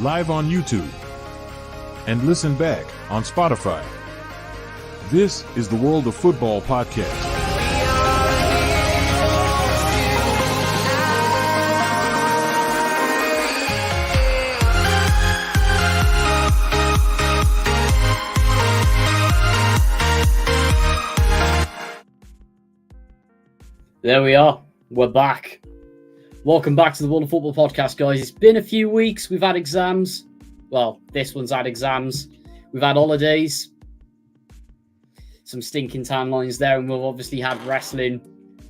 live on YouTube, and listen back on Spotify. This is the World of Football podcast. There we are. We're back. Welcome back to the World of Football podcast, guys. It's been a few weeks. We've had exams. Well, this one's had exams. We've had holidays. Some stinking timelines there, and we've obviously had wrestling.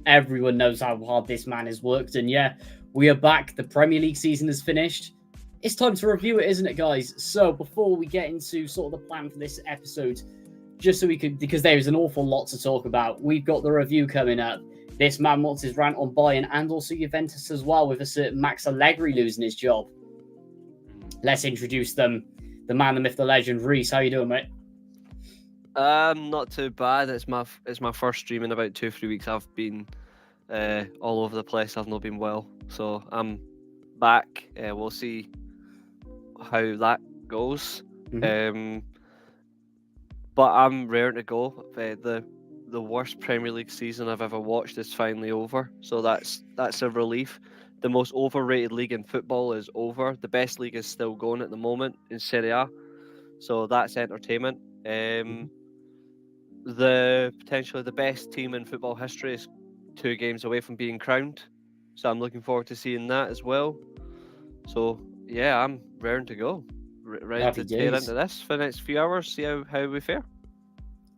Everyone knows how hard this man has worked, and yeah, we are back. The Premier League season is finished. It's time to review it, isn't it, guys? So before we get into sort of the plan for this episode, just so we could, because there is an awful lot to talk about, we've got the review coming up. This man wants his rant on Bayern and also Juventus as well, with a certain Max Allegri losing his job. Let's introduce them. The man, the myth, the legend. Reece, how you doing, mate? Not too bad. It's my first stream in about 2-3 weeks. I've been all over the place. I've not been well, so I'm back. We'll see how that goes. Mm-hmm. But I'm raring to go. The worst Premier League season I've ever watched is finally over, so that's a relief. The most overrated league in football is over. The best league is still going at the moment in Serie A, so that's entertainment. The potentially the best team in football history is 2 games away from being crowned, so I'm looking forward to seeing that as well. So yeah, I'm raring to go, ready to tear into this for the next few hours, see how we fare.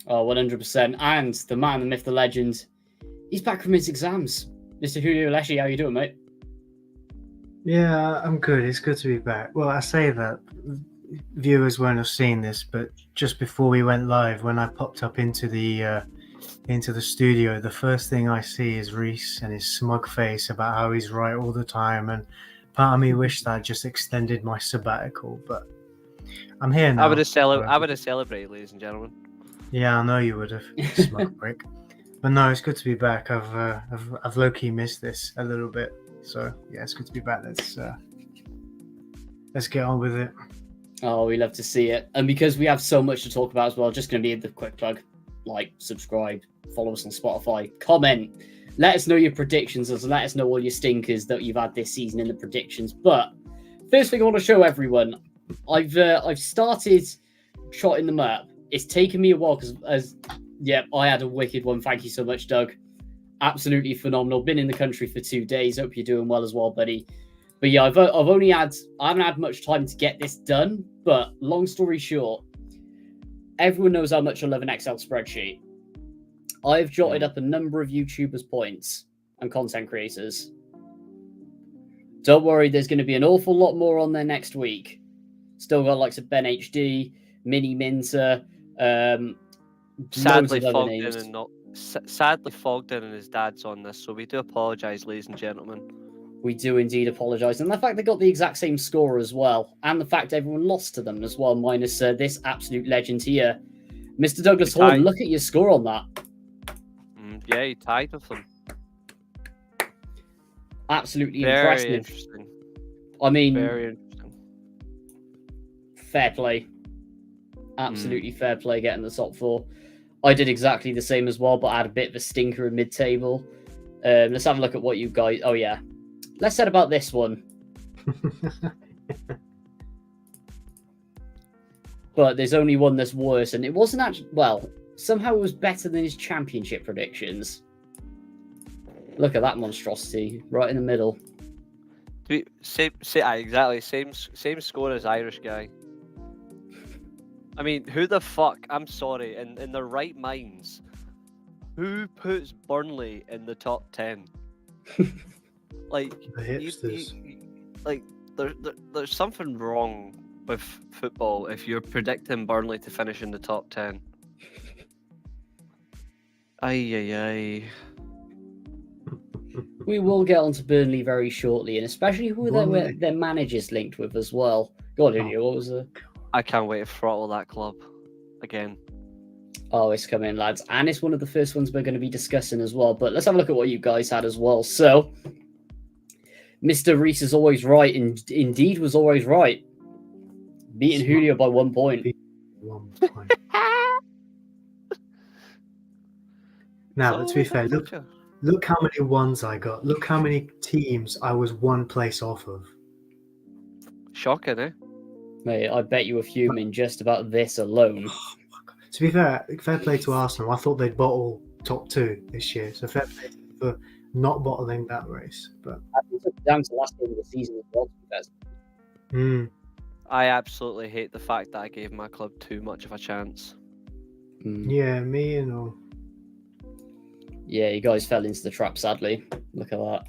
Oh, 100%. And the man, the myth, the legend, he's back from his exams. Mr. Julio Leschi, how you doing, mate? Yeah, I'm good. It's good to be back. Well, I say that viewers won't have seen this, but just before we went live, when I popped up into the studio, the first thing I see is Reece and his smug face about how he's right all the time, and part of me wished that I just extended my sabbatical, but I'm here now. I would have celebrated, ladies and gentlemen. Yeah, I know you would have, smug prick. But no, it's good to be back. I've low-key missed this a little bit. So yeah, it's good to be back. Let's get on with it. Oh, we love to see it. And because we have so much to talk about as well, just going to be the quick plug. Like, subscribe, follow us on Spotify, comment. Let us know your predictions and let us know all your stinkers that you've had this season in the predictions. But first thing I want to show everyone, I've started trotting them up. It's taken me a while because, I had a wicked one. Thank you so much, Doug. Absolutely phenomenal. Been in the country for 2 days. Hope you're doing well as well, buddy. But yeah, I haven't had much time to get this done. But long story short, everyone knows how much I love an Excel spreadsheet. I've jotted up a number of YouTubers' points and content creators. Don't worry, there's going to be an awful lot more on there next week. Still got likes of Ben HD, Mini Minter, sadly fogged in and his dad's on this, so we do apologise, ladies and gentlemen. We do indeed apologise, and the fact they got the exact same score as well, and the fact everyone lost to them as well, minus this absolute legend here, Mr. Douglas Horn. Look at your score on that. Yeah, he tied with them. Absolutely very impressive. Interesting. I mean, very interesting. Fair play. Absolutely fair play getting the top 4. I did exactly the same as well, but I had a bit of a stinker in mid-table. Let's have a look at what you guys... Oh, yeah. Let's set about this one. But there's only one that's worse, and it wasn't actually... Well, somehow it was better than his championship predictions. Look at that monstrosity, right in the middle. Exactly. Same score as Irish guy. I mean, who the fuck? I'm sorry. In their right minds, who puts Burnley in the top 10? Like, the hipsters. There's something wrong with football if you're predicting Burnley to finish in the top 10. Aye. We will get onto Burnley very shortly, and especially who their managers linked with as well. Go on, Julio, what was the... I can't wait to throttle that club again. Oh, it's coming, lads. And it's one of the first ones we're going to be discussing as well. But let's have a look at what you guys had as well. So, Mr. Reece is always right, and indeed was always right. Beating Julio by 1 point. 1 point. Now, but to be fair, look how many ones I got. Look how many teams I was 1 place off of. Shocking, eh? Mate, I bet you were fuming just about this alone. To be fair play to Arsenal. I thought they'd bottle top 2 this year, so fair play for not bottling that race. But I think it's down to last game of the season as well, to be fair. I absolutely hate the fact that I gave my club too much of a chance. Yeah, me and all. Yeah, you guys fell into the trap, sadly. Look at that.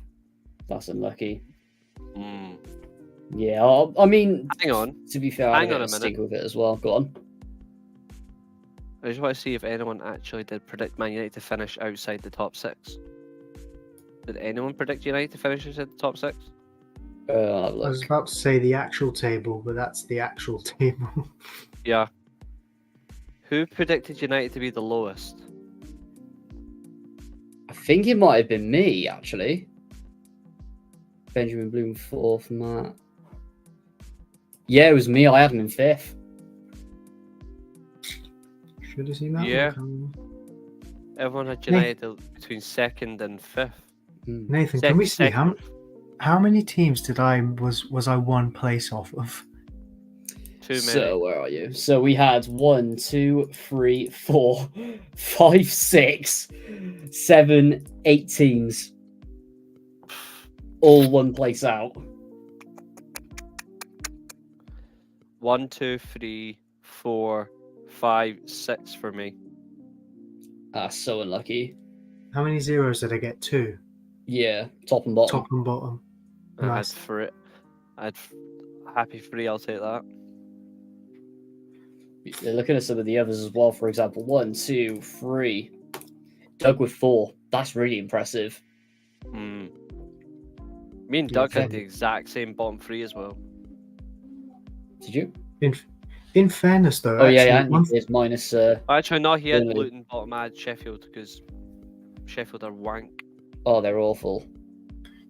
That's unlucky. Yeah, I mean, hang on. To be fair, I Hang on had a a stink minute. with it as well. Go on. I just want to see if anyone actually did predict Man United to finish outside the top 6. Did anyone predict United to finish outside the top 6? I was about to say the actual table, but that's the actual table. Yeah. Who predicted United to be the lowest? I think it might have been me, actually. Benjamin Bloom 4th, Matt. Yeah, it was me. I had him in 5th. Should have seen that. Yeah. Everyone had United between 2nd and 5th. Nathan, can we see how many teams was I 1 place off of? Too many. So where are you? So we had 1, 2, 3, 4, 5, 6, 7, 8 teams, all 1 place out. 1, 2, 3, 4, 5, 6 for me. So unlucky. How many zeros did I get? 2. Yeah, top and bottom. Top and bottom. Nice. I had happy 3. I'll take that. Looking at some of the others as well. For example, 1, 2, 3. Doug with 4. That's really impressive. Me and Doug had the exact same bottom 3 as well. Did you? In fairness, though. Oh yeah. It's minus. Actually, no. He had Burnley. Luton bottom. I had Sheffield because Sheffield are wank. Oh, they're awful.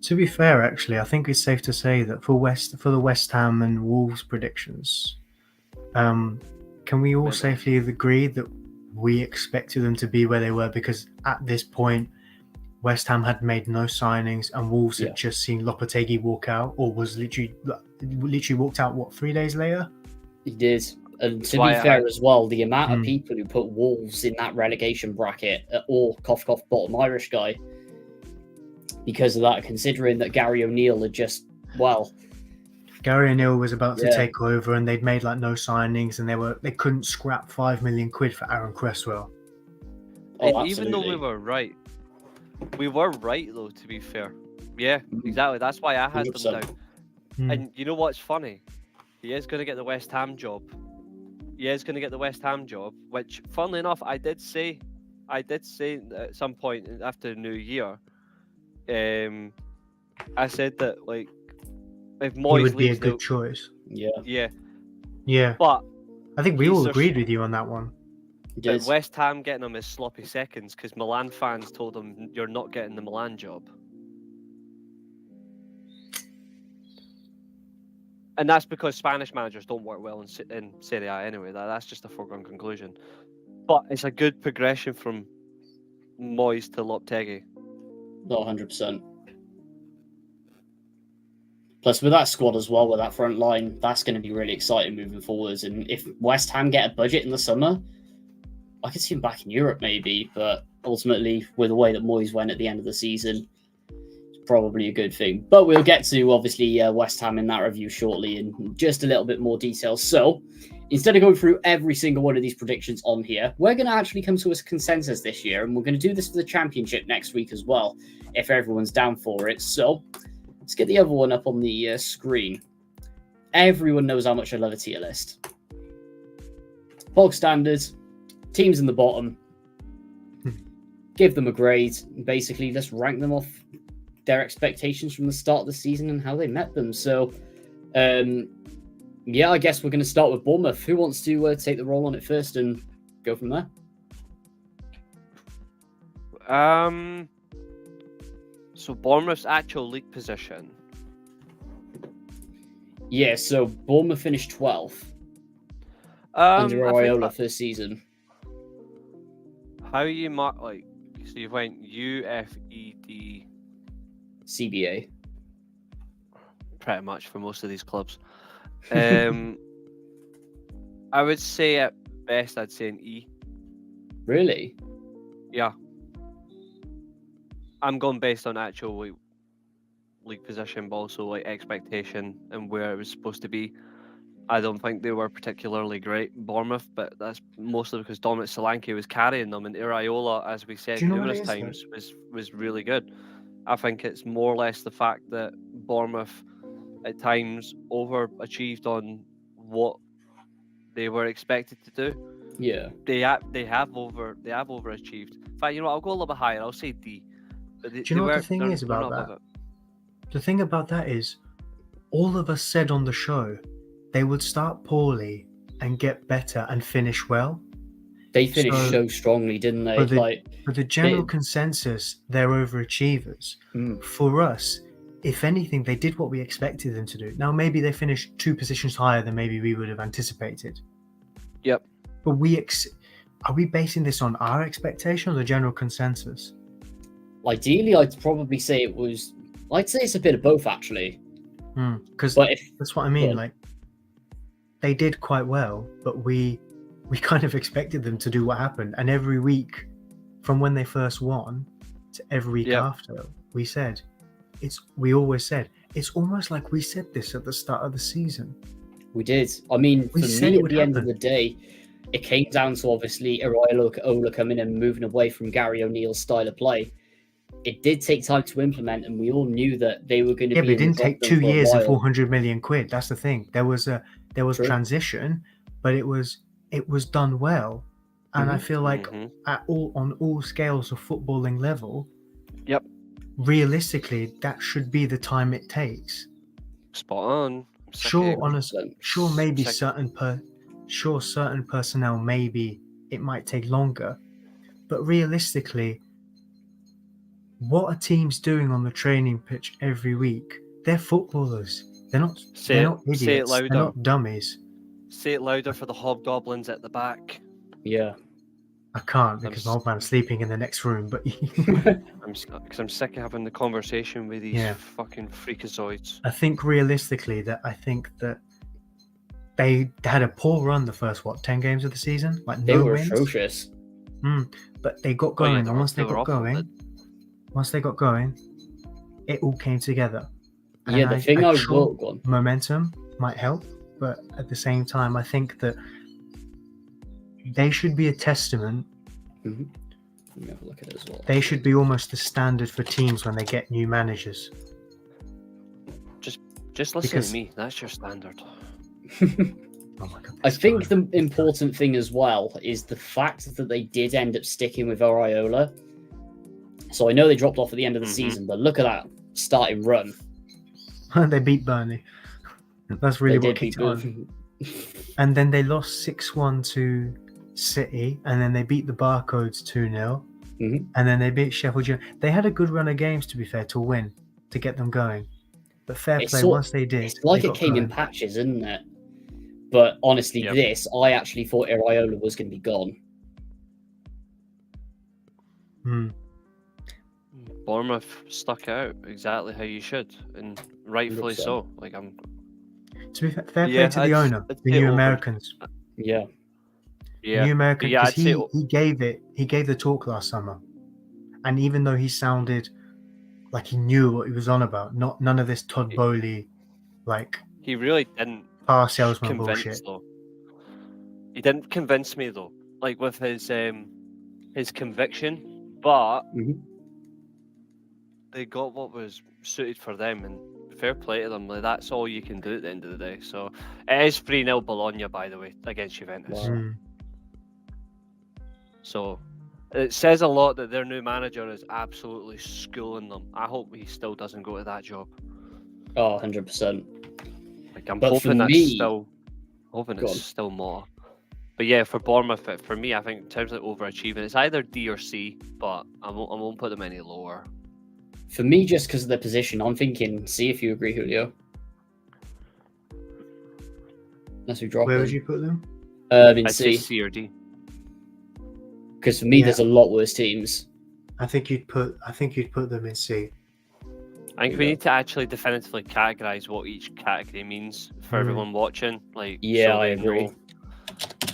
To be fair, actually, I think it's safe to say that for the West Ham and Wolves predictions, can we all safely agree that we expected them to be where they were? Because at this point, West Ham had made no signings, and Wolves had just seen Lopetegui walk out, or was literally walked out. What, 3 days later? He did. And to be fair as well, the amount of people who put Wolves in that relegation bracket, or cough bottom Irish guy, because of that, considering that Gary O'Neill had just, Gary O'Neill was about to take over, and they'd made no signings, and they couldn't scrap £5 million for Aaron Cresswell. And even though we were right though, to be fair. Yeah, exactly. That's why I had 100%. Them down. And you know what's funny? He is going to get the West Ham job. Which, funnily enough, I did say at some point after the New Year. I said that if Moyes he would be a leaves, good choice. Yeah. But I think we all agreed with you on that one. West Ham getting him as sloppy seconds because Milan fans told him you're not getting the Milan job. And that's because Spanish managers don't work well in Serie A anyway. That's just a foregone conclusion. But it's a good progression from Moyes to Lopetegui. No, 100%. Plus, with that squad as well, with that front line, that's going to be really exciting moving forwards. And if West Ham get a budget in the summer, I could see him back in Europe maybe. But ultimately, with the way that Moyes went at the end of the season, it's probably a good thing. But we'll get to, obviously, West Ham in that review shortly in just a little bit more detail. So, instead of going through every single one of these predictions on here, we're going to actually come to a consensus this year. And we're going to do this for the Championship next week as well, if everyone's down for it. So, let's get the other one up on the screen. Everyone knows how much I love a tier list. Bog standards, teams in the bottom. Give them a grade. Basically, let's rank them off their expectations from the start of the season and how they met them. So, I guess we're going to start with Bournemouth. Who wants to take the role on it first and go from there? So Bournemouth's actual league position. Yeah, so Bournemouth finished 12th. under I think Iraola first season. how you mark so you went UFED CBA. pretty much for most of these clubs. I would say at best I'd say an E. Really? Yeah. I'm going based on actual league position, but also expectation and where it was supposed to be. I don't think they were particularly great, Bournemouth, but that's mostly because Dominic Solanke was carrying them, and Iraola, as we said Do you know what numerous it is, times, was really good. I think it's more or less the fact that Bournemouth at times overachieved on what they were expected to do. Yeah. They have overachieved. In fact, you know what, I'll go a little bit higher. I'll say D. But Do you know what the thing is about that? The thing about that is, all of us said on the show, they would start poorly and get better and finish well. They finished so strongly, didn't they? For the general consensus, they're overachievers. For us, if anything, they did what we expected them to do. Now, maybe they finished 2 positions higher than maybe we would have anticipated. Yep. But are we basing this on our expectation or the general consensus? Ideally, I'd probably say I'd say it's a bit of both, actually. Because that's what I mean. Like, they did quite well, but we kind of expected them to do what happened. And every week, from when they first won to every week after, we always said, it's almost like we said this at the start of the season. We did. I mean, for me, at the end of the day, it came down to obviously Iraola coming in and moving away from Gary O'Neill's style of play. It did take time to implement, and we all knew that they were going to be. Yeah, but it didn't take 2 years and 400 million quid. That's the thing. There was transition, but it was done well, and I feel like on all scales of footballing level, realistically, that should be the time it takes. Spot on. Certain personnel, maybe it might take longer, but realistically, what are teams doing on the training pitch every week? They're footballers. They're not idiots. Say it louder. They're not dummies. Say it louder for the hobgoblins at the back. Yeah. I can't because my old man's sleeping in the next room, but I'm sick of having the conversation with these fucking freakazoids. I think realistically that they had a poor run the first 10 games of the season. Like they were wins. atrocious. But they got going, and once they got going, it all came together. And the thing I will go on. Momentum might help, but at the same time, I think that they should be a testament. Let me have a look at it as well. They should be almost the standard for teams when they get new managers. Just listen to me. That's your standard. Oh my God, I think the important thing as well is the fact that they did end up sticking with Iraola. So I know they dropped off at the end of the season, but look at that starting run. They beat Burnley. That's really what kicked on. And then they lost 6-1 to City, and then they beat the Barcodes 2-0, and then they beat Sheffield United. They had a good run of games, to be fair, to win, to get them going. But fair play, once they did. It's like it came in patches, isn't it? But honestly, I actually thought Iraola was going to be gone. Bournemouth stuck out exactly how you should, and rightfully so. Like to be fair play to the owner, the new Americans. Yeah. New American, because he gave the talk last summer, and even though he sounded like he knew what he was on about, none of this Todd Bowley, like he really didn't car salesman bullshit. Though. He didn't convince me though, like with his conviction, but they got what was suited for them, and fair play to them. Like, that's all you can do at the end of the day. So it is 3-0 Bologna, by the way, against Juventus. Wow. So it says a lot that their new manager is absolutely schooling them. I hope he still doesn't go to that job. Oh, 100%. Like I'm hoping it's still more. But yeah, for Bournemouth, for me, I think in terms of overachieving, it's either D or C, but I won't put them any lower. For me, just because of their position, I'm thinking C if you agree, Julio. Unless we drop Where them. would you put them? In I'd say C, C or D. because for me, Yeah. there's a lot worse teams. I think you'd put them in C. I think we Yeah. need to actually definitively categorize what each category means for everyone watching. Like, Yeah, so I they agree. know.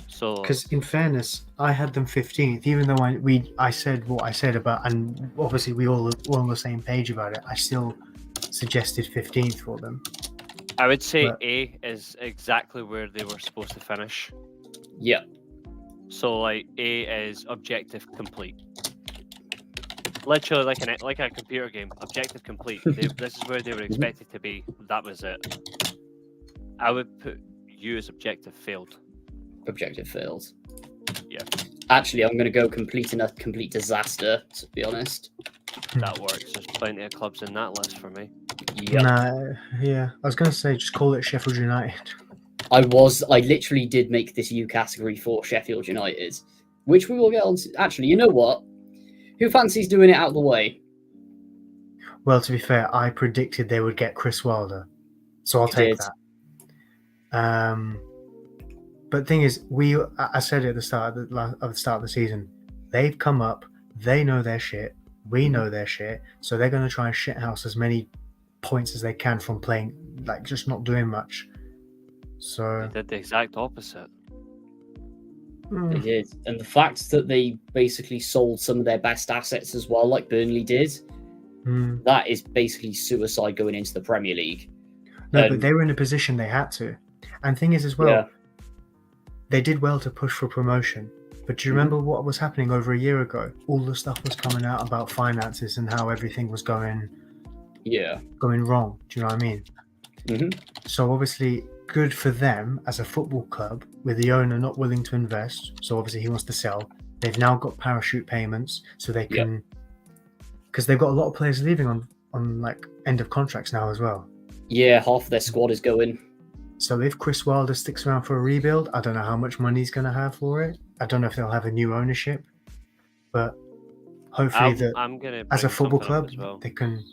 So Because in fairness, I had them 15th, even though I said what I said about, and obviously we all were on the same page about it. I still suggested 15th for them. I would say But- A is exactly where they were supposed to finish. Yeah, So like A is objective complete. Literally like a computer game, objective complete. This is where they were expected to be. That was it. I would put U as objective failed. objective failed. Yeah. Actually, I'm going to go complete disaster, to be honest. That works. There's plenty of clubs in that list for me. Yeah. Nah, yeah. I was gonna say just call it Sheffield United. I literally did make this U category for Sheffield United, which we will get on to. Actually, you know what? Who fancies doing it out of the way? Well, to be fair, I predicted they would get Chris Wilder, so I'll You take did. that. But the thing is, I said it at the start of the season. They've come up. They know their shit. We know their shit. So they're going to try and shithouse as many points as they can from playing, like just not doing much. So They did the exact opposite. They did. And the fact that they basically sold some of their best assets as well, like Burnley did, that is basically suicide going into the Premier League. No, but they were in a position they had to. And thing is as well, Yeah. they did well to push for promotion. But do you remember what was happening over a year ago? All the stuff was coming out about finances and how everything was going wrong. Do you know what I mean? Mm-hmm. So obviously, good for them as a football club with the owner not willing to invest. So obviously he wants to sell. They've now got parachute payments, so they can, because they've got a lot of players leaving on like end of contracts now as well. Yeah, half of their squad is going. So if Chris Wilder sticks around for a rebuild, I don't know how much money he's going to have for it. I don't know if they'll have a new ownership, but hopefully I'm gonna as a bring football something up club, as well. they can.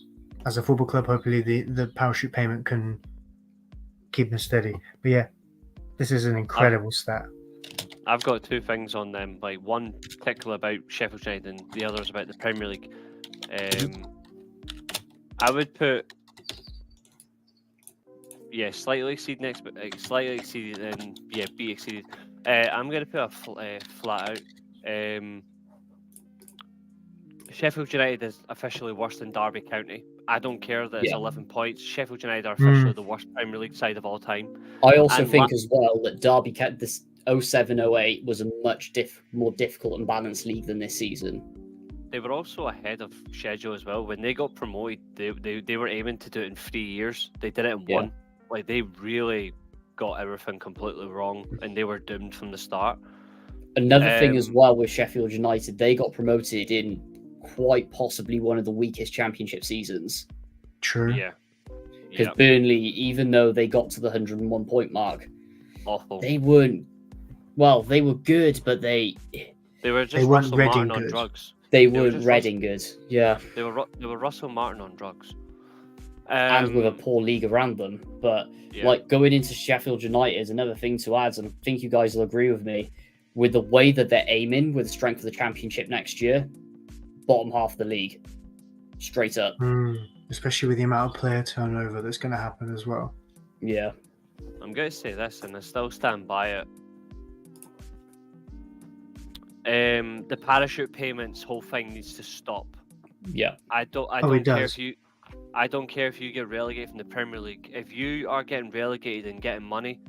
As a football club, hopefully the parachute payment can keep them steady. But yeah, this is an incredible stat. I've got two things on them. Like one particular about Sheffield United, and the other is about the Premier League. I would put slightly exceeding slightly exceeded, and B exceeded. I'm gonna put a flat out. Sheffield United is officially worse than Derby County. I don't care that it's 11 points. Sheffield United are officially the worst Premier League side of all time. I also And think as well that Derby this 07-08 was a much more difficult and balanced league than this season. They were also ahead of schedule as well. When they got promoted, they were aiming to do it in 3 years. They did it in one. Like, they really got everything completely wrong, and they were doomed from the start. Another thing as well with Sheffield United, they got promoted in quite possibly one of the weakest championship seasons. True. Yeah. Because Burnley, even though they got to the 101 point mark, Awful. they weren't. Well, they were good, but they were just weren't Russell Reading Martin on good. drugs. They were weren't just Reading good. Yeah, They were Russell Martin on drugs. and with a poor league around them. But like going into Sheffield United, another thing to add, and I think you guys will agree with me, with the way that they're aiming with the strength of the championship next year, bottom half of the league, straight up. Especially with the amount of player turnover that's going to happen as well. Yeah. I'm going to say this, and I still stand by it. The parachute payments whole thing needs to stop. Yeah. I don't care if you. I don't care if you get relegated from the Premier League. If you are getting relegated and getting money,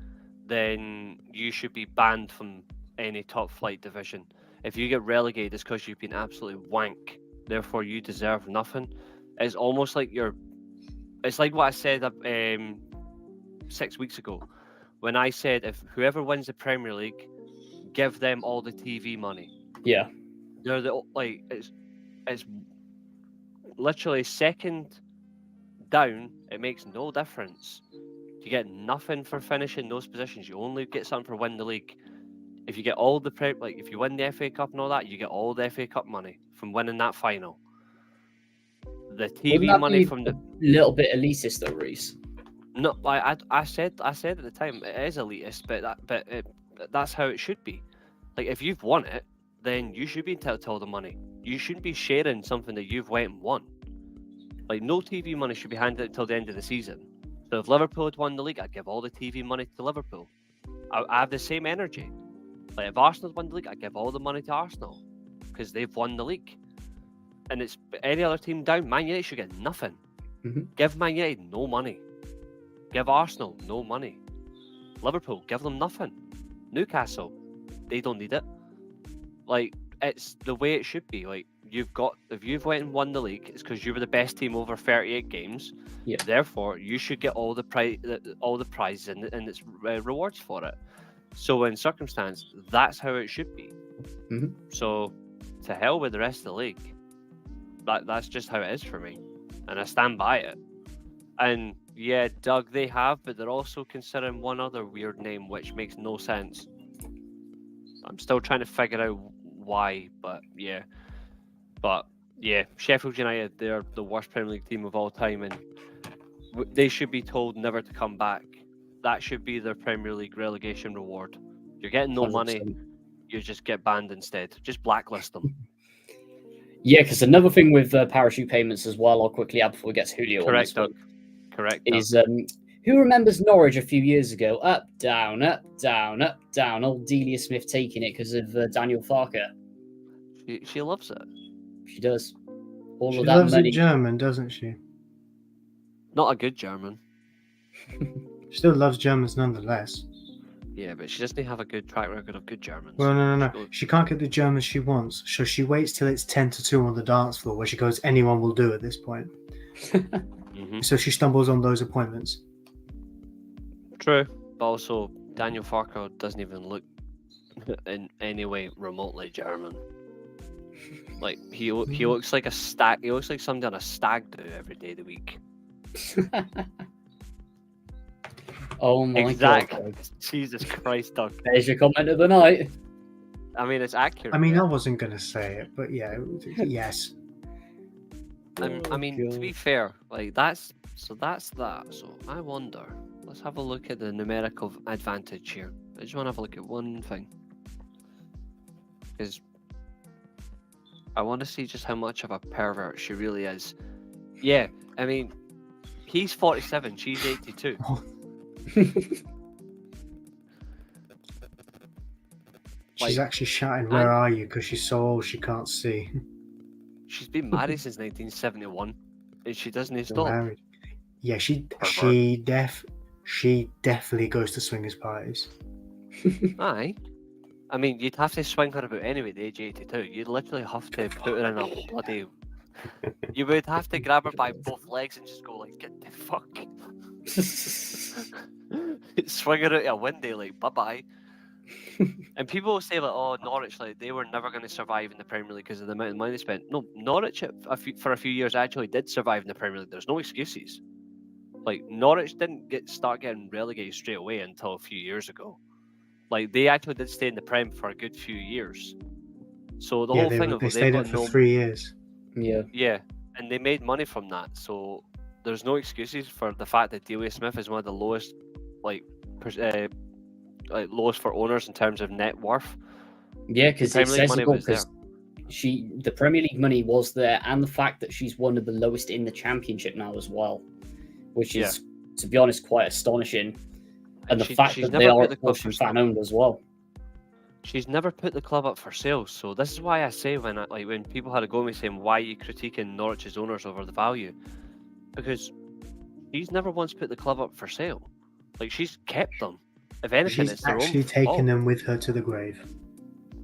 then you should be banned from any top flight division. If you get relegated, it's because you've been absolutely wank. Therefore, you deserve nothing. It's almost like it's like what I said 6 weeks ago, when I said if whoever wins the Premier League, give them all the TV money. Yeah. They're it's literally second down. It makes no difference. You get nothing for finishing those positions. You only get something for winning the league. If you get all the if you win the FA Cup and all that, you get all the FA Cup money from winning that final. The TV money from the little bit elitist though, Reece. No, I said at the time it is elitist, but That's how it should be. Like, if you've won it, then you should be entitled to all the money. You shouldn't be sharing something that you've went and won. Like, no TV money should be handed until the end of the season. So if Liverpool had won the league, I'd give all the TV money to Liverpool. I have the same energy. Like, if Arsenal had won the league, I'd give all the money to Arsenal because they've won the league. And it's any other team down, Man United should get nothing. Give Man United no money. Give Arsenal no money. Liverpool, give them nothing. Newcastle, they don't need it. Like, it's the way it should be. Like, if you've went and won the league, it's because you were the best team over 38 games. Yeah. Therefore, you should get all the prizes and its rewards for it. So in circumstance, that's how it should be. So to hell with the rest of the league. That's just how it is for me, and I stand by it. And yeah, Doug, they have, but they're also considering one other weird name, which makes no sense. I'm still trying to figure out why, but yeah. Sheffield United, they're the worst Premier League team of all time, and they should be told never to come back. That should be their Premier League relegation reward. You're getting no 100%. money, you just get banned instead. Just blacklist them. Yeah, because another thing with parachute payments as well, I'll quickly add before we get to Julio. Correct, Doug. Correct. Is who remembers Norwich a few years ago? Up, down, up, down, up, down. Old Delia Smith taking it because of Daniel Farker. She loves it. She does. All She of that loves money. it German, doesn't she? Not a good German. Still loves Germans nonetheless. Yeah, but she doesn't have a good track record of good Germans. Well, no. She can't get the Germans she wants, so she waits till it's 10-2 on the dance floor, where she goes, anyone will do at this point. So she stumbles on those appointments. True, but also Daniel Farker doesn't even look in any way remotely German. Like he looks like a stag. He looks like somebody on a stag do every day of the week. Oh my god! Jesus Christ, Doug. There's your comment of the night. I mean, it's accurate. I mean, I wasn't gonna say it, but yeah, yes. I mean, to be fair, like that's that. So I wonder. Let's have a look at the numerical advantage here. I just want to have a look at one thing, because I want to see just how much of a pervert she really is. Yeah, I mean, he's 47, she's 82. She's actually shouting, "Where are you?" because she's so old she can't see. She's been married since 1971, and she doesn't stop. Married. Yeah, she definitely goes to swingers parties. Aye. I mean, you'd have to swing her about anyway at the age of 82. You'd literally have to put her in a bloody... You would have to grab her by both legs and just go like, get the fuck. Swing her out a window like, bye-bye. And people will say like, oh, Norwich, like they were never going to survive in the Premier League because of the amount of money they spent. No, Norwich for a few years actually did survive in the Premier League. There's no excuses. Like Norwich didn't start getting relegated straight away until a few years ago. Like they actually did stay in the Prem for a good few years. So the whole thing of they stayed in for 3 years. Yeah, and they made money from that. So there's no excuses for the fact that Delia Smith is one of the lowest, lowest for owners in terms of net worth. Yeah, because it's sensible because the Premier League money was there, and the fact that she's one of the lowest in the Championship now as well, which is, to be honest, quite astonishing. And the fact that they are fan owned as well. She's never put the club up for sale, so this is why I say when people had a go at me saying why are you critiquing Norwich's owners over the value, because she's never once put the club up for sale. Like she's kept them. If anything, it's their own fault. She's actually taken them with her to the grave.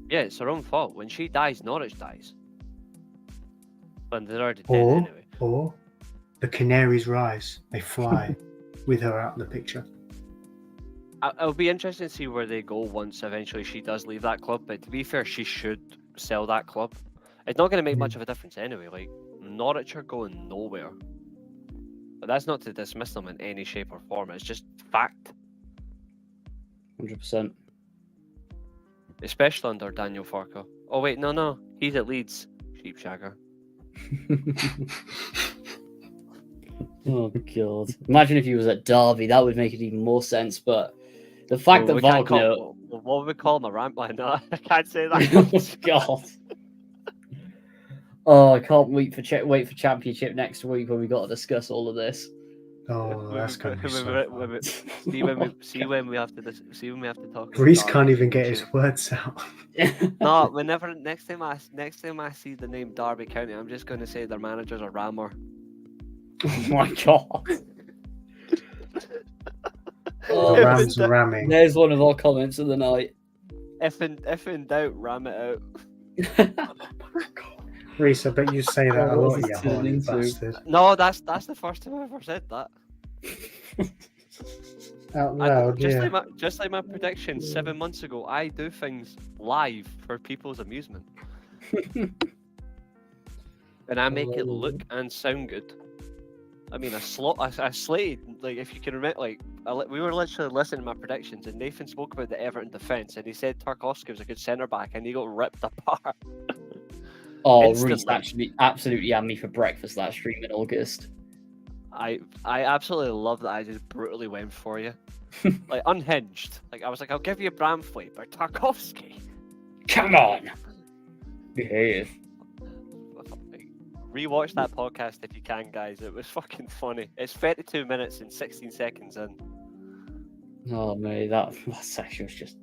Yeah, it's her own fault. When she dies, Norwich dies. But they're already dead anyway. Or the Canaries rise. They fly with her out of the picture. It'll be interesting to see where they go once eventually she does leave that club. But to be fair, she should sell that club. It's not going to make much of a difference anyway. Like Norwich are going nowhere. But that's not to dismiss them in any shape or form. It's just fact. 100%. Especially under Daniel Farker. Oh wait, no, he's at Leeds. Sheepshagger. Oh god! Imagine if he was at Derby. That would make it even more sense. But the fact that Wagner Well, what would we call him? A rambler? No, I can't say Oh that. God. Oh, I can't wait for championship next week when we got to discuss all of this. Oh, that's gonna be so fun. See when we have to talk. About Reece Derby can't even get his Championship. words out. No, whenever next time I see the name Derby County, I'm just going to say their manager's a rammer. Oh my God. Oh, The Rams are ramming. there's one of our comments of the night. If in doubt, ram it out. Reece, I bet you say that a Oh, lot, what's you this turning horny into? bastard. No, that's the first time I've ever said that. Out loud, just yeah. like my prediction 7 months ago, I do things live for people's amusement, and I make it look and sound good. I mean, I slated, like, if you can remember, like, we were literally listening to my predictions, and Nathan spoke about the Everton defence, and he said Tarkowski was a good centre back, and he got ripped apart. Oh, Instantly. Reece actually absolutely had me for breakfast that stream in August. I absolutely love that I just brutally went for you, like unhinged. Like I was like, I'll give you Bramthwaite, but Tarkowski. Come on. Behave. Rewatch that podcast if you can, guys. It was fucking funny. It's 32 minutes and 16 seconds in. Oh mate, that section was just.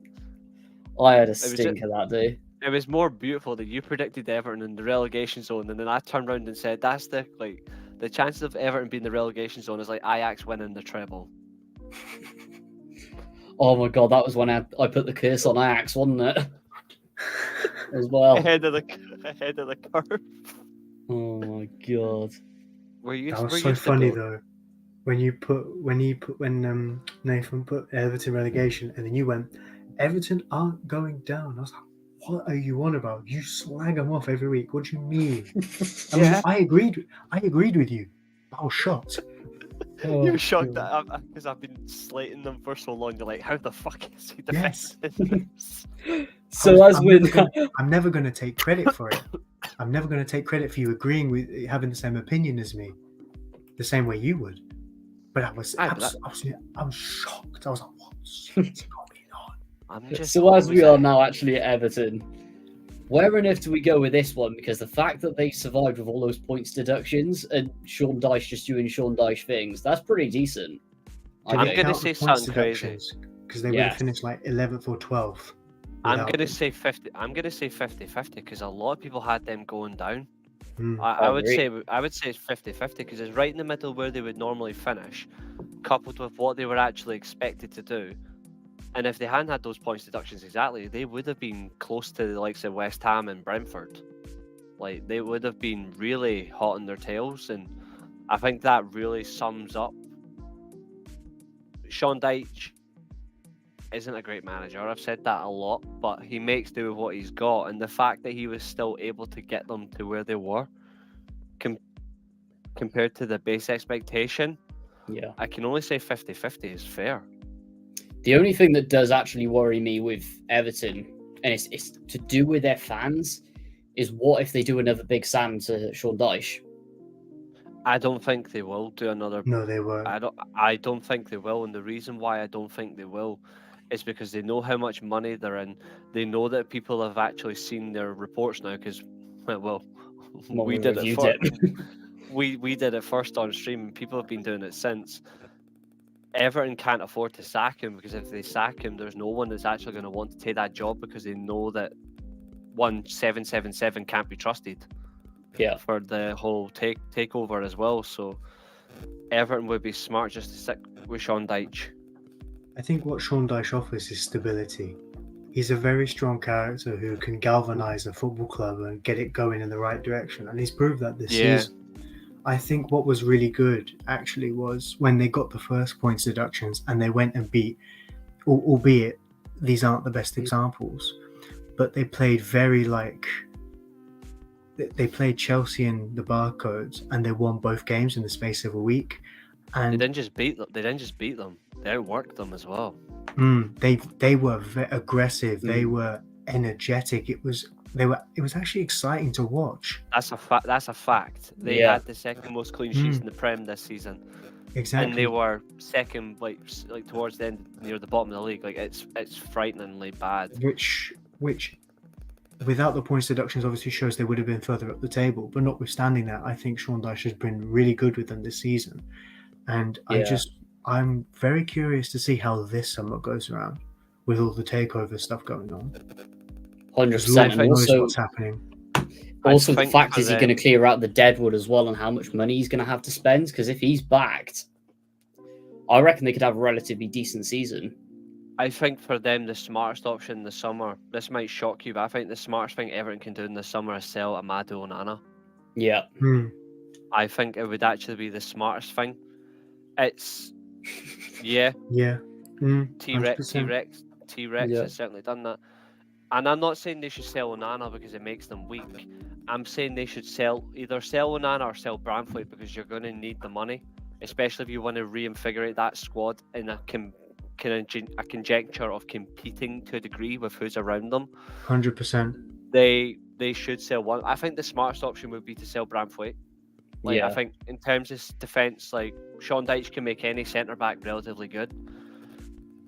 I had a stinker that day. It was more beautiful that you predicted Everton in the relegation zone, and then I turned around and said, "That's the chances of Everton being in the relegation zone is like Ajax winning the treble." Oh my God, that was when I put the curse on Ajax, wasn't it? As well. ahead of the curve. Oh my God. That was so funny though. When Nathan put Everton relegation, and then you went, Everton aren't going down. I was like, what are you on about? You slag them off every week. What do you mean? I mean, I agreed with you. I was shocked. You were shocked that because I've been slating them for so long. You're like, how the fuck is he defending this? So I'm never going to take credit for it. I'm never going to take credit for you agreeing with having the same opinion as me, the same way you would. But I was shocked. I was like, what's going on? So as we are now actually at Everton, where on earth do we go with this one? Because the fact that they survived with all those points deductions and Sean Dyche just doing Sean Dyche things, that's pretty decent. I'm going to say something crazy. Because they would have finished like 11th or 12th. I'm going to say 50. I'm going to say 50-50 because a lot of people had them going down. I would say it's 50-50 because it's right in the middle where they would normally finish, coupled with what they were actually expected to do. And if they hadn't had those points deductions exactly, they would have been close to the likes of West Ham and Brentford. Like, they would have been really hot on their tails, and I think that really sums up. Sean Dyche isn't a great manager. I've said that a lot, but he makes do with what he's got, and the fact that he was still able to get them to where they were, compared to the base expectation, I can only say 50-50 is fair. The only thing that does actually worry me with Everton, and it's to do with their fans, is what if they do another Big Sam to Sean Dyche? I don't think they will do another. No, they won't. I don't think they will, and the reason why I don't think they will is because they know how much money they're in. They know that people have actually seen their reports now because, we did it first. we did it first on stream, and people have been doing it since. Everton can't afford to sack him because if they sack him, there's no one that's actually going to want to take that job because they know that 777 can't be trusted. For the whole takeover as well. So Everton would be smart just to stick with Sean Dyche. I think what Sean Dyche offers is stability. He's a very strong character who can galvanise a football club and get it going in the right direction, and he's proved that this season. I think what was really good actually was when they got the first points deductions and they went and beat, albeit these aren't the best examples, but they played they played Chelsea and the Barcodes, and they won both games in the space of a week. And they didn't just beat them. They outworked them as well. They were aggressive. They were energetic. It was actually exciting to watch. That's a fact. They had the second most clean sheets in the Prem this season. Exactly. and they were second, like towards the end, near the bottom of the league. Like it's frighteningly bad. which without the points deductions obviously shows they would have been further up the table. But notwithstanding that, I think Sean Dyche has been really good with them this season, and Yeah. I'm very curious to see how this summer goes around with all the takeover stuff going on. 100%. And Knows also, what's happening. also the think fact for is, he's them- going to clear out the deadwood as well, and how much money he's going to have to spend. Because if he's backed, I reckon they could have a relatively decent season. I think for them, the smartest option in the summer, this might shock you, but I think the smartest thing Everton can do in the summer is sell Amado Onana. Yeah. I think it would actually be the smartest thing. It's, yeah, Yeah. T-Rex Yeah. has certainly done that. And I'm not saying they should sell Onana because it makes them weak. I'm saying they should either sell Onana or sell Branthwaite, because you're going to need the money, especially if you want to reinvigorate that squad in a conjecture of competing to a degree with who's around them. 100%. They should sell one. I think the smartest option would be to sell Branthwaite. Like, I think in terms of defence, like Sean Dyche can make any centre back relatively good.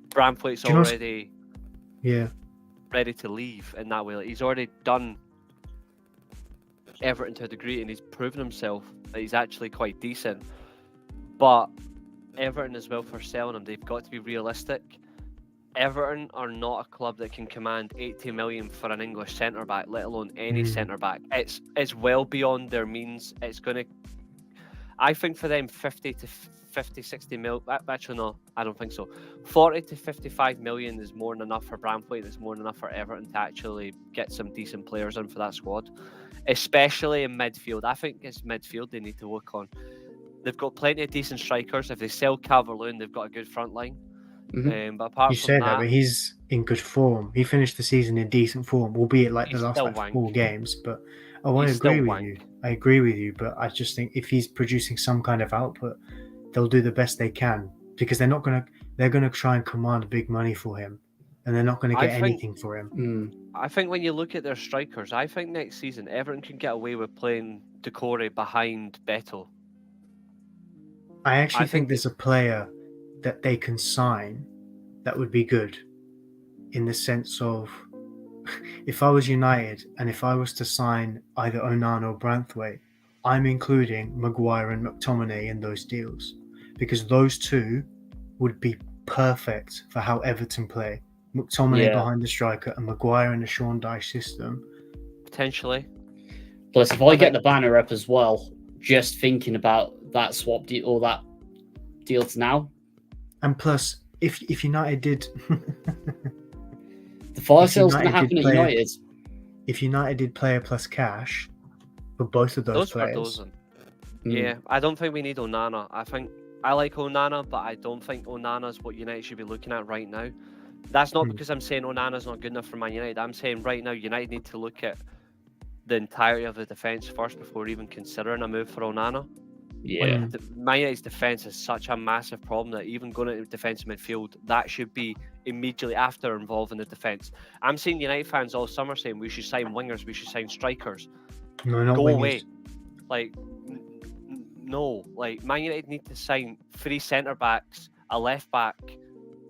Branthwaite's already ready to leave in that way. Like, he's already done Everton to a degree, and he's proven himself that he's actually quite decent. But Everton as well, for selling him, they've got to be realistic. Everton are not a club that can command 80 million for an English centre back, let alone any centre back. It's well beyond their means. It's going to, I think for them, 50 to 60 mil. Actually, no, I don't think so. 40 to 55 million is more than enough for Branthwaite. It's more than enough for Everton to actually get some decent players in for that squad, especially in midfield. I think it's midfield they need to work on. They've got plenty of decent strikers. If they sell Calvert-Lewin, they've got a good front line. But apart You from say that, but he's in good form. He finished the season in decent form, albeit like the He's last still like wank. 4 games. But I He's agree still with wank. you. I agree with you, but I just think if he's producing some kind of output, they'll do the best they can, because they're gonna try and command big money for him, and they're not gonna get anything for him. I think when you look at their strikers, I think next season Everton can get away with playing Decore behind Beto. I actually think think there's a player that they can sign that would be good, in the sense of, if I was United and if I was to sign either Onana or Branthwaite, I'm including Maguire and McTominay in those deals, because those two would be perfect for how Everton play. McTominay behind the striker and Maguire in the Sean Dyche system. Potentially. Plus, if I get the banner up as well, just thinking about that swap deal or that deal to now. And plus, if United did the fire sale's going to happen at United. If United did player plus cash for both of those players. Yeah, I don't think we need Onana. I like Onana, but I don't think Onana's what United should be looking at right now. That's not because I'm saying Onana's not good enough for Man United. I'm saying right now United need to look at the entirety of the defence first before even considering a move for Onana. Yeah. Like, Man United's defence is such a massive problem that even going into defence midfield, that should be immediately after involving the defence. I'm seeing United fans all summer saying we should sign wingers, we should sign strikers. No, not Go wingers. away. Like, no. Like, Man United need to sign 3 centre backs, a left back.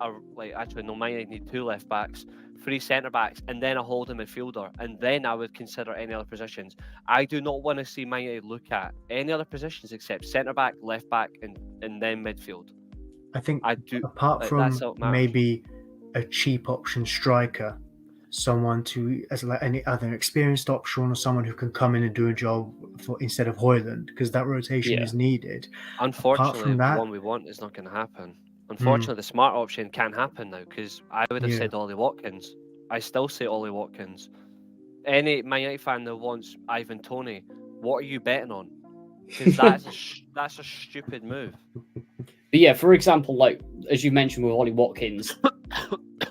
Man United need 2 left backs, 3 centre backs, and then a holding midfielder. And then I would consider any other positions. I do not want to see Man United look at any other positions except centre back, left back, and then midfield. I think apart like, from maybe a cheap option striker, someone as like any other experienced option, or someone who can come in and do a job instead of Højlund, because that rotation is needed. Unfortunately, the one we want is not going to happen. Unfortunately, the smart option can't happen now, because I would have said Ollie Watkins. I still say Ollie Watkins. Any Man United fan that wants Ivan Toney, what are you betting on? Because that's a stupid move. But yeah, for example, like as you mentioned with Ollie Watkins,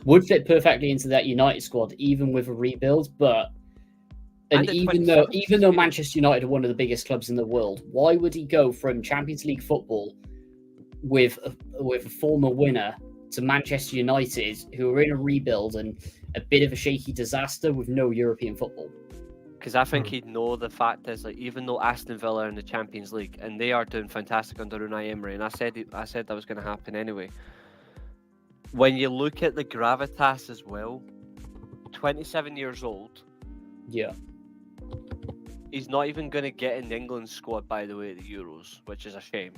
would fit perfectly into that United squad, even with a rebuild. Even though Manchester United are one of the biggest clubs in the world, why would he go from Champions League football with a former winner to Manchester United, who are in a rebuild and a bit of a shaky disaster with no European football? Because I think he'd know the fact is, like, even though Aston Villa are in the Champions League and they are doing fantastic under Unai Emery, and I said that was going to happen anyway. When you look at the gravitas as well, 27 years old. Yeah. He's not even going to get in the England squad, by the way, at the Euros, which is a shame.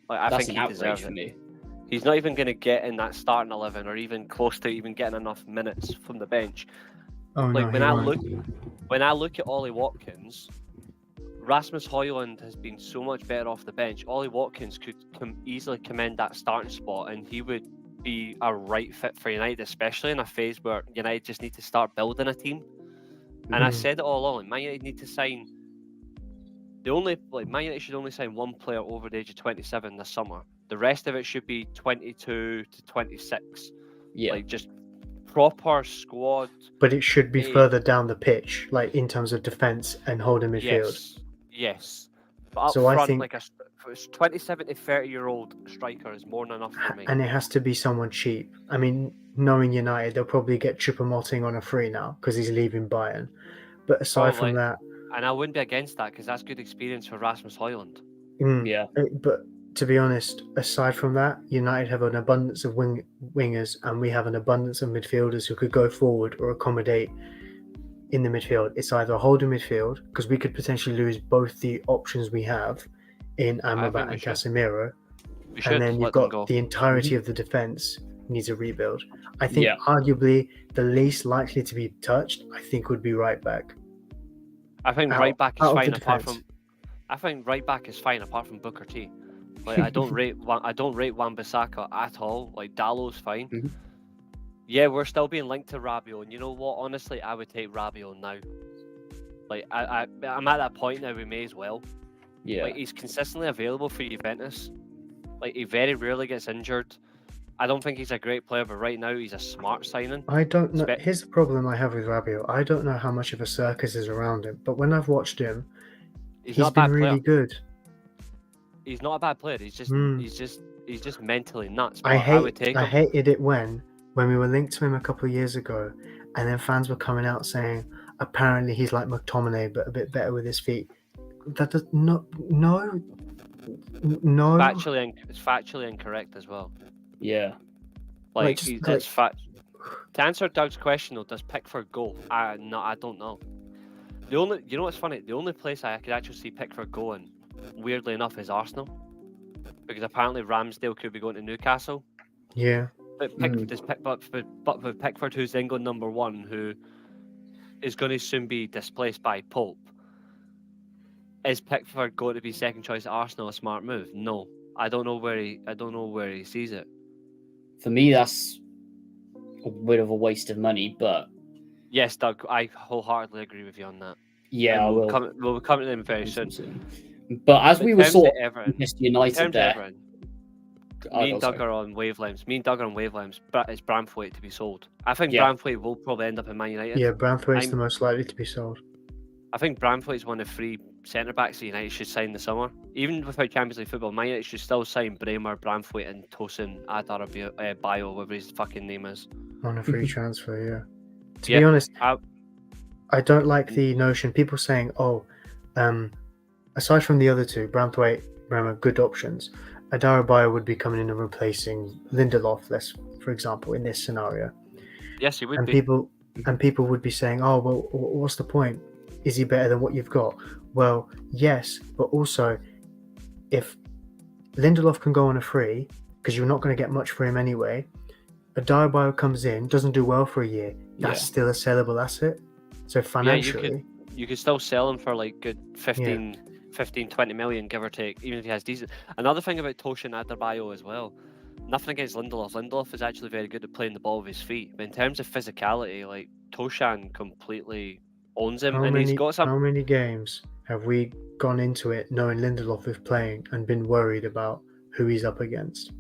Like, I That's think an he outrage deserves for it. me. He's not even going to get in that starting 11 or even close to even getting enough minutes from the bench. Oh Like, no, when I look at Ollie Watkins, Rasmus Højlund has been so much better off the bench. Ollie Watkins could easily command that starting spot, and he would be a right fit for United, especially in a phase where United just need to start building a team. And I said it all along. Man United need to sign. Man United should only sign one player over the age of 27 this summer. The rest of it should be 22 to 26. Yeah. Like, just proper squad. But it should be further down the pitch, like in terms of defense and holding midfield. Yes. But up So I front, think- like a 27 to 30-year-old striker is more than enough for me. And it has to be someone cheap. I mean, knowing United, they'll probably get Choupo-Moting on a free now because he's leaving Bayern. But aside from that, And I wouldn't be against that because that's good experience for Rasmus Højlund. Yeah. But to be honest, aside from that, United have an abundance of wingers, and we have an abundance of midfielders who could go forward or accommodate in the midfield. It's either a holding midfield, because we could potentially lose both the options we have in Amrabat and Casemiro, and then you've got the entirety of the defense needs a rebuild. I think arguably the least likely to be touched, I think, would be right back. I think right back is fine apart from. I think right back is fine apart from Booker T. Like, I don't rate Wan-Bissaka at all. Like, Dallow's fine. Mhm. Yeah, we're still being linked to Rabiot, and you know what? Honestly, I would take Rabiot now. Like, I'm at that point now. We may as well. Yeah. Like, he's consistently available for Juventus. Like, he very rarely gets injured. I don't think he's a great player, but right now he's a smart signing. I don't know. Here's the problem I have with Rabiot. I don't know how much of a circus is around him, but when I've watched him, he's been really good. He's not a bad player. He's just mentally nuts. I hated it when we were linked to him a couple of years ago, and then fans were coming out saying apparently he's like McTominay but a bit better with his feet. That does no. It's factually incorrect as well. Yeah. That's fact. To answer Doug's question though, does Pickford go? No, I don't know. You know what's funny? The only place I could actually see Pickford going, weirdly enough, is Arsenal, because apparently Ramsdale could be going to Newcastle. Yeah. But with Pickford, who's England number one, who is going to soon be displaced by Pope, is Pickford going to be second choice at Arsenal a smart move? No, I don't know where he sees it. For me, that's a bit of a waste of money, but yes, Doug, I wholeheartedly agree with you on that. Yeah, we'll come to them very soon. But as we were sort of Manchester United there, me and Doug are on wavelengths. But it's Branthwaite to be sold. I think Branthwaite will probably end up in Man United. Yeah, Branthwaite's the most likely to be sold. I think Branthwaite's one of three centre backs that United should sign this summer. Even without Champions League football, Man United should still sign Bremer, Branthwaite, and Tosin Adarabioyo, whatever his fucking name is. On a free transfer, yeah. To be honest, I don't like the notion. People saying, aside from the other two, Branthwaite, Bremer, good options. Adarabioyo would be coming in and replacing Lindelof, for example, in this scenario. Yes, he would and be. People would be saying, what's the point? Is he better than what you've got? Well, yes, but also, if Lindelof can go on a free, because you're not going to get much for him anyway, Adarabioyo comes in, doesn't do well for a year, that's still a sellable asset. So financially... you could still sell him for like good 15, 20 million, give or take, even if he has decent... Another thing about Tosin Adarabioyo as well, nothing against Lindelof. Lindelof is actually very good at playing the ball with his feet. But in terms of physicality, like, Tosin completely owns him. He's got some... How many games have we gone into it knowing Lindelof is playing and been worried about who he's up against?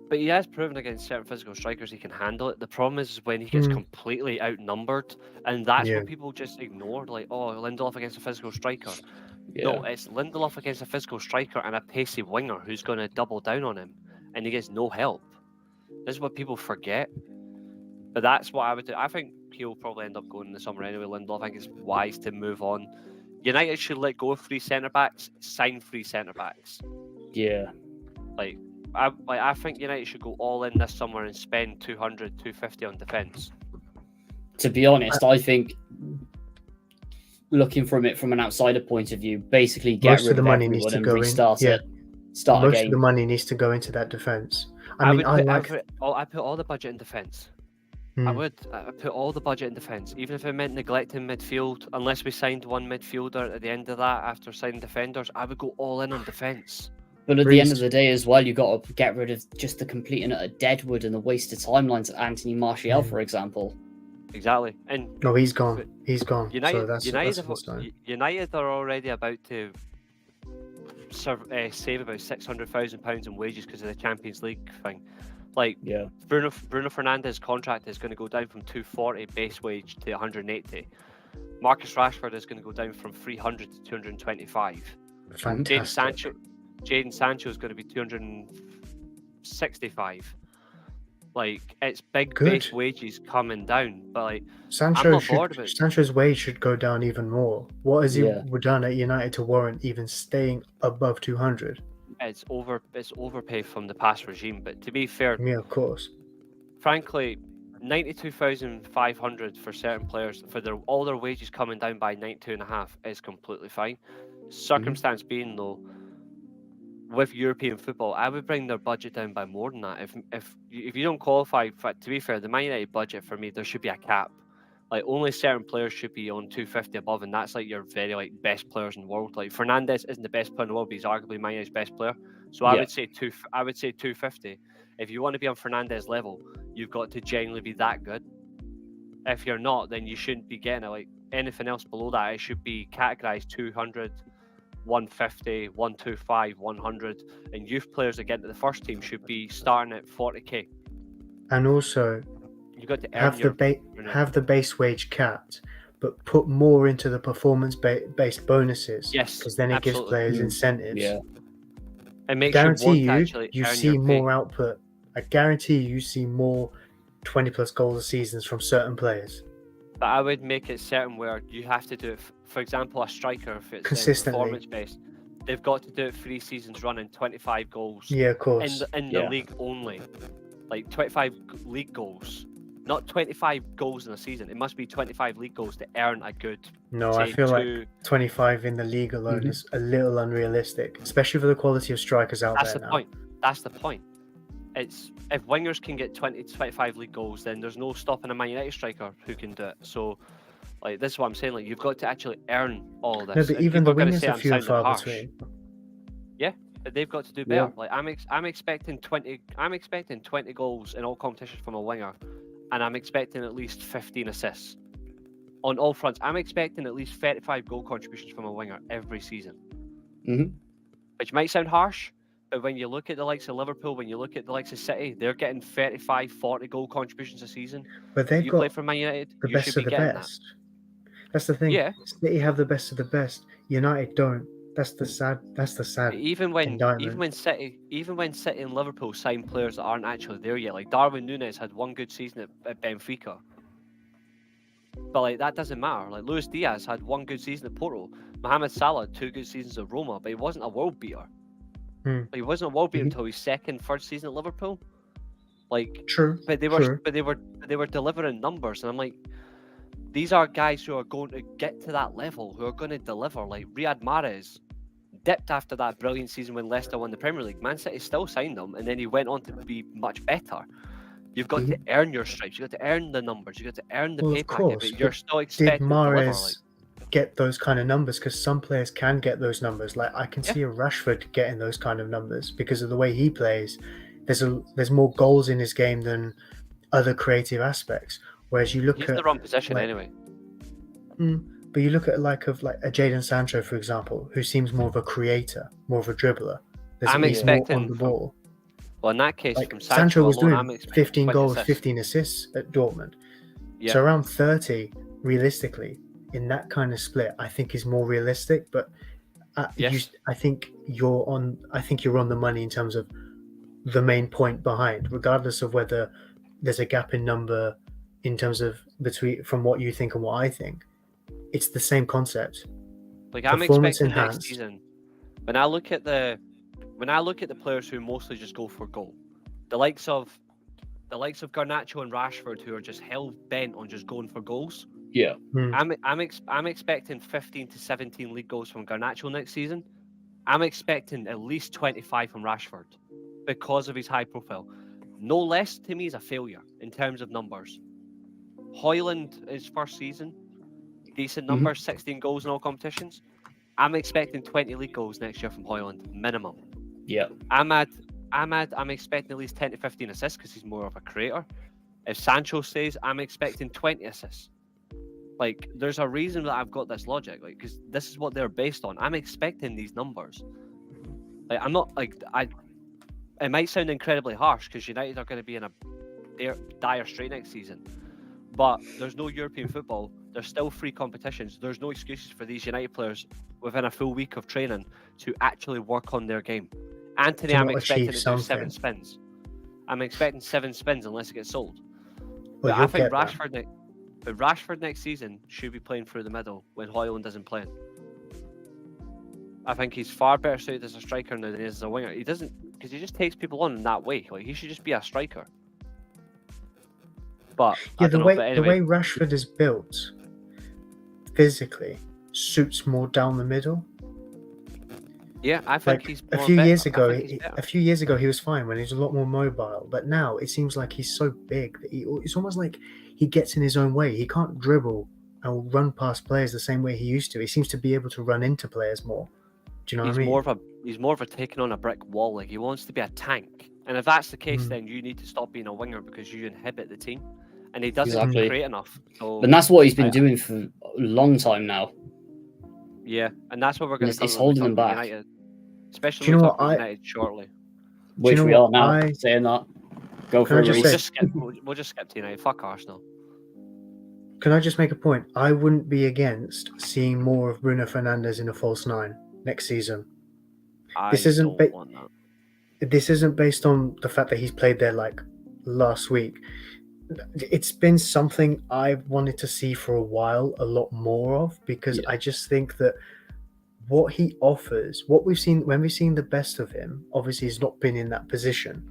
But he has proven against certain physical strikers he can handle it. The problem is when he gets completely outnumbered, and that's what people just ignore. Like, Lindelof against a physical striker. Yeah. No, it's Lindelof against a physical striker and a pacey winger who's going to double down on him, and he gets no help. This is what people forget. But that's what I would do. I think he'll probably end up going in the summer anyway, Lindelof. I think it's wise to move on. United should let go of 3 centre-backs, sign 3 centre-backs. Yeah. I think United should go all in this summer and spend 200, 250 on defence. To be honest, I think looking from an outsider point of view, basically get Most rid of the of money needs everyone to and go in. restart Yeah. it. Start Most again. of the money needs to go into that defence. I mean, I put all the budget in defence. I Hmm. would. I put all the budget in defence, even if it meant neglecting midfield. Unless we signed one midfielder at the end of that after signing defenders, I would go all in on defence. But at the end Reece- of the day as well, you've got to get rid of just the complete and utter deadwood and the wasted timelines of Anthony Martial, for example. Exactly. And No, he's gone. He's gone. United, So that's a good sign. United are already about to save about £600,000 in wages because of the Champions League thing. Like, Yeah. Bruno Fernandes' contract is going to go down from 240 base wage to 180. Marcus Rashford is going to go down from 300 to 225. Fantastic. Jadon Sancho is going to be 265. Like, it's big Good. base wages coming down, but like, I'm not bored of it. Sancho's wage should go down even more. What has he Yeah. done at United to warrant even staying above 200? It's overpay from the past regime. But to be fair, Yeah, of course. frankly, 92,500 for certain players for all their wages coming down by 92.5 is completely fine. Circumstance being though, with European football, I would bring their budget down by more than that. If you don't qualify, to be fair, the Man United budget for me, there should be a cap. Like, only certain players should be on 250 above, and that's like your very best players in the world. Like, Fernandes isn't the best player in the world, but he's arguably Man United's best player. So I would say 250. If you want to be on Fernandes level, you've got to genuinely be that good. If you're not, then you shouldn't be getting it. Like, anything else below that, it should be categorized 200, 150, 125, 100, and youth players that get into the first team should be starting at 40k. And also, You got to earn have the base wage capped, but put more into the performance-based bonuses. Yes, because then it gives absolutely. players incentives. Yeah. and make Guarantee you want to actually you earn see your pay. more output. I guarantee you see more 20-plus goals a season from certain players. But I would make it certain where you have to do it. For example, a striker, if it's Consistently. performance-based, they've got to do it 3 seasons running, 25 goals Yeah, of course. in the Yeah. league only. Like 25 league goals, not 25 goals in a season. It must be 25 league goals to earn a good. No, I say, feel like 2. 25 in the league alone Mhm. is a little unrealistic, especially for the quality of strikers out That's there the now. point. That's the point. It's if wingers can get 20 to 25 league goals, then there's no stopping a Man United striker who can do it. So, like, this is what I'm saying. Like, you've got to actually earn all this. No, but And even the people are gonna wingers say are I'm few and sounding far harsh, between. but they've got to do Yeah. better. Like, I'm expecting 20. I'm expecting 20 goals in all competitions from a winger, and I'm expecting at least 15 assists on all fronts. I'm expecting at least 35 goal contributions from a winger every season. Mhm. Which might sound harsh, but when you look at the likes of Liverpool, when you look at the likes of City, they're getting 35, 40 goal contributions a season. But If they've you play got for Man United, the you best should of be the getting best. That's the thing. Yeah. City have the best of the best. United don't. That's the sad. that. Even when indictment. City and Liverpool sign players that aren't actually there yet, like Darwin Núñez had one good season at Benfica. But like, that doesn't matter. Like, Luis Diaz had one good season at Porto. Mohamed Salah had 2 good seasons at Roma, but he wasn't a world beater. Like, he wasn't a world beater Mhm. until his second, third season at Liverpool. Like, True. but they were True. but they were delivering numbers, and I'm like, these are guys who are going to get to that level, who are going to deliver. Like, Riyad Mahrez dipped after that brilliant season when Leicester won the Premier League. Man City still signed him, and then he went on to be much better. You've got to earn your stripes. You've got to earn the numbers. You've got to earn the Well, pay of packet. course, But you're but still Did expected to deliver. Like, Mahrez get those kind of numbers? Because some players can get those numbers. Like, I can Yeah. see a Rashford getting those kind of numbers because of the way he plays. There's more goals in his game than other creative aspects. Whereas you look he's at the wrong position like- anyway. But you look at like a Jadon Sancho, for example, who seems more of a creator, more of a dribbler. I'm he's more expecting on the ball. Well, in that case, Like from Sancho was alone, I'm doing expecting 15 20 goals, assists. 15 assists at Dortmund. Yeah. So around 30, realistically, in that kind of split, I think is more realistic. But Yes. I think you're on the money in terms of the main point behind, regardless of whether there's a gap in number in terms of from what you think and what I think. It's the same concept. Like I'm Performance expecting next enhanced. season, when I look at the players who mostly just go for goal, the likes of Garnacho and Rashford, who are just hell bent on just going for goals. Yeah. I'm expecting 15 to 17 league goals from Garnacho next season. I'm expecting at least 25 from Rashford because of his high profile. No less to me is a failure in terms of numbers. Højlund, his first season, decent numbers, 16 goals in all competitions. I'm expecting 20 league goals next year from Højlund, minimum. Yeah. Ahmad, I'm expecting at least 10 to 15 assists because he's more of a creator. If Sancho stays, I'm expecting 20 assists. Like, there's a reason that I've got this logic, like, because this is what they're based on. I'm expecting these numbers. Like, I'm not, like, it might sound incredibly harsh because United are going to be in a dire strait next season. But there's no European football. There's still free competitions. There's no excuses for these United players within a full week of training to actually work on their game. Anthony, I'm expecting to do 7 spins. I'm expecting 7 spins unless it gets sold. But I think Rashford next season should be playing through the middle when Højlund isn't playing. I think he's far better suited as a striker now than he is as a winger. He doesn't, because he just takes people on in that way. Like, he should just be a striker. But yeah, the way Rashford is built physically suits more down the middle. Yeah, I think he's more a few years ago he was fine when he was a lot more mobile, but now it seems like he's so big that it's almost like he gets in his own way. He can't dribble and run past players the same way he used to. He seems to be able to run into players more. Do you know what I mean? He's more of a taking on a brick wall. Like, he wants to be a tank. And if that's the case, then you need to stop being a winger because you inhibit the team. And he doesn't create enough. So, and that's what he's been doing for a long time now. Yeah, and that's what we're going to. It's holding him back. United, especially when we talk about United shortly. Which we are now. Saying that. Go for it. We'll just skip to United. Fuck Arsenal. Can I just make a point? I wouldn't be against seeing more of Bruno Fernandes in a false 9 next season. This isn't based on the fact that he's played there like last week. It's been something I've wanted to see for a while, a lot more of, because I just think that what he offers, when we've seen the best of him, obviously he's not been in that position.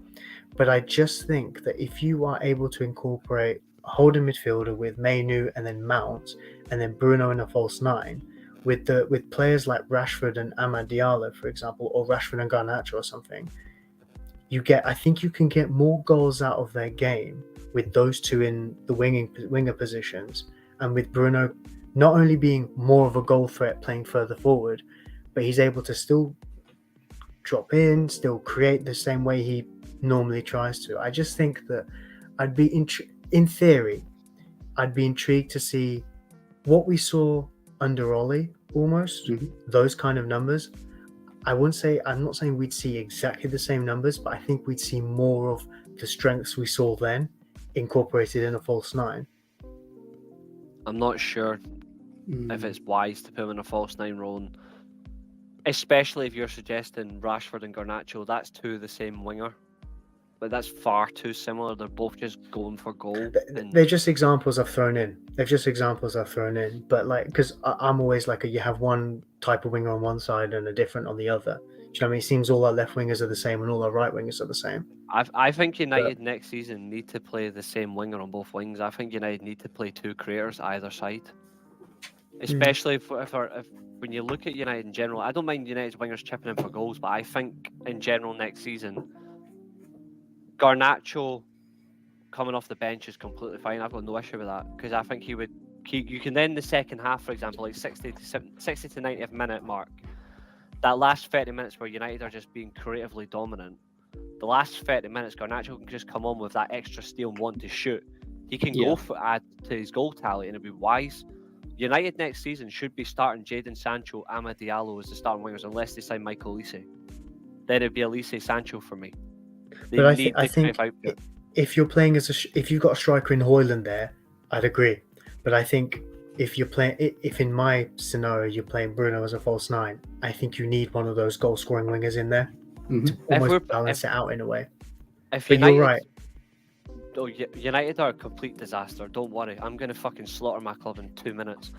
But I just think that if you are able to incorporate a holding midfielder with Mainu and then Mount and then Bruno in a false 9, with players like Rashford and Amad Diallo, for example, or Rashford and Garnacho or something, I think you can get more goals out of their game with those two in the winger positions, and with Bruno not only being more of a goal threat playing further forward, but he's able to still drop in, still create the same way he normally tries to. I just think that I'd be in theory, I'd be intrigued to see what we saw under Ollie, almost those kind of numbers. I'm not saying we'd see exactly the same numbers, but I think we'd see more of the strengths we saw then incorporated in a false 9. I'm not sure if it's wise to put him in a false 9 role, especially if you're suggesting Rashford and Garnacho. That's two of the same winger, but that's far too similar. They're both just going for goal. They're just examples I've thrown in. But like, because I'm always like, you have one type of winger on one side and a different on the other. Do you know what I mean? It seems all our left wingers are the same and all our right wingers are the same. I think United next season need to play the same winger on both wings. I think United need to play 2 creators either side. Especially if when you look at United in general, I don't mind United's wingers chipping in for goals, but I think in general next season, Garnacho coming off the bench is completely fine. I've got no issue with that because I think you can then the second half, for example, like 60 to 90th minute mark, that last 30 minutes where United are just being creatively dominant, the last 30 minutes Garnacho can just come on with that extra steal and want to shoot. He can go for add to his goal tally and it'd be wise. United next season should be starting Jadon Sancho, Amad Diallo as the starting wingers unless they sign Michael Olise. Then it'd be Olise Sancho for me. But I think if you're playing if you've got a striker in Højlund there, I'd agree. But I think if in my scenario you're playing Bruno as a false 9, I think you need one of those goal scoring wingers in there to almost balance it out in a way. But you're right. United are a complete disaster. Don't worry. I'm going to fucking slaughter my club in 2 minutes.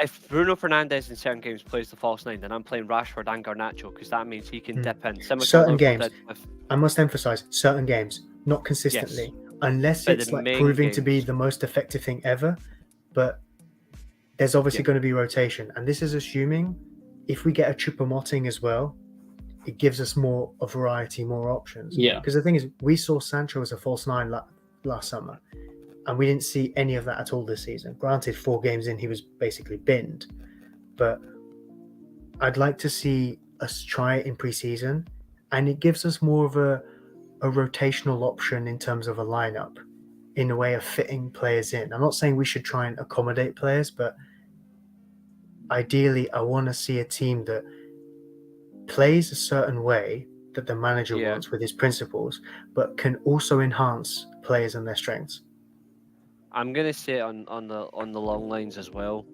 If Bruno Fernandes in certain games plays the false nine, then I'm playing Rashford and Garnacho because that means he can dip in. Similar to Certain Liverpool games. did with- I must emphasize certain games, not consistently, unless But it's the like main proving to be games- the most effective thing ever. But there's obviously going to be rotation, and this is assuming if we get a Choupo-Moting as well, it gives us more a variety, more options. Yeah. Because the thing is, we saw Sancho as a false nine last summer, and we didn't see any of that at all this season. Granted, 4 games in, he was basically binned, but I'd like to see us try it in pre-season, and it gives us more of a rotational option in terms of a lineup, in a way of fitting players in. I'm not saying we should try and accommodate players, but ideally, I want to see a team that plays a certain way that the manager wants with his principles, but can also enhance players and their strengths. I'm going to say it on the long lines as well.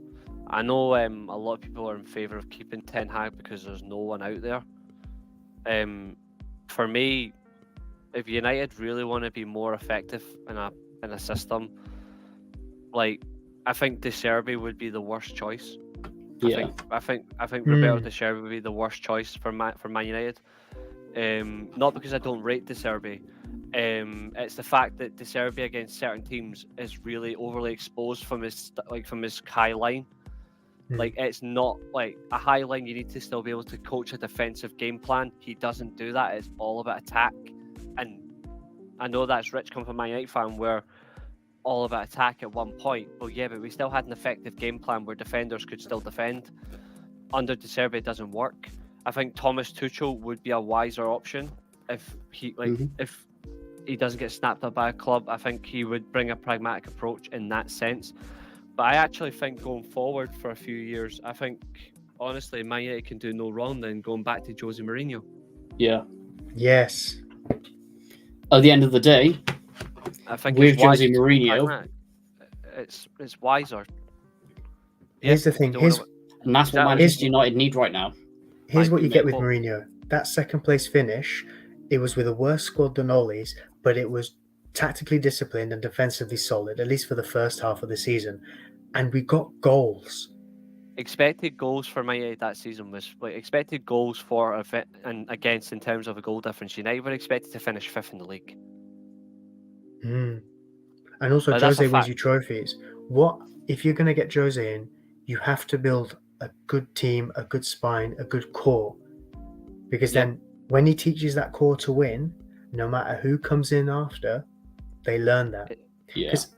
I know a lot of people are in favour of keeping Ten Hag because there's no one out there. For me, if United really want to be more effective in a system, like I think De Zerbi would be the worst choice. Yeah. I think Roberto De Zerbi would be the worst choice for Man United. Not because I don't rate De Zerbi. It's the fact that De Zerbi against certain teams is really overly exposed from his high line. Like it's not like a high line. You need to still be able to coach a defensive game plan. He doesn't do that. It's all about attack. And I know that's Rich come from a Man United fan where all about attack at one point. Well, yeah, but we still had an effective game plan where defenders could still defend. Under De Zerbi, it doesn't work. I think Thomas Tuchel would be a wiser option if he if he doesn't get snapped up by a club. I think he would bring a pragmatic approach in that sense. But I actually think going forward for a few years, I think honestly, Man United can do no wrong than going back to Jose Mourinho. Yeah. Yes. At the end of the day, I think with it's wiser Jose to be Mourinho, pragmatic. It's wiser. Here's the thing. and that's what Exactly. Manchester United need right now. Here's I what you think get with they- Mourinho. That second place finish, it was with a worse squad than Ole's, but it was tactically disciplined and defensively solid, at least for the first half of the season. And we got goals. Expected goals for Man United that season was like expected goals for and against in terms of a goal difference. United were expected to finish 5th in the league. And also, But that's a Jose wins fact. you trophies. What if you're going to get Jose in? You have to build a good team, a good spine, a good core, because then when he teaches that core to win, no matter who comes in after, they learn that. Yeah. Because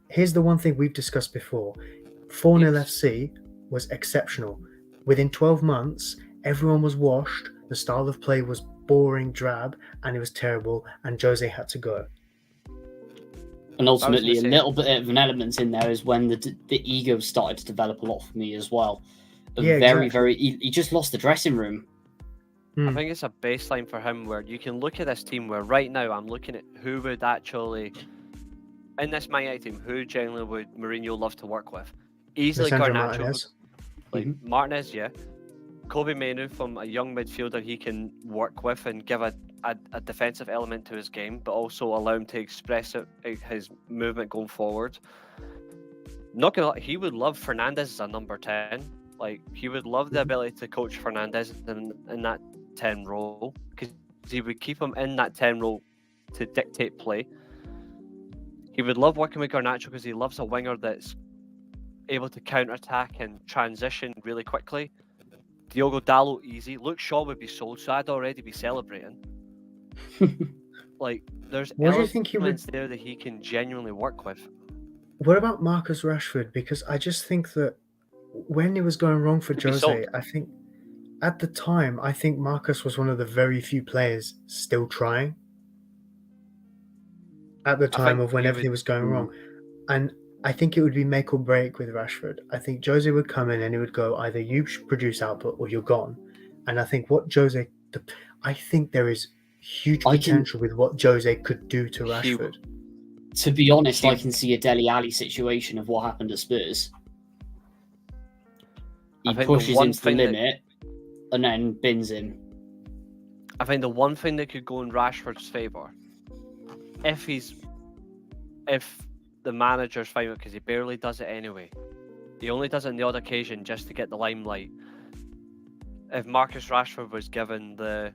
here's the one thing we've discussed before: 4-0 Yes. FC was exceptional. Within 12 months, everyone was washed. The style of play was boring, drab, and it was terrible. And Jose had to go. And ultimately, a say- little bit of an element in there is when the ego started to develop a lot for me as well. Yeah, He just lost the dressing room. I think it's a baseline for him where you can look at this team where right now I'm looking at who would actually in this Man United team, who generally would Mourinho love to work with? Easily Lisandro Garnacho, Martinez. Martinez, yeah. Kobe Mainoo from a young midfielder he can work with and give a defensive element to his game, but also allow him to express his movement going forward. Not gonna lie, he would love Fernandes as a number 10. Like he would love the ability to coach Fernandes in that 10 role because he would keep him in that 10 role to dictate play. He would love working with Garnacho because he loves a winger that's able to counter-attack and transition really quickly. Diogo Dalot easy. Luke Shaw would be sold, so I'd already be celebrating. Like, there's What do you think he would- elements there that he can genuinely work with. What about Marcus Rashford? Because I just think that when it was going wrong for He'd be Jose, sold. I think at the time, I think Marcus was one of the very few players still trying. At the time think of when he everything would- was going wrong. And I think it would be make or break with Rashford. I think Jose would come in and he would go, either you produce output or you're gone. And I think I think there is huge potential with what Jose could do to Rashford. To be honest, I can see a Dele Alli situation of what happened at Spurs. I He think the pushes one him to the thing that- limit and then bins him. I think the one thing that could go in Rashford's favour if the manager's fine with it, because he barely does it anyway. He only does it on the odd occasion just to get the limelight. If Marcus Rashford was given the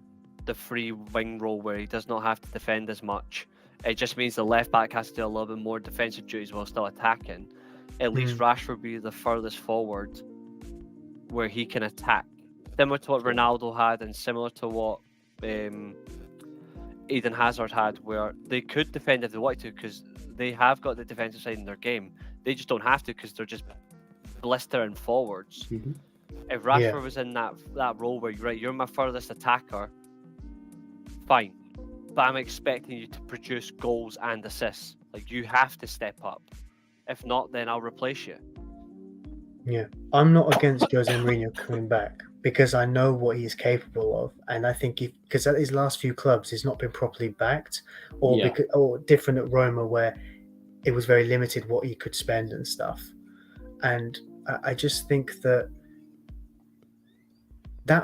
free wing role where he does not have to defend as much, it just means the left back has to do a little bit more defensive duties while still attacking. At least Rashford be the furthest forward where he can attack. Similar to what Ronaldo had and similar to what Eden Hazard had, where they could defend if they wanted to because they have got the defensive side in their game. They just don't have to because they're just blistering forwards. If Rashford was in that role where you're my furthest attacker, fine. But I'm expecting you to produce goals and assists. Like, you have to step up. If not, then I'll replace you. Yeah, I'm not against Jose Mourinho coming back because I know what he's capable of, and I think because at his last few clubs he's not been properly backed, or different at Roma where it was very limited what he could spend and stuff. And I just think that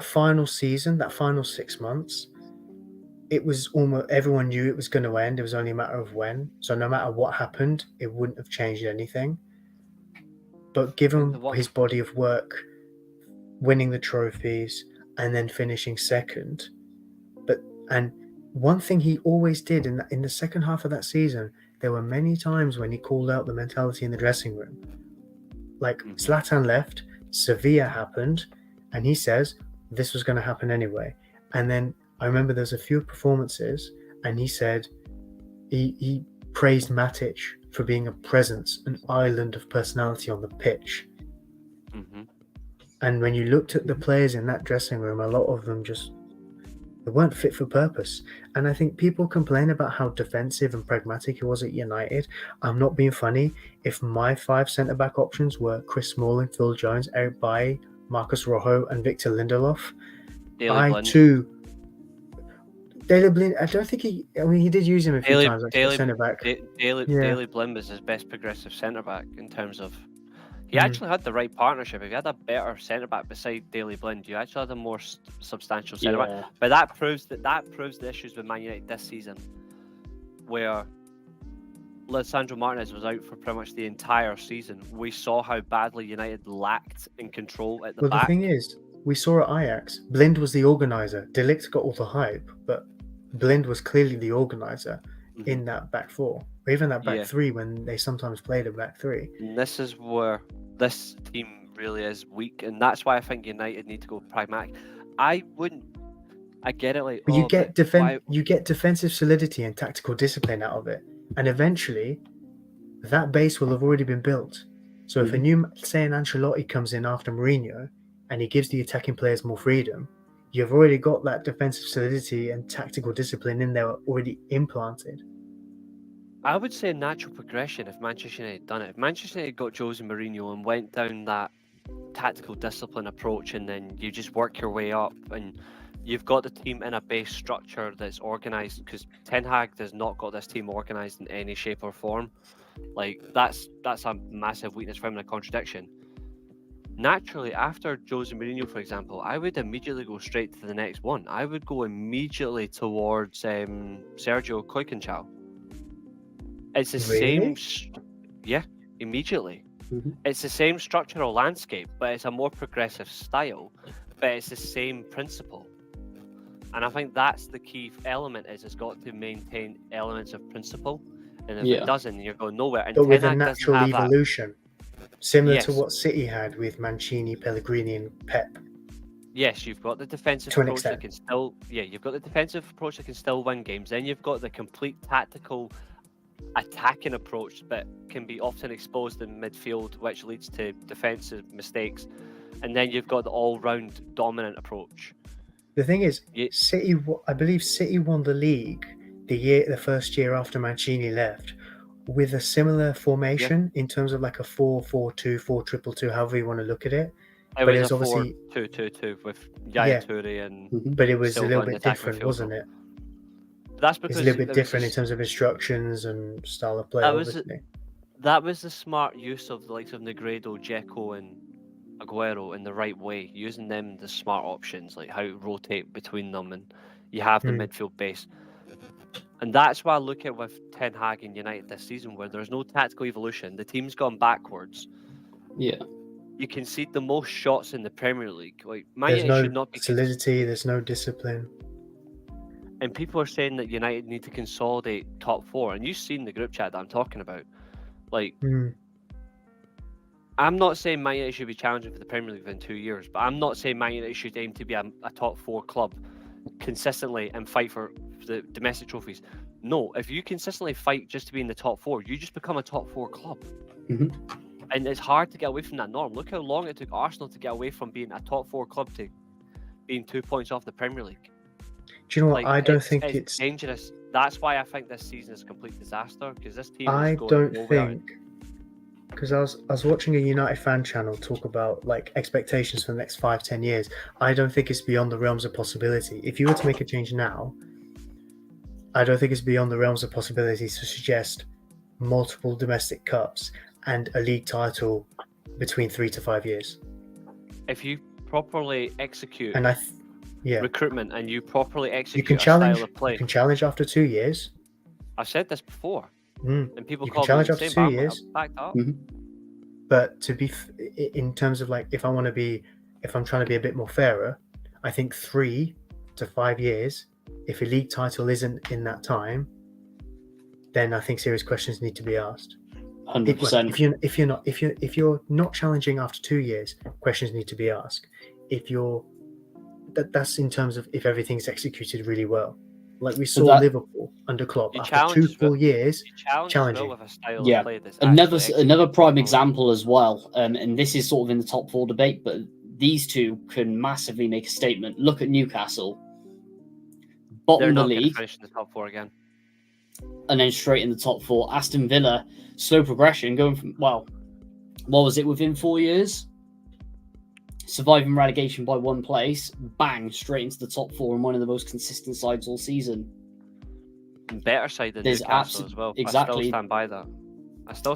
final season, that final 6 months, it was almost everyone knew it was going to end. It was only a matter of when. So no matter what happened, it wouldn't have changed anything. But given his body of work, winning the trophies and then finishing second, and one thing he always did in the second half of that season, there were many times when he called out the mentality in the dressing room. Like Zlatan left, Sevilla happened, and he says this was going to happen anyway. And then I remember there's a few performances, and he said he praised Matic for being a presence, an island of personality on the pitch. And when you looked at the players in that dressing room, a lot of them they weren't fit for purpose. And I think people complain about how defensive and pragmatic he was at United. I'm not being funny. If my 5 centre-back options were Chris Smalling, Phil Jones, Eric Bailly, Marcus Rojo, and Victor Lindelof, Daley Blind, I don't think he did use him a few times, centre-back. Daley Blind was his best progressive centre-back in terms of... He actually had the right partnership. If you had a better centre-back beside Daley Blind, you actually had a more substantial centre-back. But that proves the issues with Man United this season, where Lisandro Martinez was out for pretty much the entire season. We saw how badly United lacked in control at the back. Well, the thing is, we saw at Ajax, Blind was the organiser. De Ligt got all the hype, but Blind was clearly the organiser in that back four, or even that back three when they sometimes played a back three. And this is where this team really is weak, and that's why I think United need to go pragmatic. I get it, like, but you get defensive solidity and tactical discipline out of it, and eventually that base will have already been built. So if a new, say, an Ancelotti comes in after Mourinho and he gives the attacking players more freedom, you've already got that defensive solidity and tactical discipline in there already implanted. I would say a natural progression if Manchester United had done it. If Manchester United got Jose Mourinho and went down that tactical discipline approach, and then you just work your way up, and you've got the team in a base structure that's organised, because Ten Hag does not got this team organised in any shape or form. Like, that's a massive weakness for him and a contradiction. Naturally, after Jose Mourinho, for example, I would immediately go straight to the next one. I would go immediately towards Sergio Koikenchao. It's the same... immediately. It's the same structural landscape, but it's a more progressive style, but it's the same principle. And I think that's the key element, is it's got to maintain elements of principle. And if it doesn't, you're going nowhere. And but with a natural evolution, similar to what City had with Mancini, Pellegrini, and Pep. Yes, you've got the defensive approach that can still... Yeah, you've got the defensive approach that can still win games. Then you've got the complete tactical attacking approach, but can be often exposed in midfield, which leads to defensive mistakes. And then you've got the all-round dominant approach. The thing is, City, I believe City won the league the first year after Mancini left, with a similar formation in terms of like a 4-4-2, 4-2-2, however you want to look at it. But it was obviously 4-2-2-2 with Yaya Toure and... But it was a little bit different, wasn't it? That's because it's a little bit different in terms of instructions and style of play. That was the smart use of the likes of Negredo, Dzeko, and Aguero in the right way, using them the smart options, like how you rotate between them, and you have the midfield base. And that's why I look at with Ten Hag and United this season, where there's no tactical evolution. The team's gone backwards. Yeah. You concede the most shots in the Premier League. Like Man There's United no should not be. solidity. There's no discipline. And people are saying that United need to consolidate top four. And you've seen the group chat that I'm talking about. Like, I'm not saying Man United should be challenging for the Premier League within 2 years, but I'm not saying Man United should aim to be a top four club consistently and fight for the domestic trophies. No, if you consistently fight just to be in the top four, you just become a top four club. Mhm. And it's hard to get away from that norm. Look how long it took Arsenal to get away from being a top four club to being 2 points off the Premier League. Do you know what? I don't think it's dangerous. That's why I think this season is a complete disaster, because this team I is going don't nowhere. think, because I was watching a United fan channel talk about like expectations for the next 5-10 years. I don't think it's beyond the realms of possibility. If you were to make a change now, I don't think it's beyond the realms of possibility to suggest multiple domestic cups and a league title between 3 to 5 years. If you properly execute And recruitment and you properly execute you can a challenge. style of play. You can challenge after 2 years. I've said this before, Mm. and people You can call me challenge the after same, 2 but I'm years. backed up. But to be in terms of like, if I'm trying to be a bit more fairer, I think 3 to 5 years. If a league title isn't in that time, then I think serious questions need to be asked. 100%. If you're not challenging after 2 years, questions need to be asked. That's in terms of if everything's executed really well. Like we saw Liverpool under Klopp after 2 full years challenging. With a style Yeah, of play that's another prime example as well, and this is sort of in the top four debate, but these two can massively make a statement. Look at Newcastle, bottom They're of the not going to league, finish in the top four again. and then straight in the top four. Aston Villa, slow progression, going from what was it within 4 years? Surviving relegation by one place, bang, straight into the top four and one of the most consistent sides all season. Better side than There's Newcastle as well. exactly. I still stand by that.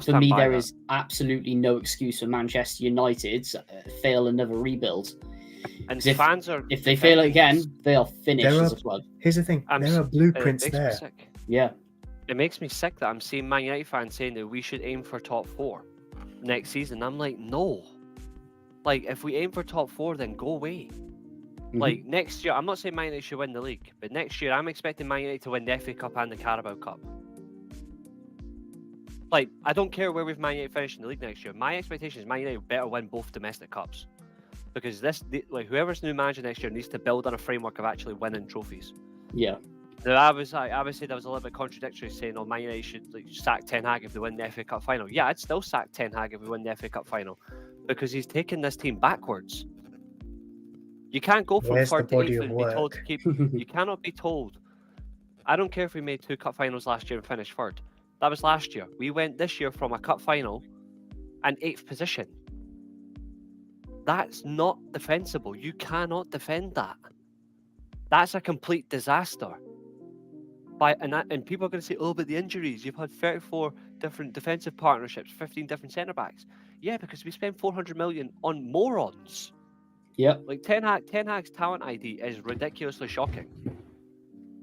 For me, there is absolutely no excuse for Manchester United to fail another rebuild. And if they fail again, they are finished as a club. Here's the thing: there are blueprints it makes there. Me sick. Yeah, it makes me sick that I'm seeing Man United fans saying that we should aim for top four next season. I'm like, no. Like, if we aim for top four, then go away. Like, next year, I'm not saying Man United should win the league, but next year, I'm expecting Man United to win the FA Cup and the Carabao Cup. Like, I don't care where we've Man United finished in the league next year. My expectation is Man United better win both domestic cups. Because whoever's new manager next year needs to build on a framework of actually winning trophies. Yeah. Now, I would say that was a little bit contradictory, saying, "Oh, Man United should sack Ten Hag if they win the FA Cup final." Yeah, I'd still sack Ten Hag if we win the FA Cup final, because he's taken this team backwards. You can't go from third to eighth and be told to keep. You cannot be told. I don't care if we made 2 cup finals last year and finished third. That was last year. We went this year from a cup final and 8th position. That's not defensible. You cannot defend that. That's a complete disaster. And people are going to say, oh, but the injuries, you've had 34 different defensive partnerships, 15 different centre-backs. Yeah, because we spent 400 million on morons. Yeah. Like, Ten Hag's talent ID is ridiculously shocking.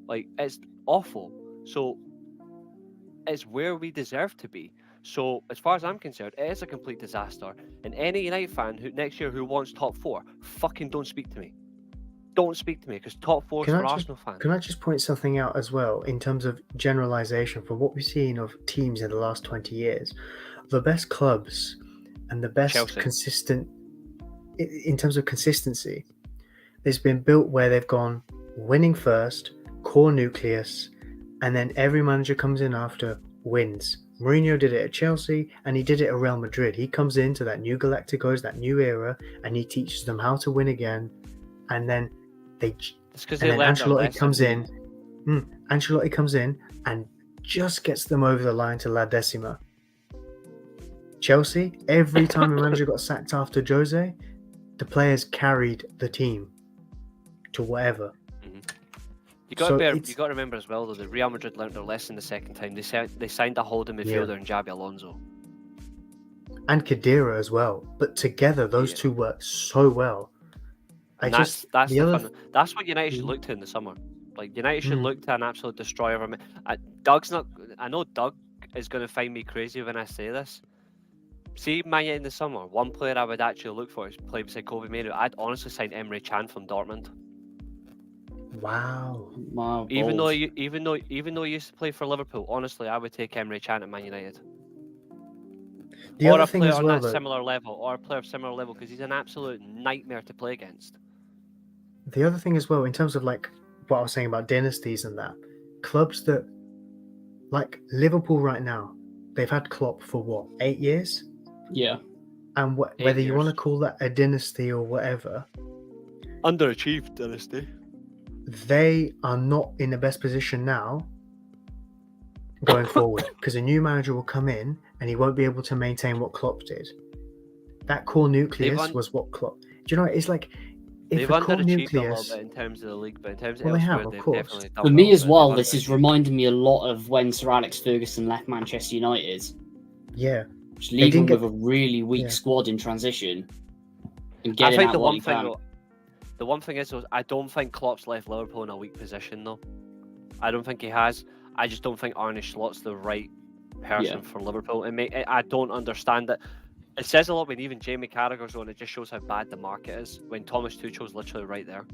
Like, it's awful. So, it's where we deserve to be. So, as far as I'm concerned, it is a complete disaster. And any United fan next year who wants top four, fucking don't speak to me. Don't speak to me, because top four is for Arsenal fans. Can I just point something out as well in terms of generalization from what we've seen of teams in the last 20 years? The best clubs and the best consistent, in terms of consistency, it's been built where they've gone winning first, core nucleus, and then every manager comes in after wins. Mourinho did it at Chelsea, and he did it at Real Madrid. He comes into that new Galacticos, that new era, and he teaches them how to win again, and then Ancelotti comes in. Ancelotti comes in and just gets them over the line to La Decima. Chelsea, every time a manager got sacked after Jose, the players carried the team to whatever. You got to remember as well, though, that Real Madrid learned their lesson the second time. They signed a holding midfielder in Xabi Alonso. And Khedira as well. But together, those two work so well. That's what United should look to in the summer. Like United should look to an absolute destroyer of him. Doug's not. I know Doug is going to find me crazy when I say this. See, Man United in the summer, one player I would actually look for is play beside Kobe Mainoo. I'd honestly sign Emre Can from Dortmund. Wow. Wow, Even though bold. he used to play for Liverpool, honestly, I would take Emre Can at Man United. The Or other a thing player as on well, that though, similar level, or a player of similar level, because he's an absolute nightmare to play against. the other thing as well, in terms of like what I was saying about dynasties and that, clubs that like Liverpool right now, they've had Klopp for what, 8 years? Yeah. And whether you want to call that a dynasty or whatever, Underachieved dynasty. they are not in the best position now going forward, because a new manager will come in and he won't be able to maintain what Klopp did. That core nucleus was what Klopp. Do you know? It's like if They've the core underachieved a little nucleus. bit in terms of the league, but in terms of Well, they elsewhere, have, of they've course. definitely done For me well, as but well, they've this is underachieved. reminding me a lot of when Sir Alex Ferguson left Manchester United. Yeah, Just leaving didn't with a really weak yeah. squad in transition. And I getting think out the what one he thing, can. though, the one thing is, though, I don't think Klopp's left Liverpool in a weak position, though. I don't think he has. I just don't think Arne Slot's the right person for Liverpool. I don't understand it. It says a lot when even Jamie Carragher's on. It just shows how bad the market is when Thomas Tuchel's literally right there.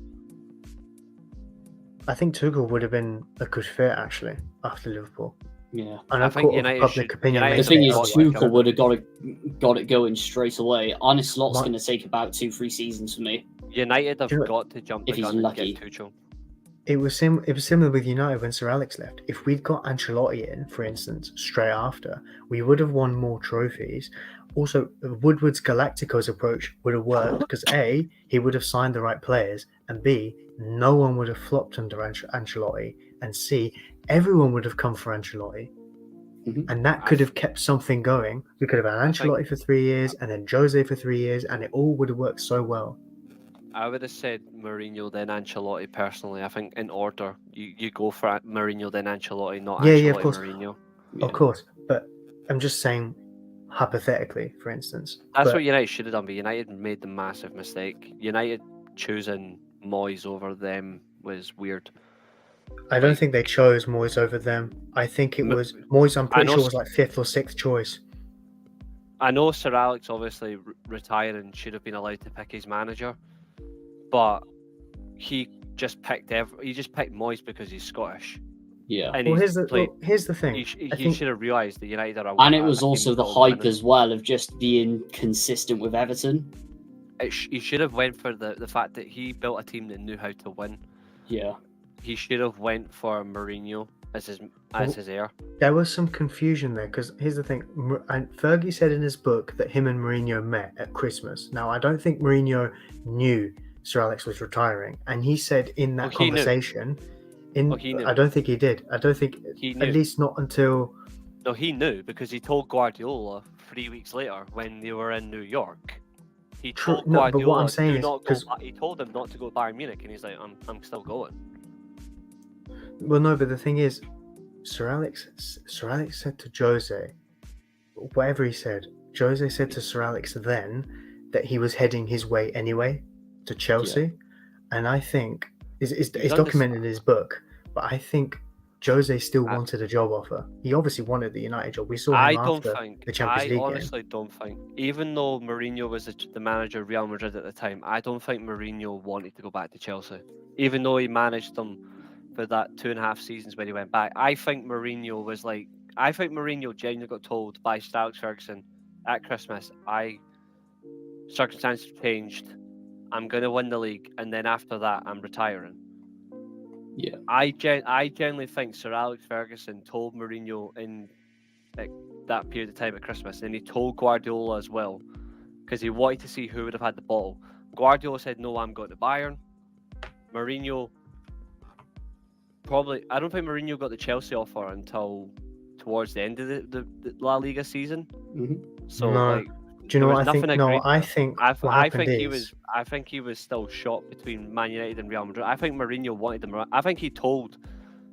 I think Tuchel would have been a good fit actually after Liverpool. Yeah. And I I think think United public should- opinion. United The may thing say is, United otherwise. Tuchel would have got it going straight away. Arne Slot's My- going to take about 2-3 seasons for me. United have Do you know- got to jump the if he's gun and lucky. get Tuchel. It was similar with United when Sir Alex left. If we'd got Ancelotti in, for instance, straight after, we would have won more trophies. Also, Woodward's Galacticos approach would have worked because A, he would have signed the right players, and B, no one would have flopped under Ancelotti, and C, everyone would have come for Ancelotti. Mhm. And that could have kept something going. We could have had Ancelotti for 3 years and then Jose for 3 years, and it all would have worked so well. I would have said Mourinho then Ancelotti personally. I think in order you go for Mourinho then Ancelotti, not Yeah, Ancelotti yeah, of course. Mourinho. Yeah. Of course, but I'm just saying, hypothetically, for instance. That's But what United should have done, but United made the massive mistake. United choosing Moyes over them was weird. I don't think they chose Moyes over them. I think it was Moyes. I'm I pretty know sure was like 5th or 6th choice. I know Sir Alex obviously retiring should have been allowed to pick his manager, but he just picked Moyes because he's Scottish. Yeah. And Well, he's played. here's the thing. He I think should have realised that United are. And it was also the hype as as well of just being consistent with Everton. He should have went for the fact that he built a team that knew how to win. Yeah. He should have went for Mourinho as his heir. there was some confusion there because here's the thing. And Fergie said in his book that him and Mourinho met at Christmas. Now, I don't think Mourinho knew Sir Alex was retiring, and he said in that he knew. conversation, He knew. I don't think he did. I don't think He knew. at least not until. No, he knew because he told Guardiola 3 weeks later when they were in New York. He True, told no, but Guardiola what I'm saying is, he told him not to go to Bayern Munich, and he's like, I'm still going. Well, no, but the thing is, Sir Alex said to Jose, whatever he said, Jose said to Sir Alex then that he was heading his way anyway to Chelsea, and I think it's documented in his book. But I think Jose still wanted a job offer. He obviously wanted the United job. We saw him after the Champions League honestly don't think, even though Mourinho was the manager of Real Madrid at the time, I don't think Mourinho wanted to go back to Chelsea. Even though he managed them for that 2.5 seasons when he went back, I think Mourinho genuinely got told by Sir Alex Ferguson at Christmas, circumstances changed, I'm going to win the league, and then after that, I'm retiring. Yeah. I genuinely think Sir Alex Ferguson told Mourinho in that period of time at Christmas, and he told Guardiola as well, because he wanted to see who would have had the ball. Guardiola said, no, I'm going to Bayern. Mourinho, I don't think Mourinho got the Chelsea offer until towards the end of the La Liga season. Mm-hmm. So, No. Do you know what I think? No, I think I think he was still shot between Man United and Real Madrid. I think Mourinho wanted him. I think he told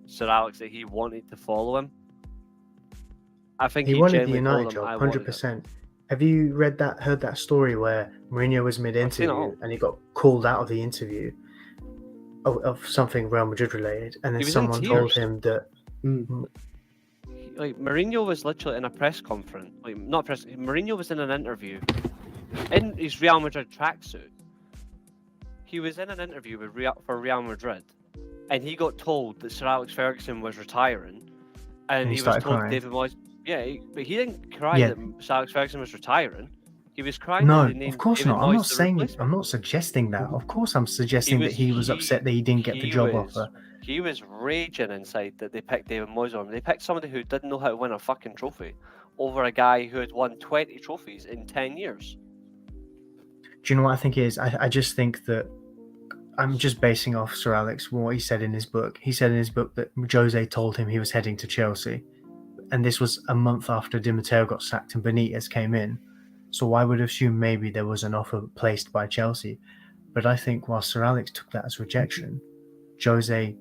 Sir Alex that he wanted to follow him. I think he wanted the United job, 100%. Have you heard that story where Mourinho was mid-interview and he got called out of the interview? of something Real Madrid related, and then He was in someone told tears. him that Like Mourinho was literally in a press conference, like not press. Mourinho was in an interview in his Real Madrid tracksuit. He was in an interview with for Real Madrid, and he got told that Sir Alex Ferguson was retiring, and he he was started told crying. David Moyes. Yeah, but he didn't cry Yeah. that Sir Alex Ferguson was retiring. He was crying No, that they named of course David not. Moyes I'm not the saying. replacement. I'm not suggesting that. Of course, I'm suggesting that he was upset that he didn't get the job offer. He was raging inside that they picked David Moyes on him. They picked somebody who didn't know how to win a fucking trophy over a guy who had won 20 trophies in 10 years. Do you know what I think it is? I just think that I'm just basing off Sir Alex what he said in his book. He said in his book that Jose told him he was heading to Chelsea, and this was a month after Di Matteo got sacked and Benitez came in. So I would assume maybe there was an offer placed by Chelsea. But I think while Sir Alex took that as rejection, Jose,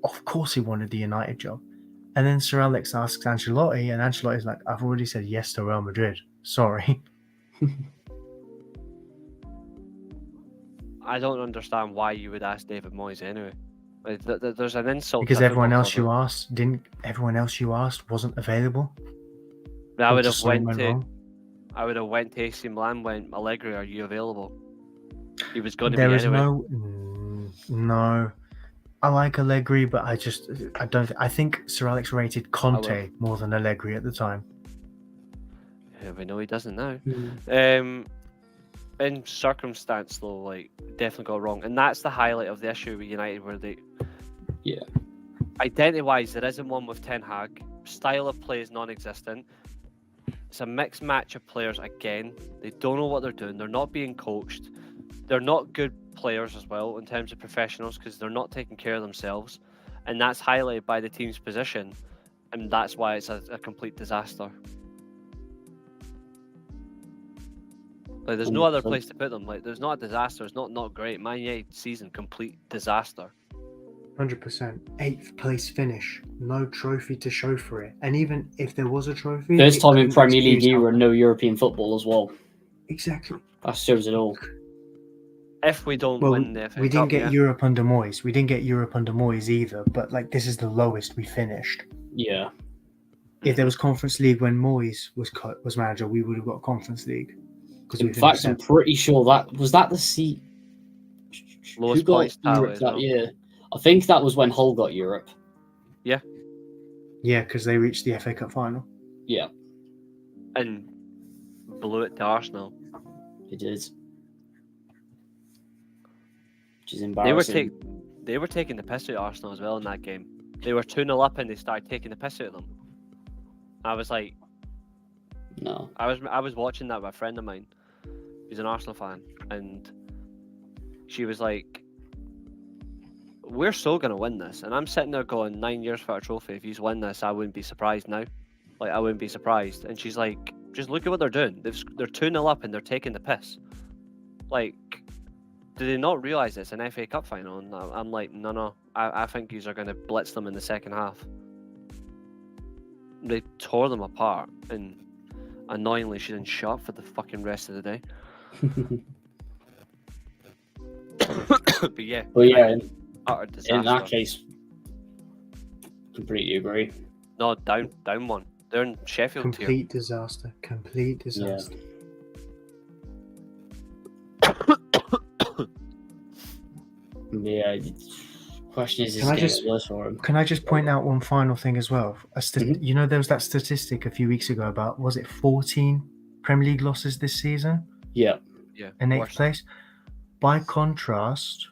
of course he wanted the United job. And then Sir Alex asks Ancelotti, and Ancelotti's like, I've already said yes to Real Madrid. Sorry. I don't understand why you would ask David Moyes anyway. Like, there's an insult Because to everyone football else you club. asked everyone else you asked wasn't available. I Or would just have something went went to wrong. I would have went to AC Milan, went Allegri, are you available? He was going to There be is anyway. no. I like Allegri, but I don't. I think Sir Alex rated Conte more than Allegri at the time. Yeah, we know he doesn't now. Mm. In circumstance though, like definitely got wrong, and that's the highlight of the issue with United, where they, Yeah. identity-wise, there isn't one with Ten Hag. Style of play is non-existent. It's a mixed match of players again. They don't know what they're doing. They're not being coached. They're not good players as well in terms of professionals because they're not taking care of themselves, and that's highlighted by the team's position, and that's why it's a complete disaster. Like, there's no other place to put them. Like, there's not a disaster. It's not great. Man United season, complete disaster. 100%. 8th place finish. No trophy to show for it. And even if there was a trophy, First time in couldn't Premier League excuse era, how- no European football as well. Exactly. That shows it all. If we don't Well, win the FA we didn't Cup, get yeah. Europe under Moyes. We didn't get Europe under Moyes either. But like, this is the lowest we finished. Yeah. If there was Conference League when Moyes was manager, we would have got Conference League. In fact, I'm pretty sure that was the seat. Lowest Who got points tally Europe as that well. year? I think that was when Hull got Europe. Yeah, because they reached the FA Cup final. Yeah, And blew it to Arsenal. it did. Which is embarrassing. They were taking the piss out of Arsenal as well in that game. They were 2-0 up and they started taking the piss out of them. I was like, No. I was watching that with a friend of mine who's an Arsenal fan, and she was like, we're so going to win this. And I'm sitting there going, 9 years for a trophy. If you win this, I wouldn't be surprised now. Like, I wouldn't be surprised. And she's like, just look at what they're doing. They're 2-0 up and they're taking the piss. Like, do they not realise it's an FA Cup final? And I'm like, no. I think these are going to blitz them in the second half. They tore them apart. And annoyingly, she didn't shut up for the fucking rest of the day. But yeah. But yeah, Utter disaster. in that case, completely agree. No, down one. They're in Sheffield tier. Complete disaster. Yeah. Question is, Can I getting just- worse for him. Can I just point out one final thing as well? Mhm. You know, there was that statistic a few weeks ago about, was it 14 Premier League losses this season Yeah. Yeah. in 8th worst. place? By contrast,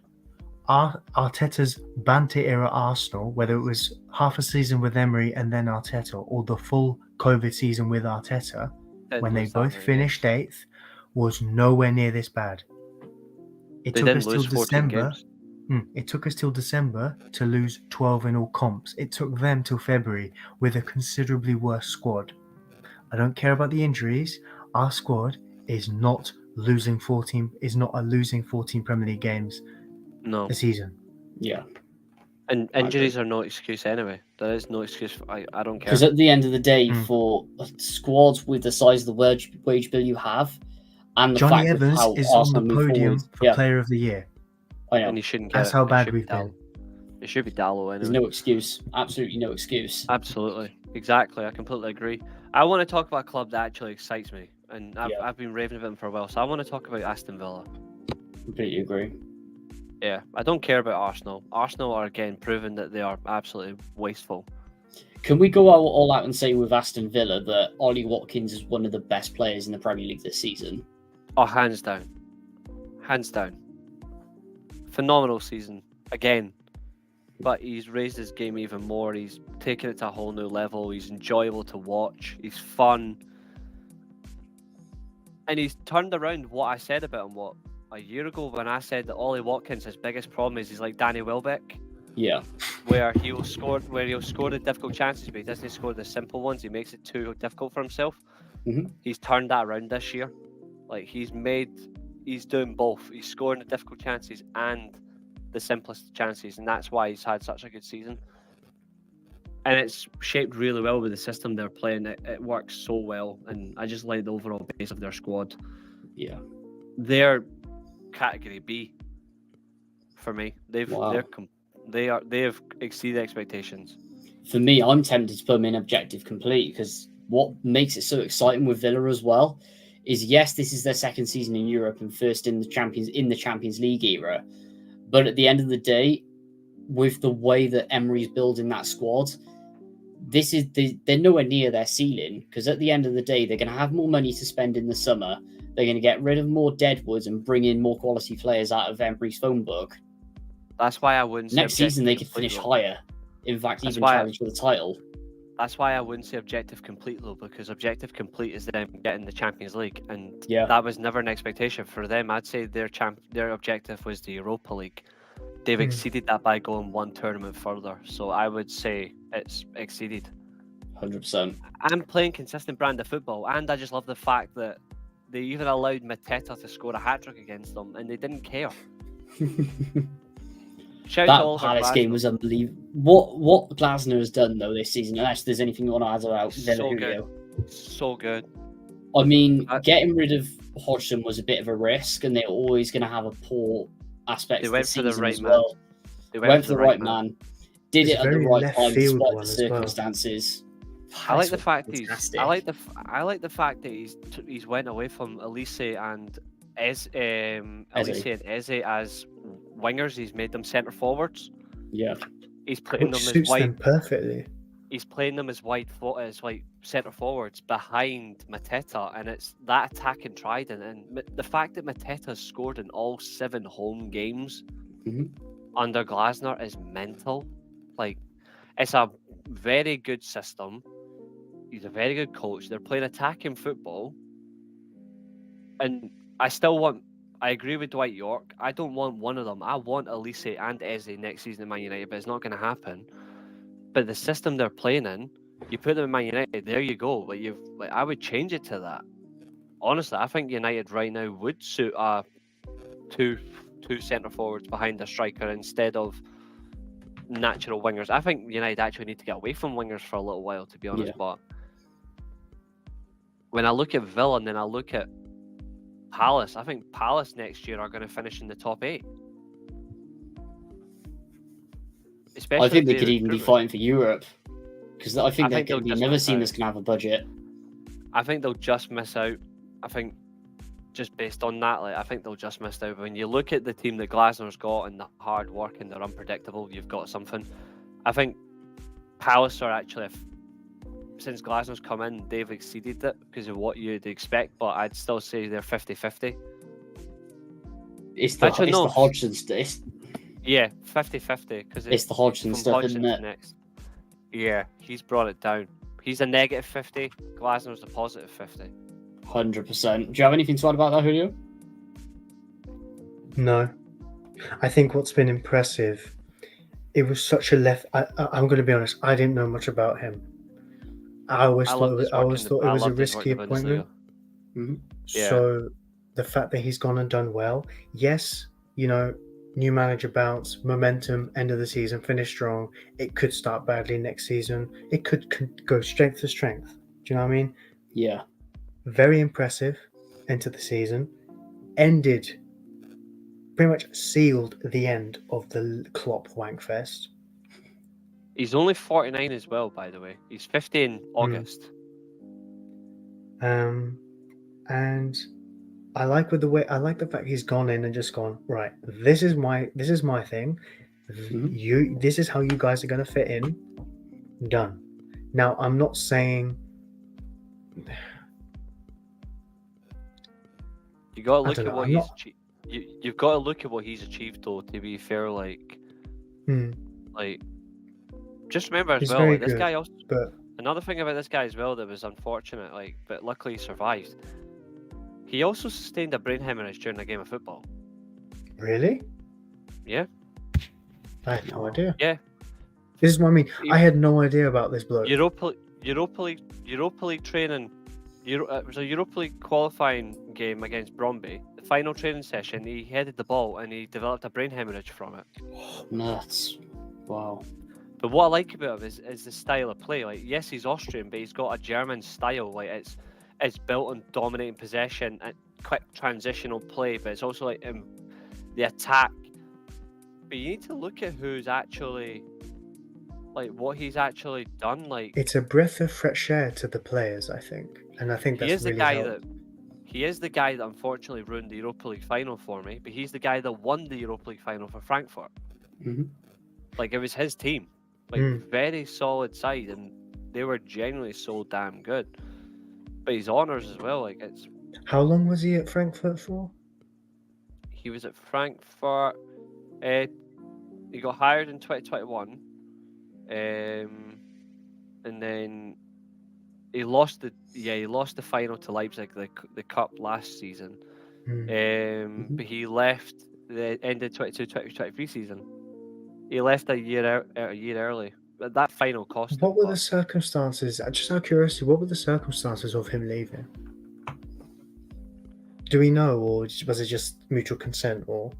Arteta's Banter-era Arsenal, whether it was half a season with Emery and then Arteta, or the full COVID season with Arteta, Didn't when they lose that both many finished 8th, was nowhere near this bad. It They took didn't us till lose 14 December. games. It took us till December to lose 12 in all comps. It took them till February with a considerably worse squad. I don't care about the injuries. Our squad is not losing 14. Is not a losing 14 Premier League games No. a season. Yeah. And injuries are no excuse anyway. There is no excuse. I don't care. Because at the end of the day, Mm. for squads with the size of the wage bill you have, and the Johnny fact Evans of how is Arsenal on the move podium forward, for yeah, Player of the Year. I know. and he shouldn't get That's it. how It bad should be we've been. It should be Dallo There's anyway. no excuse. Absolutely no excuse. Absolutely, exactly. I completely agree. I want to talk about a club that actually excites me, and Yeah. I've been raving about them for a while. So I want to talk about Aston Villa. Completely agree. Yeah, I don't care about Arsenal. Arsenal are again proving that they are absolutely wasteful. Can we go all out and say with Aston Villa that Ollie Watkins is one of the best players in the Premier League this season? Oh, hands down, hands down. Phenomenal season again, but he's raised his game even more. He's taken it to a whole new level. He's enjoyable to watch. He's fun, and he's turned around what I said about him. A year ago when I said that Ollie Watkins' his biggest problem is he's like Danny Welbeck, Yeah. where he'll score the difficult chances, but he doesn't score the simple ones. He makes it too difficult for himself. Mhm. He's turned that around this year. Like he's doing both. He's scoring the difficult chances and the simplest chances, and that's why he's had such a good season. And it's shaped really well with the system they're playing. It works so well, and I just like the overall base of their squad. Yeah. They're category B for me. They have exceeded expectations. For me, I'm tempted to put them in objective complete because what makes it so exciting with Villa as well is yes, this is their second season in Europe and first in the Champions League era. But at the end of the day, with the way that Emery's building that squad, they're nowhere near their ceiling because at the end of the day, they're going to have more money to spend in the summer. They're going to get rid of more deadwoods and bring in more quality players out of Emery's phone book. That's why I wouldn't. Next say season, they could objective finish complete, higher. In fact, That's even why challenge for the title. That's why I wouldn't say objective complete though, because objective complete is them getting the Champions League, and Yeah. that was never an expectation for them. I'd say their objective was the Europa League. They've exceeded that by going one tournament further. So I would say it's exceeded. 100%. I'm playing consistent brand of football, and I just love the fact that they even allowed Mateta to score a hat-trick against them, and they didn't care. Shout out to That Palace game was unbelievable. What Glasner has done though this season, unless there's anything you want to add about Villa, So Julio. so good. I mean, getting rid of Hodgson was a bit of a risk, and they're always going to have a poor aspect They of went the for the season right as man. well. They Went for the right man. Did It's it at the very right left time, field despite one the as well. circumstances. I like Palace the were fact fantastic. I like the fact that he's went away from Elise and Elise and Eze as wingers. He's made them centre forwards. Yeah. He's putting Which them as suits wide. them perfectly. He's playing them as as like centre forwards behind Mateta, and it's that attacking trident. And the fact that Mateta's scored in all 7 home games under Glasner is mental. Like, it's a very good system. He's a very good coach. They're playing attacking football, and I agree with Dwight York. I don't want one of them. I want Elise and Eze next season in Man United, but it's not going to happen. But the system they're playing in, you put them in Man United, there you go. I would change it to that. Honestly, I think United right now would suit two centre forwards behind a striker instead of natural wingers. I think United actually need to get away from wingers for a little while, to be honest. Yeah. But when I look at Villa and then I look at Palace, I think Palace next year are going to finish in the top 8. Especially I think they if could even be fighting for Europe because I think they're going to be just never miss seen out. this can have a budget. I think they'll just miss out. I think just based on that, I think they'll just miss out. When you look at the team that Glasner's got and the hard work and they're unpredictable, you've got something. I think Palace are actually, since Glasner's come in, they've exceeded it because of what you'd expect, but I'd still say they're 50-50. It's the Hodgson stuff. Yeah, 50-50 because It's the Hodgson stuff, isn't it? Next. Yeah, he's brought it down. He's a negative 50. Glasner's a positive 50. 100%. Do you have anything to add about that, Julio? No. I think what's been impressive, it was such a left. I'm going to be honest. I didn't know much about him. I always thought it was a risky appointment. Mm-hmm. Yeah. So the fact that he's gone and done well, yes, new manager bounce, momentum, end of the season, finish strong. It could start badly next season. It could go strength to strength. Do you know what I mean? Yeah. Very impressive. Into the season, ended pretty much sealed the end of the Klopp Wankfest. He's only 49 as well, by the way. He's 50 in August. And I like the fact he's gone in and just gone, right, this is my thing. This is how you guys are gonna fit in. Done. Now I'm not saying you gotta look at what he's achieved. You've got to look at what he's achieved, though. To be fair, like just remember as well, like, this guy also. But another thing about this guy as well that was unfortunate, like, but luckily he survived. He also sustained a brain hemorrhage during a game of football. Really? Yeah. I had no idea. Yeah. This is what I mean. I had no idea about this bloke. Europa League training. It was a Europa League qualifying game against Brøndby. The final training session, he headed the ball and he developed a brain hemorrhage from it. Nuts. Wow. But what I like about him is the style of play. Like, yes, he's Austrian, but he's got a German style. Like, it's built on dominating possession and quick transitional play, but it's also like the attack. But you need to look at who's actually, like, what he's actually done. Like, it's a breath of fresh air to the players, I think, and I think that's really helped. He is the guy that unfortunately ruined the Europa League final for me, but he's the guy that won the Europa League final for Frankfurt. Like, it was his team. Like, very solid side, and they were genuinely so damn good. But his honours as well, like, it's... How long was he at Frankfurt for? He was at Frankfurt... he got hired in 2021. And then he lost the final to Leipzig, the cup last season. But he left the end of 22-23 season. He left a year early. But that final cost him. What were the circumstances? Just out of curiosity, what were the circumstances of him leaving? Do we know, or was it just mutual consent, or?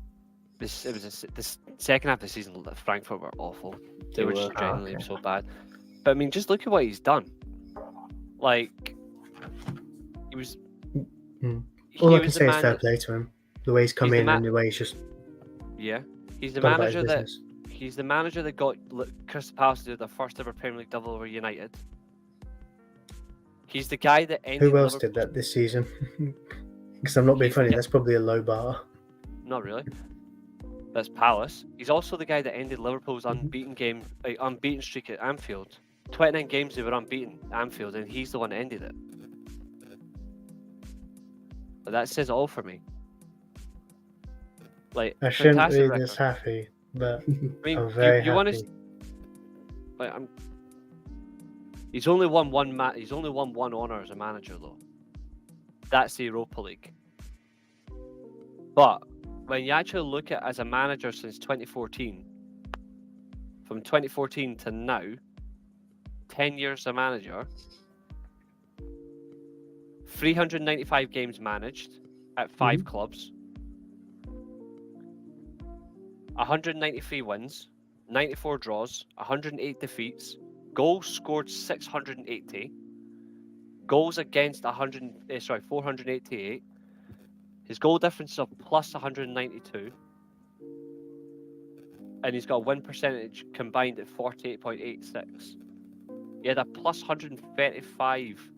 The second half of the season, Frankfurt were awful. They were just genuinely so bad. But I mean, just look at what he's done. Like, he was. All I can say is fair play to him. The way he's come in and the way he's just. Yeah, he's the manager that. He's the manager that got Crystal Palace to do their first ever Premier League double over United. He's the guy that ended. Who else did that this season? Because I'm not being funny. That's probably a low bar. Not really. That's Palace. He's also the guy that ended Liverpool's unbeaten streak at Anfield. 29 games they were unbeaten at Anfield, and he's the one that ended it. But that says all for me. Like, I shouldn't be record. this happy, but I mean, I'm very happy. Want to, like, he's only won one honour as a manager, though. That's the Europa League. But when you actually look at as a manager since 2014, from 2014 to now, 10 years as a manager, 395 games managed at 5 clubs, 193 wins, 94 draws, 108 defeats, goals scored 680, goals against 488. His goal difference of plus 192, and he's got a win percentage combined at 48.86. He had a plus 135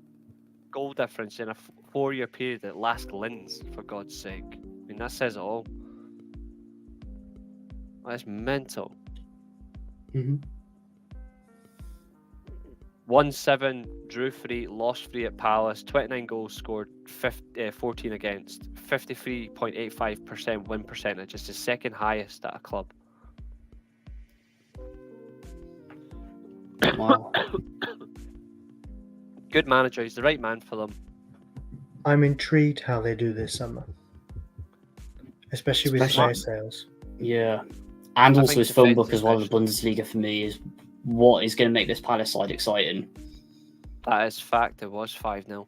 goal difference in a 4-year period at Lask Linz, for God's sake. I mean, that says it all. That's mental. 1-7, drew 3, lost 3 at Palace, 29 goals scored, 14 against, 53.85% win percentage. It's the second highest at a club. Wow. Good manager, he's the right man for them. I'm intrigued how they do this summer. Especially with player sales. Yeah. And also his phone book as well as the Bundesliga for me is what is going to make this Palace side exciting. That is fact. It was 5-0.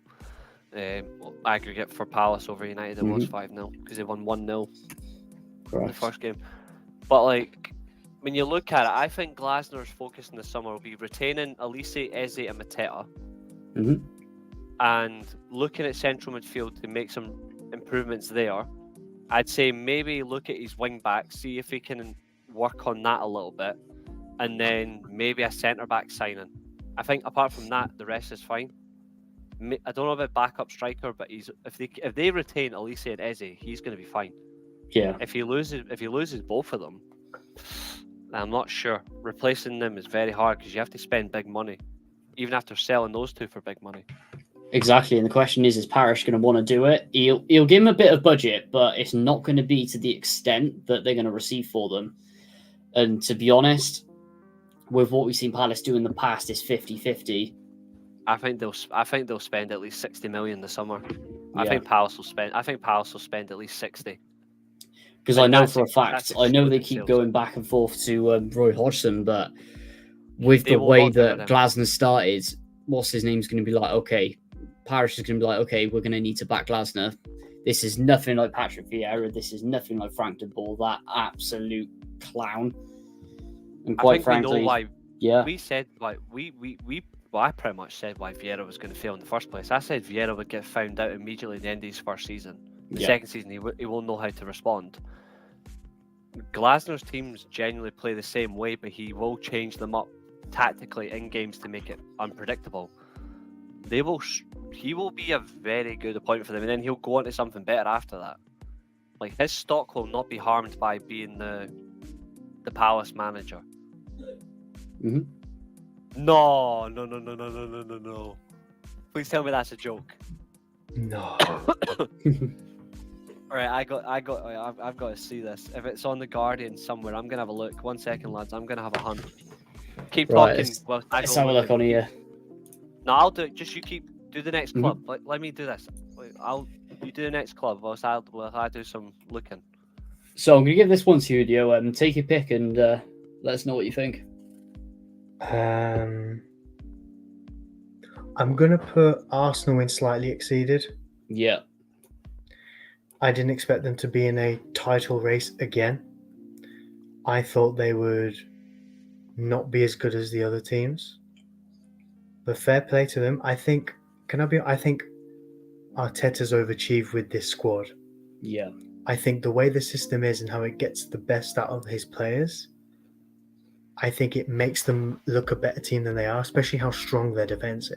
Aggregate for Palace over United, it was 5-0 because they won 1-0 in the first game. But, like, when you look at it, I think Glasner's focus in the summer will be retaining Elise, Eze and Mateta and looking at central midfield to make some improvements there, I'd say maybe look at his wing back, see if he can work on that a little bit, and then maybe a centre back signing. I think apart from that, the rest is fine. I don't know about backup striker, but if they retain Elise and Eze, he's going to be fine. Yeah. If he loses both of them, I'm not sure. Replacing them is very hard because you have to spend big money, even after selling those two for big money. Exactly, and the question is Parrish going to want to do it? He'll give him a bit of budget, but it's not going to be to the extent that they're going to receive for them. And to be honest, with what we've seen Palace do in the past, it's 50-50. I think they'll spend at least 60 million this summer. I Yeah. think Palace will spend at least 60. Because I know for a fact, I know they keep going back and forth to Roy Hodgson, but with the way that Glasner started, what's his name's going to be like, okay, Parrish is going to be like, okay, we're going to need to back Glasner. This is nothing like Patrick Vieira. This is nothing like Frank de Boer, that absolute clown. And quite frankly, we know why. Yeah, we said like I pretty much said why Vieira was going to fail in the first place. I said Vieira would get found out immediately at the end of his first season. The second season, he won't know how to respond. Glasner's teams genuinely play the same way, but he will change them up tactically in games to make it unpredictable. He will be a very good appointment for them, and then he'll go on to something better after that. Like, his stock will not be harmed by being the Palace manager. Mm-hmm. No. Please tell me that's a joke. No. Alright, I've got to see this. If it's on the Guardian somewhere, I'm gonna have a look. 1 second, lads. I'm gonna have a hunt. Keep talking. Let's have a look on here. No, I'll do it. Just you do the next club. Let me do this. You do the next club. Whilst I do some looking. So I'm gonna give this one to you, Dio. Take your pick and let us know what you think. I'm gonna put Arsenal in slightly exceeded. Yeah. I didn't expect them to be in a title race again. I thought they would not be as good as the other teams. But fair play to them. I think Arteta's overachieved with this squad. Yeah. I think the way the system is and how it gets the best out of his players, I think it makes them look a better team than they are, especially how strong their defense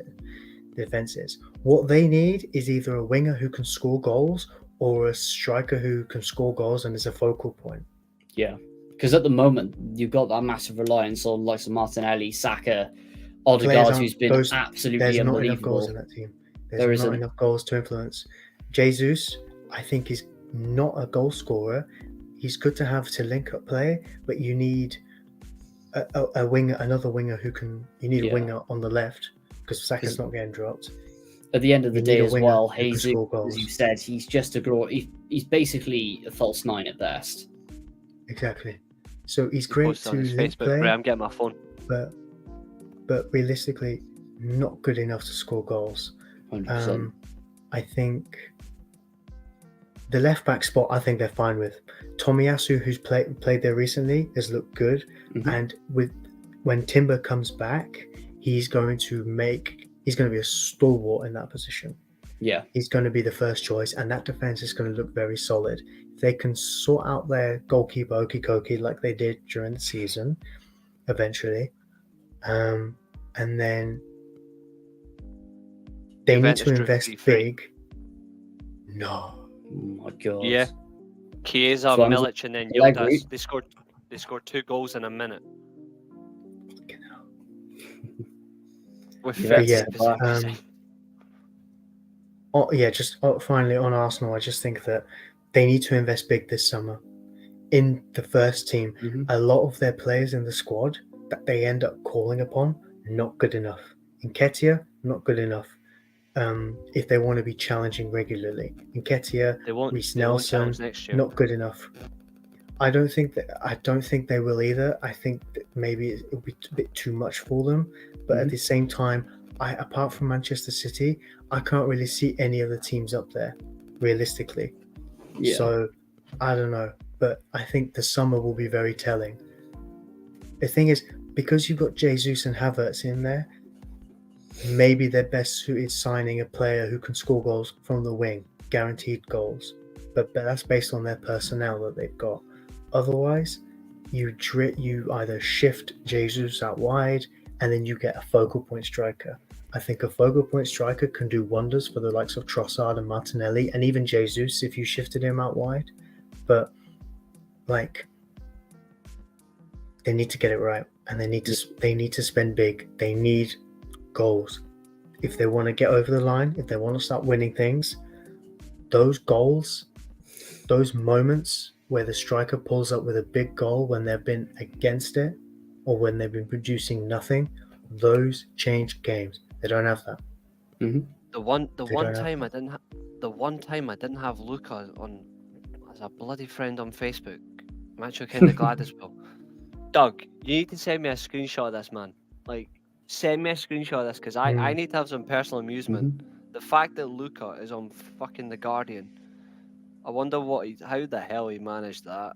is. What they need is either a winger who can score goals or a striker who can score goals and is a focal point. Yeah, because at the moment, you've got that massive reliance on likes of Martinelli, Saka, Odegaard, who's been absolutely there's unbelievable. There's not enough goals in that team. There's not enough goals to influence. Jesus, I think, is not a goal scorer. He's good to have to link up play, but you need a winger, another winger who can. You need a winger on the left because Saka's not getting dropped. At the end of the day as well, Jesus, as you said, he's just he's basically a false nine at best. Exactly. So he's great to link play. I'm getting my phone. But realistically, not good enough to score goals. 100%. I think the left back spot, I think they're fine with. Tomiyasu, who's played there recently, has looked good. Mm-hmm. And when Timber comes back, he's going to be a stalwart in that position. Yeah. He's going to be the first choice, and that defense is going to look very solid. If they can sort out their goalkeeper Okikoki like they did during the season, eventually, and then they need to invest big. No. Oh my God. Yeah. Chiesa, Milic, and then Yildiz. They scored 2 goals in a minute. With finally on Arsenal, I just think that they need to invest big this summer in the first team. Mm-hmm. A lot of their players in the squad that they end up calling upon, not good enough. Nketiah, not good enough. If they want to be challenging regularly, Nketiah, Reece Nelson, not good enough. I don't think they will either. I think that maybe it'll be a bit too much for them. But at the same time, apart from Manchester City, I can't really see any other teams up there, realistically. Yeah. So, I don't know. But I think the summer will be very telling. The thing is, because you've got Jesus and Havertz in there, maybe they're best suited signing a player who can score goals from the wing, guaranteed goals. but that's based on their personnel that they've got. Otherwise, you either shift Jesus out wide, and then you get a focal point striker. I think a focal point striker can do wonders for the likes of Trossard and Martinelli, and even Jesus if you shifted him out wide. But like, they need to get it right, and they need to spend big. They need goals if they want to get over the line. If they want to start winning things, those goals, those moments where the striker pulls up with a big goal when they've been against it or when they've been producing nothing, those change games. They don't have that. Mm-hmm. The one time I didn't have Luca on as a bloody friend on Facebook. I'm actually kind of glad as well. Doug, you need to send me a screenshot of this, man. Like, send me a screenshot of this because I need to have some personal amusement. The fact that Luca is on fucking The Guardian, I wonder how the hell he managed that.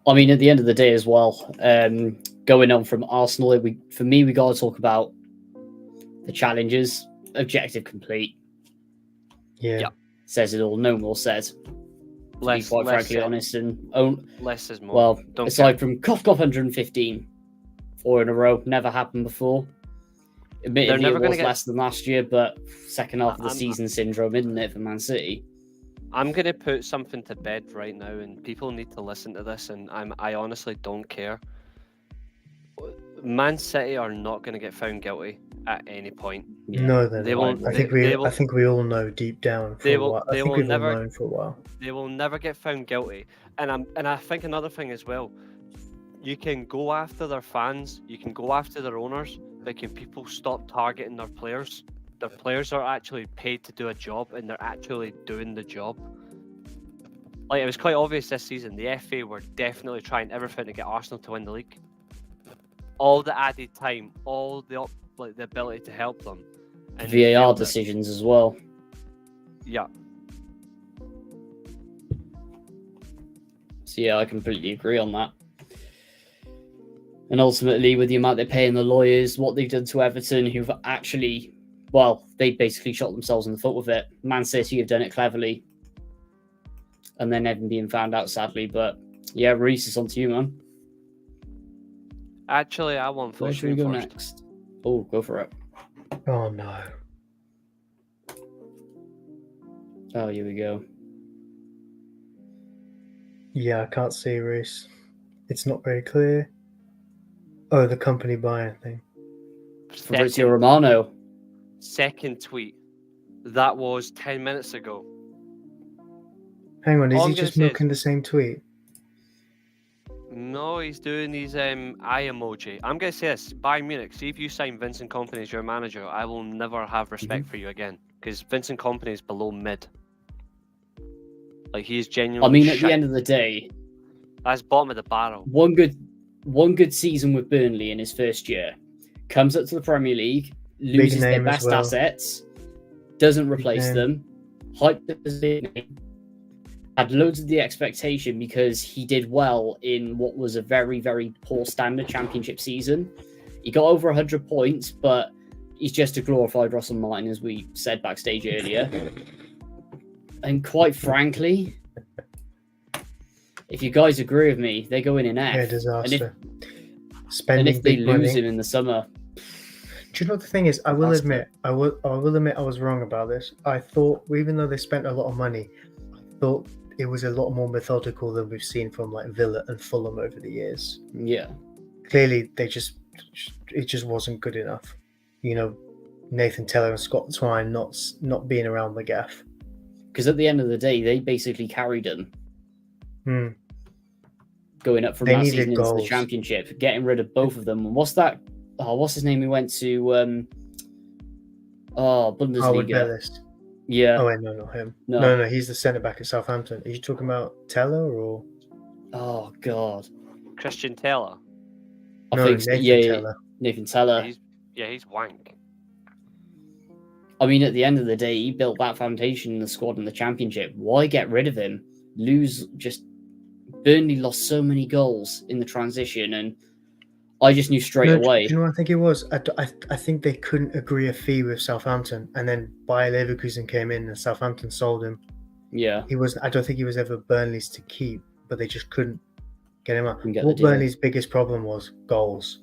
I mean, at the end of the day as well, going on from Arsenal, for me, we got to talk about the challenges. Objective complete. Yeah. Says it all. No more said. To be quite frankly honest, less is more. Well, aside from Cough 115, 4 in a row, never happened before. Admittedly, it was less than last year, but second half of the season syndrome, isn't it, for Man City? I'm going to put something to bed right now, and people need to listen to this, and I honestly don't care. Man City are not going to get found guilty at any point. Yeah. No, they won't. I think we all know deep down for a while. I think we've all known for a while. They will never get found guilty. And I think another thing as well, you can go after their fans, you can go after their owners, but can people stop targeting their players? Their players are actually paid to do a job, and they're actually doing the job. Like, it was quite obvious this season, the FA were definitely trying everything to get Arsenal to win the league. All the added time, all the ability to help them. And VAR decisions as well. Yeah. So yeah, I completely agree on that. And ultimately, with the amount they're paying the lawyers, what they've done to Everton, who've actually, well, they basically shot themselves in the foot with it. Man City have done it cleverly. And then Evan being found out, sadly. But yeah, Reece, it's on to you, man. Actually, I want Where should we go next? Oh, go for it. Oh, no. Oh, here we go. Yeah, I can't see Reece. It's not very clear. Oh, the company Bayern thing. Fabrizio Romano. Second tweet. That was 10 minutes ago. Hang on, is he just milking the same tweet? No, he's doing his eye emoji. I'm going to say this. Bayern Munich, see if you sign Vincent Kompany as your manager, I will never have respect for you again. Because Vincent Kompany is below mid. Like, he is genuinely at the end of the day... That's bottom of the barrel. One good season with Burnley in his first year. Comes up to the Premier League, loses their best assets, doesn't replace them, hyped up as a big name, had loads of the expectation because he did well in what was a very, very poor standard championship season. He got over 100 points, but he's just a glorified Russell Martin, as we said backstage earlier. And quite frankly, if you guys agree with me, they go in F. Yeah, disaster. And if they lose him in the summer... Do you know what the thing is? I will admit I was wrong about this. I thought, even though they spent a lot of money, I thought it was a lot more methodical than we've seen from like Villa and Fulham over the years. Yeah. Clearly, it just wasn't good enough. You know, Nathan Tella and Scott Twine not being around the gaff. Because at the end of the day, they basically carried him. Going up from that season into the championship, getting rid of both of them. And what's his name? He went to Bundesliga. Howard Bellis. Yeah. Oh wait, no, not him. No, he's the centre back at Southampton. Are you talking about Teller or? Oh God, Christian Teller. Nathan Teller. He's wank. I mean, at the end of the day, he built that foundation in the squad in the championship. Why get rid of him? Burnley lost so many goals in the transition, and I just knew straight away. Do you know what I think it was? I think they couldn't agree a fee with Southampton, and then Bayer Leverkusen came in and Southampton sold him. Yeah, I don't think he was ever Burnley's to keep, but they just couldn't get him out. Couldn't get the What deal. Burnley's biggest problem was goals,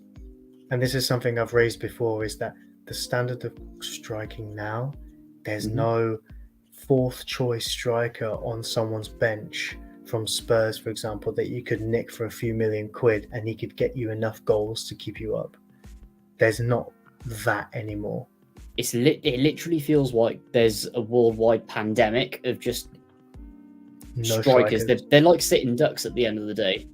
and this is something I've raised before: is that the standard of striking now, there's Mhm. no fourth choice striker on someone's bench from Spurs, for example, that you could nick for a few million quid and he could get you enough goals to keep you up. There's not that anymore. It literally feels like there's a worldwide pandemic of just No strikers. strikers. They're like sitting ducks at the end of the day.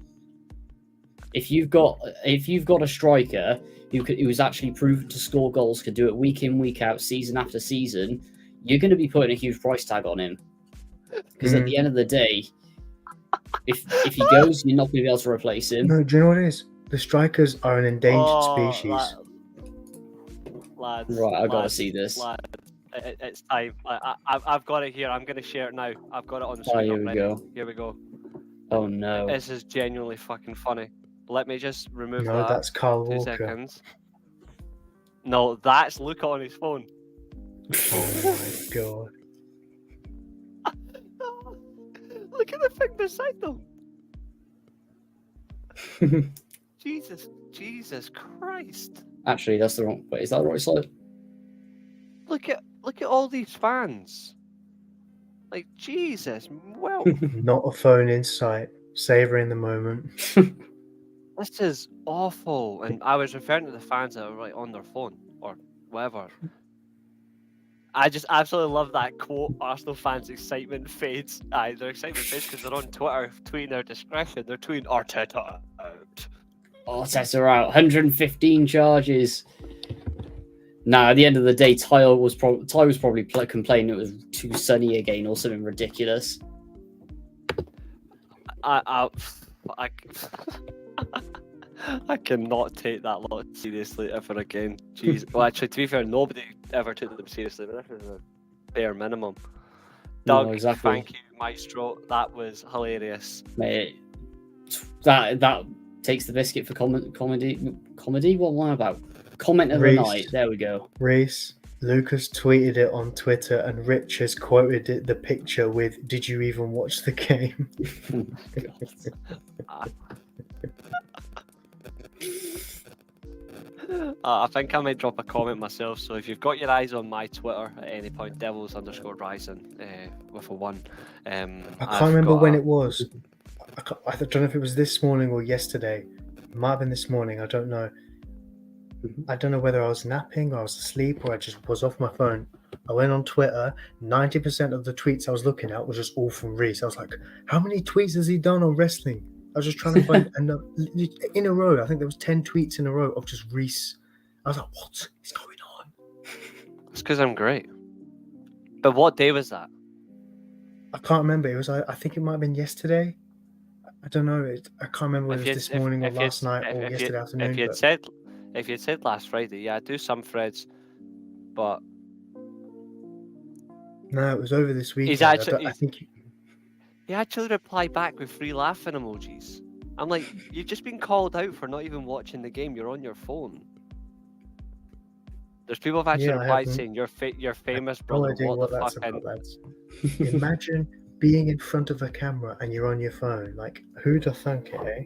If you've got a striker who's actually proven to score goals, could do it week in, week out, season after season, you're going to be putting a huge price tag on him. Because at the end of the day, if he goes, you're not going to be able to replace him. No, do you know what it is? The strikers are an endangered species. Lads, Right, I gotta lads, see this. Lads, it's time. I've got it here. I'm going to share it now. I've got it on the screen Here we already. go. Here we go. Oh no. This is genuinely fucking funny. Let me just remove No, that. that's Carl 2 Walker. seconds. No, that's Luca on his phone. Oh my god. Look at the thing beside them. Jesus Christ. Actually, that's the wrong. Wait, is that the right side? Look at all these fans. Like Jesus. Well, Not a phone in sight. Savouring the moment. this is awful. And I was referring to the fans that were like on their phone or whatever. I just absolutely love that quote. Arsenal fans' excitement fades. Their excitement fades because they're on Twitter tweeting their discretion. They're tweeting Arteta out. Arteta out. 115 charges. Nah, at the end of the day, Ty was probably complaining it was too sunny again or something ridiculous. I cannot take that lot seriously ever again. Jeez. Well, actually, to be fair, nobody ever took them seriously. But this is a bare minimum. No, Doug, exactly. thank you, Maestro. That was hilarious. Mate, that takes the biscuit for comedy. What am I about? Comment of the Reece. night. There we go. Reece, Lucas tweeted it on Twitter and Rich has quoted it, the picture with, "Did you even watch the game?" I think I might drop a comment myself. So if you've got your eyes on my Twitter at any point, Devils_Rising with a 1. I can't remember when it was. I don't know if it was this morning or yesterday. It might have been this morning. I don't know. I don't know whether I was napping or I was asleep or I just was off my phone. I went on Twitter. 90% of the tweets I was looking at was just all from Reece. I was like, how many tweets has he done on wrestling? I was just trying to find in a row. I think there was 10 tweets in a row of just Reece. I was like, what is going on? It's because I'm great. But what day was that? I can't remember. It was. I think it might have been yesterday. I don't know. I can't remember whether it was this morning or last night or yesterday afternoon. If you'd said last Friday, yeah, I do some threads, but no, it was over this weekend. He actually replied back with 3 laughing emojis. I'm like, you've just been called out for not even watching the game. You're on your phone. There's people have actually replied saying you're famous, brother. No idea what the fuck? That's about, lads. Imagine being in front of a camera and you're on your phone. Like, who'd have thunk it, eh?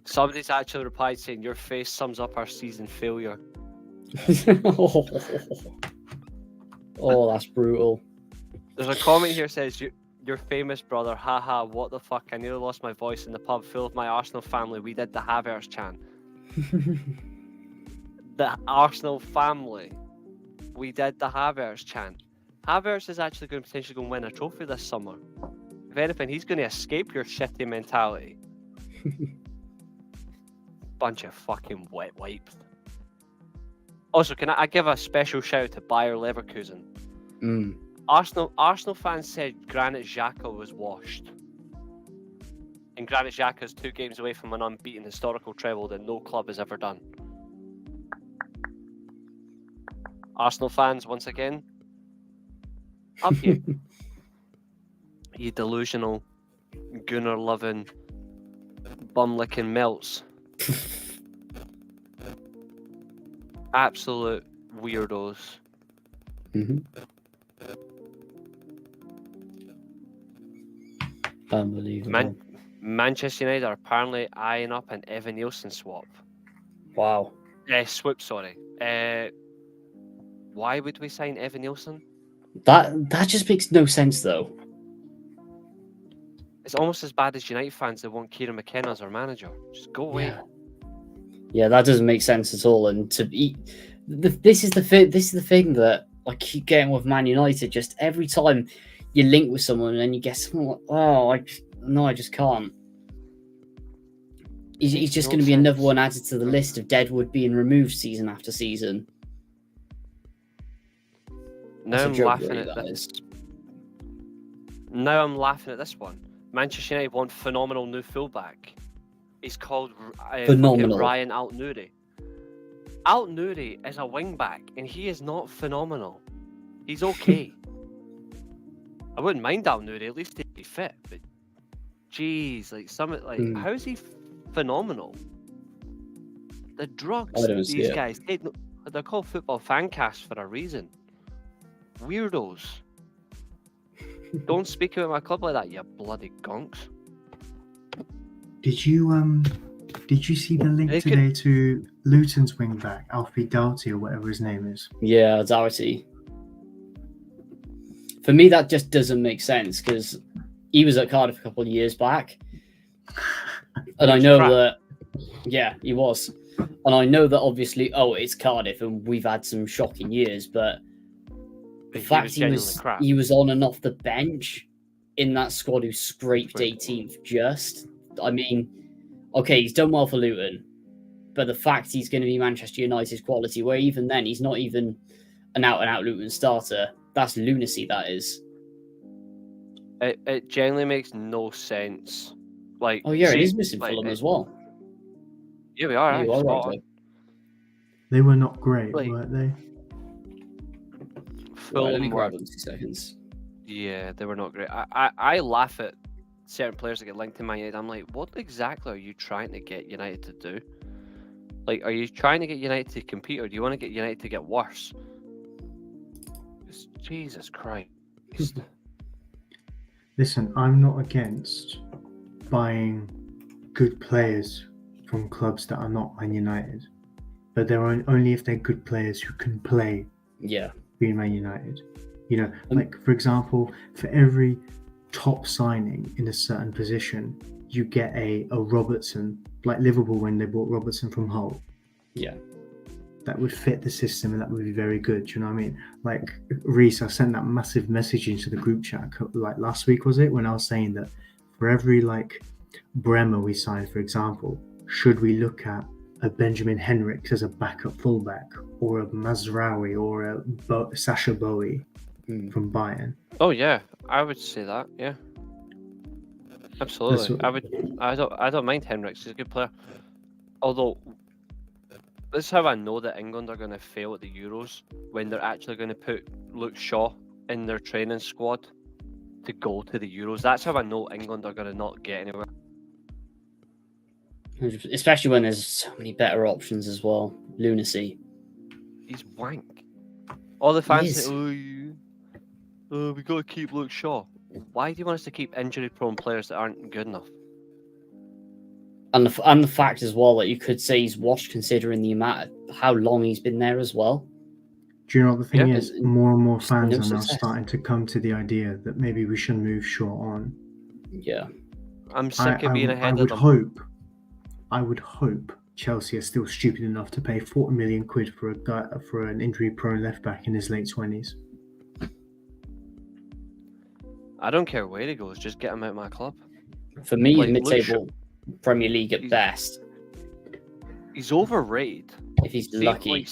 Somebody's actually replied saying your face sums up our season failure. Oh, that's brutal. There's a comment here that says you're famous, brother. Haha, what the fuck? I nearly lost my voice in the pub full of my Arsenal family. We did the Havertz chant. The Arsenal family. We did the Havertz chant. Havertz is actually going to potentially go and win a trophy this summer. If anything, he's going to escape your shitty mentality. Bunch of fucking wet wipes. Also, can I give a special shout out to Bayer Leverkusen? Arsenal fans said Granit Xhaka was washed. And Granit Xhaka is 2 games away from an unbeaten historical treble that no club has ever done. Arsenal fans, once again, up you. You delusional, Gunnar-loving, bum-licking melts. Absolute weirdos. Unbelievable. Manchester United are apparently eyeing up an Evan Nielsen swap. Wow. Swip, sorry. Why would we sign Evan Nielsen? That just makes no sense though. It's almost as bad as United fans that want Kieran McKenna as our manager. Just go away. Yeah, that doesn't make sense at all. And this is the thing that I keep getting with Man United. Just every time you link with someone and you get someone like, I just can't. He's just going to be another one added to the list of Deadwood being removed season after season. Now I'm laughing at that this. Now I'm laughing at this one. Manchester United want phenomenal new fullback. He's called phenomenal Ryan Alt-Nouri. Alt-Nouri is a wing back, and he is not phenomenal. He's okay. I wouldn't mind Alt-Nouri, at least he'd be fit. But jeez, how is he phenomenal? The drugs these guys take, they're called football fan casts for a reason. Weirdos. Don't speak about my club like that, you bloody gonks. Did you see the link today to Luton's wing back, Alfie Doughty or whatever his name is? Yeah, Doughty. For me, that just doesn't make sense because he was at Cardiff a couple of years back, and I know that. Yeah, he was, and I know that obviously. Oh, it's Cardiff, and we've had some shocking years, but the fact he was on and off the bench in that squad who scraped 18th just. I mean, okay, he's done well for Luton, but the fact he's going to be Manchester United's quality, where even then he's not even an out-and-out Luton starter, that's lunacy, that is. It genuinely makes no sense. Like, oh yeah, it is missing Fulham as well. Yeah, we are. Yeah, right. They were not great, weren't they? Fulham, let me grab them 2 seconds. Yeah, they were not great. I laugh at certain players that get linked to Man United. I'm like, what exactly are you trying to get United to do? Like, are you trying to get United to compete, or do you want to get United to get worse? Jesus Christ. Listen, I'm not against buying good players from clubs that are not Man United, but they're only if they're good players who can play. Yeah. Being Man United, like for example, for every top signing in a certain position, you get a Robertson, like Liverpool when they bought Robertson from Hull. Yeah. That would fit the system and that would be very good. Do you know what I mean? Like Reece, I sent that massive message into the group chat like last week, was it? When I was saying that for every like Bremer we signed, for example, should we look at a Benjamin Henriks as a backup fullback, or a Mazraoui, or a Sasha Bowie from Bayern? Oh yeah, I would say that. Yeah, absolutely. I don't mind Henriks. He's a good player. Although, this is how I know that England are going to fail at the Euros, when they're actually going to put Luke Shaw in their training squad to go to the Euros. That's how I know England are going to not get anywhere. Especially when there's so many better options as well. Lunacy. He's wank. All the fans say, we got to keep Luke Shaw. Why do you want us to keep injury-prone players that aren't good enough? And the fact as well that you could say he's washed, considering the amount of how long he's been there as well. Do you know what the thing is? More and more fans are now starting to come to the idea that maybe we should move Shaw on. Yeah. I'm sick of being ahead of them. I would hope Chelsea are still stupid enough to pay 40 million quid for an injury-prone left-back in his late 20s. I don't care where he goes, just get him out of my club. For me, like, mid-table Premier League at best. He's overrated. If he's lucky.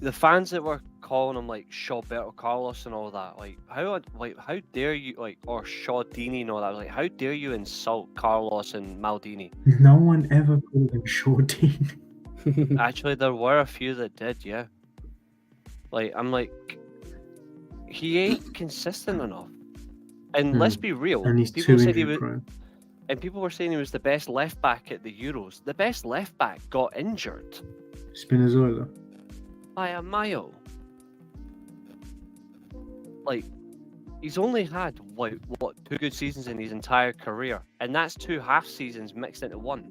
The fans that were calling him like Shawberto Carlos and all that, how dare you, or Shawdini and all that, how dare you insult Carlos and Maldini? No one ever called him Shawdini. Actually, there were a few that did, yeah. I'm like, he ain't consistent enough. And let's be real, and he's people too said injury-prone. And people were saying he was the best left back at the Euros. The best left back got injured. Spinazzola. By a mile. He's only had what 2 good seasons in his entire career, and that's 2 half seasons mixed into one.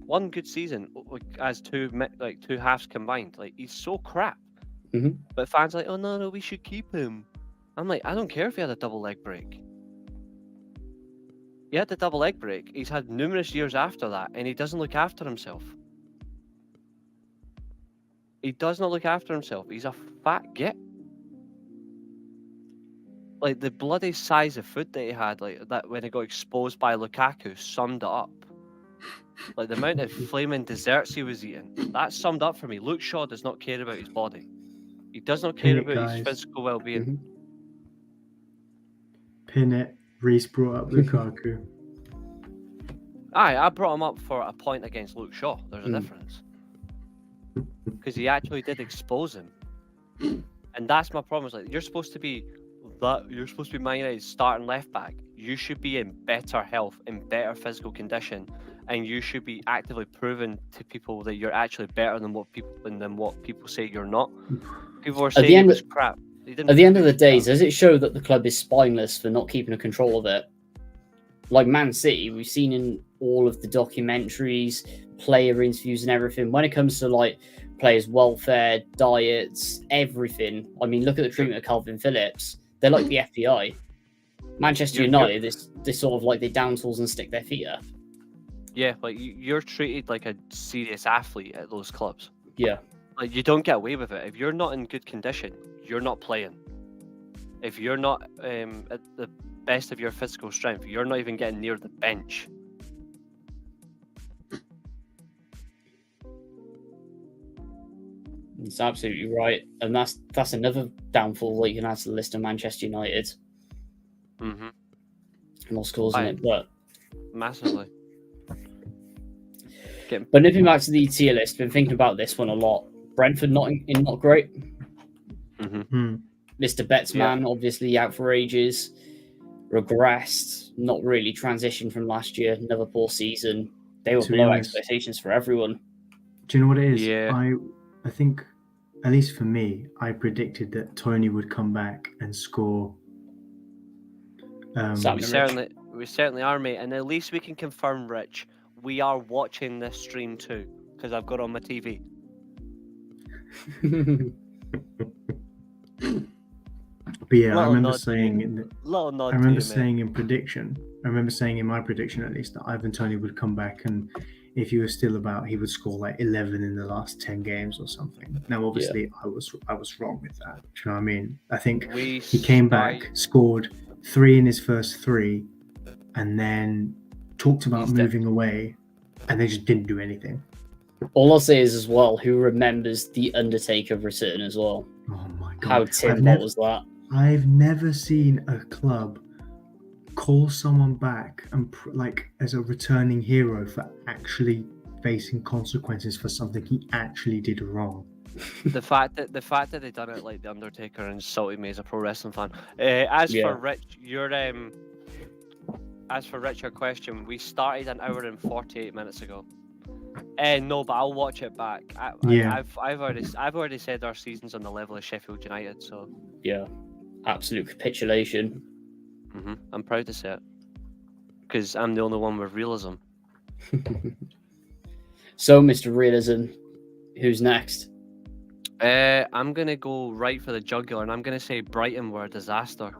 One good season, like, as 2 halves combined. Like, he's so crap. Mhm. But fans are like, oh no, we should keep him. I'm like, I don't care if he had a double leg break. He had the double leg break. He's had numerous years after that, and he doesn't look after himself. He does not look after himself. He's a fat git. Like, the bloody size of foot that he had, like that when he got exposed by Lukaku, summed it up. Like, the amount of flaming desserts he was eating, that summed up for me. Luke Shaw does not care about his body. He does not care Pin it, about his guys. physical well-being. Mhm. Pin it. Reece brought up Lukaku. Aye, I brought him up for a point against Luke Shaw. There's a difference. Because he actually did expose him. And that's my problem. Is like, you're supposed to be Man United's starting left back. You should be in better health, in better physical condition, and you should be actively proving to people that you're actually better than what people say you're not. People were saying he was crap. At the end of the day, does it show that the club is spineless for not keeping a control of it? Like Man City, we've seen in all of the documentaries, player interviews and everything, when it comes to like players' welfare, diets, everything. I mean, look at the treatment of Calvin Phillips. They're like the FBI. Manchester United, they sort of like they down tools and stick their feet up. Yeah, like you're treated like a serious athlete at those clubs. Yeah. Like, you don't get away with it. If you're not in good condition, you're not playing. If you're not at the best of your physical strength, you're not even getting near the bench. It's absolutely right. And that's another downfall that you can add to the list of Manchester United. Mm-hmm. Not causing it, but massively. But nipping back to the tier list, been thinking about this one a lot. Brentford not great. Mm-hmm. Mr. Betzman, obviously out for ages. Regressed, not really transitioned from last year. Another poor season. They were below expectations for everyone. Do you know what it is? Yeah. I think, at least for me, I predicted that Tony would come back and score. We certainly are, mate. And at least we can confirm, Rich, we are watching this stream too, because I've got it on my TV. But yeah, I remember saying in my prediction at least, that Ivan Toney would come back, and if he was still about, he would score like 11 in the last 10 games or something. Now, obviously, I was wrong with that. Do you know what I mean? I think he came back, scored 3 in his first 3, and then talked about moving away, and they just didn't do anything. All I'll say is as well, who remembers the Undertaker return as well? Oh my god! How tin-pot was that? I've never seen a club call someone back and like as a returning hero for actually facing consequences for something he actually did wrong. The fact that they done it like the Undertaker insulted me as a pro wrestling fan. For Rich, your question, we started an hour and 48 minutes ago. No, but I'll watch it back. I've already said our season's on the level of Sheffield United, so yeah, absolute capitulation. Mm-hmm. I'm proud to say it because I'm the only one with realism. So, Mr. Realism, who's next? I'm gonna go right for the jugular, and I'm gonna say Brighton were a disaster.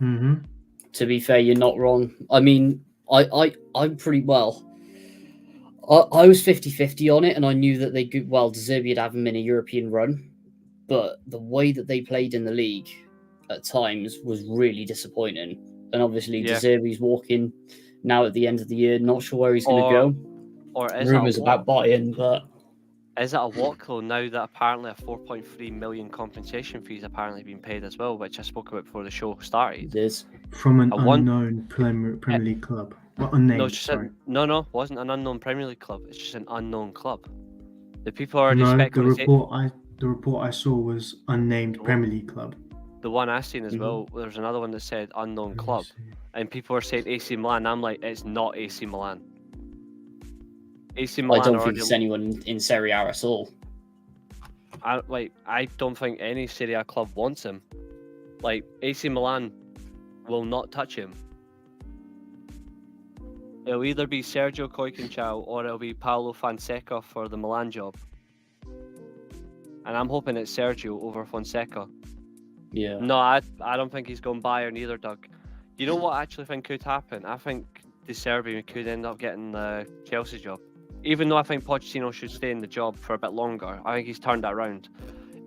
Mm-hmm. To be fair, you're not wrong. I mean, I'm pretty well. I was 50-50 on it, and I knew that they could, De Zerbi would have them in a European run, but the way that they played in the league at times was really disappointing. And obviously, De Zerbi's walking now at the end of the year, not sure where he's going to go. Or is rumours about buying, but is it a walk though? Now that apparently a 4.3 million compensation fee is apparently being paid as well, which I spoke about before the show started. It is from an unknown Premier League club. Well, unnamed. No, wasn't an unknown Premier League club. It's just an unknown club. The people are speculating. The report I saw was unnamed Premier League club. The one I seen as well. There's another one that said unknown club, and people are saying AC Milan. I'm like, it's not AC Milan. AC Milan. I don't think it's anyone in Serie A at all. I don't think any Serie A club wants him. Like, AC Milan will not touch him. It'll either be Sergio Koikunchao or it'll be Paulo Fonseca for the Milan job. And I'm hoping it's Sergio over Fonseca. Yeah. No, I don't think he's going Bayern either, Doug. You know what I actually think could happen? I think De Zerbi could end up getting the Chelsea job. Even though I think Pochettino should stay in the job for a bit longer, I think he's turned that around.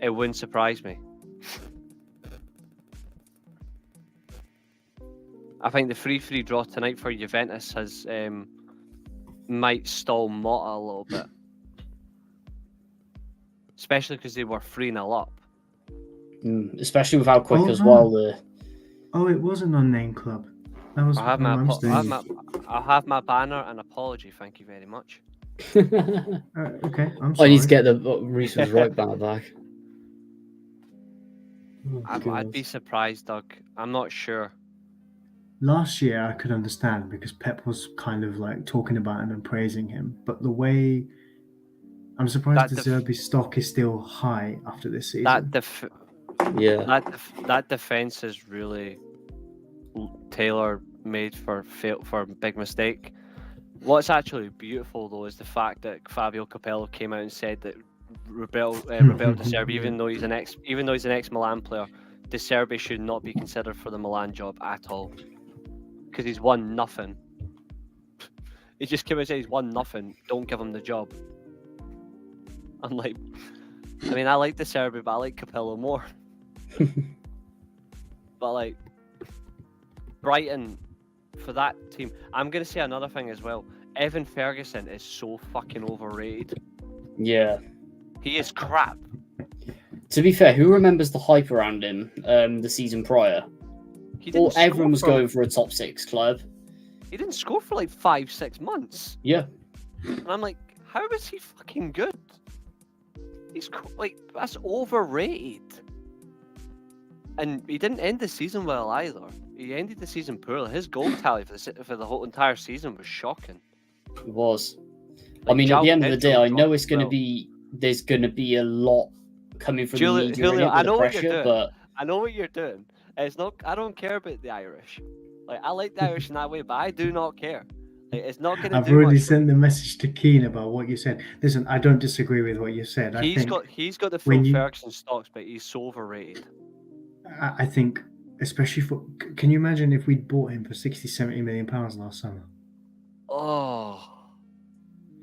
It wouldn't surprise me. I think the 3-3 draw tonight for Juventus has might stall Motta a little bit. Especially because they were 3-0 up. Especially with how quick Oh, as no. well. Oh, it was an unnamed club. That was I'll have my mistake. I'll have my banner and apology. Thank you very much. Okay, I'm I sorry. need to get the Reece right banner back. Oh, I'd be surprised, Doug. I'm not sure. Last year, I could understand because Pep was kind of like talking about him and praising him. But the way I'm surprised That De Zerbi's stock is still high after this season. That defense is really tailor-made for big mistake. What's actually beautiful though is the fact that Fabio Capello came out and said that Roberto De Zerbi, even though he's an ex Milan player, De Zerbi should not be considered for the Milan job at all because he's won nothing. He just came out and said he's won nothing. Don't give him the job. I'm like, I mean, I like De Zerbi, but I like Capello more. But like Brighton, for that team, I'm gonna say another thing as well. Evan Ferguson is so fucking overrated. Yeah. He is crap. To be fair, who remembers the hype around him the season prior? Well, everyone was going for a top 6 club. He didn't score for like 5-6 months. Yeah. And I'm like, how is he fucking good? He's like, that's overrated. And he didn't end the season well either. He ended the season poorly. His goal tally for the whole entire season was shocking. It was. Like, I mean, at the end of the day, I know Pedro it's going to be. There's going to be a lot coming from the media. Julio, I know what pressure, you're doing. but I know what you're doing. It's not. I don't care about the Irish. Like, I like the Irish in that way, but I do not care. Like, it's not going to. I've already sent the message to Keane about what you said. Listen, I don't disagree with what you said. He's got the full Ferguson stocks, but he's so overrated. I think, especially for. Can you imagine if we'd bought him for 60-70 million pounds last summer? Oh.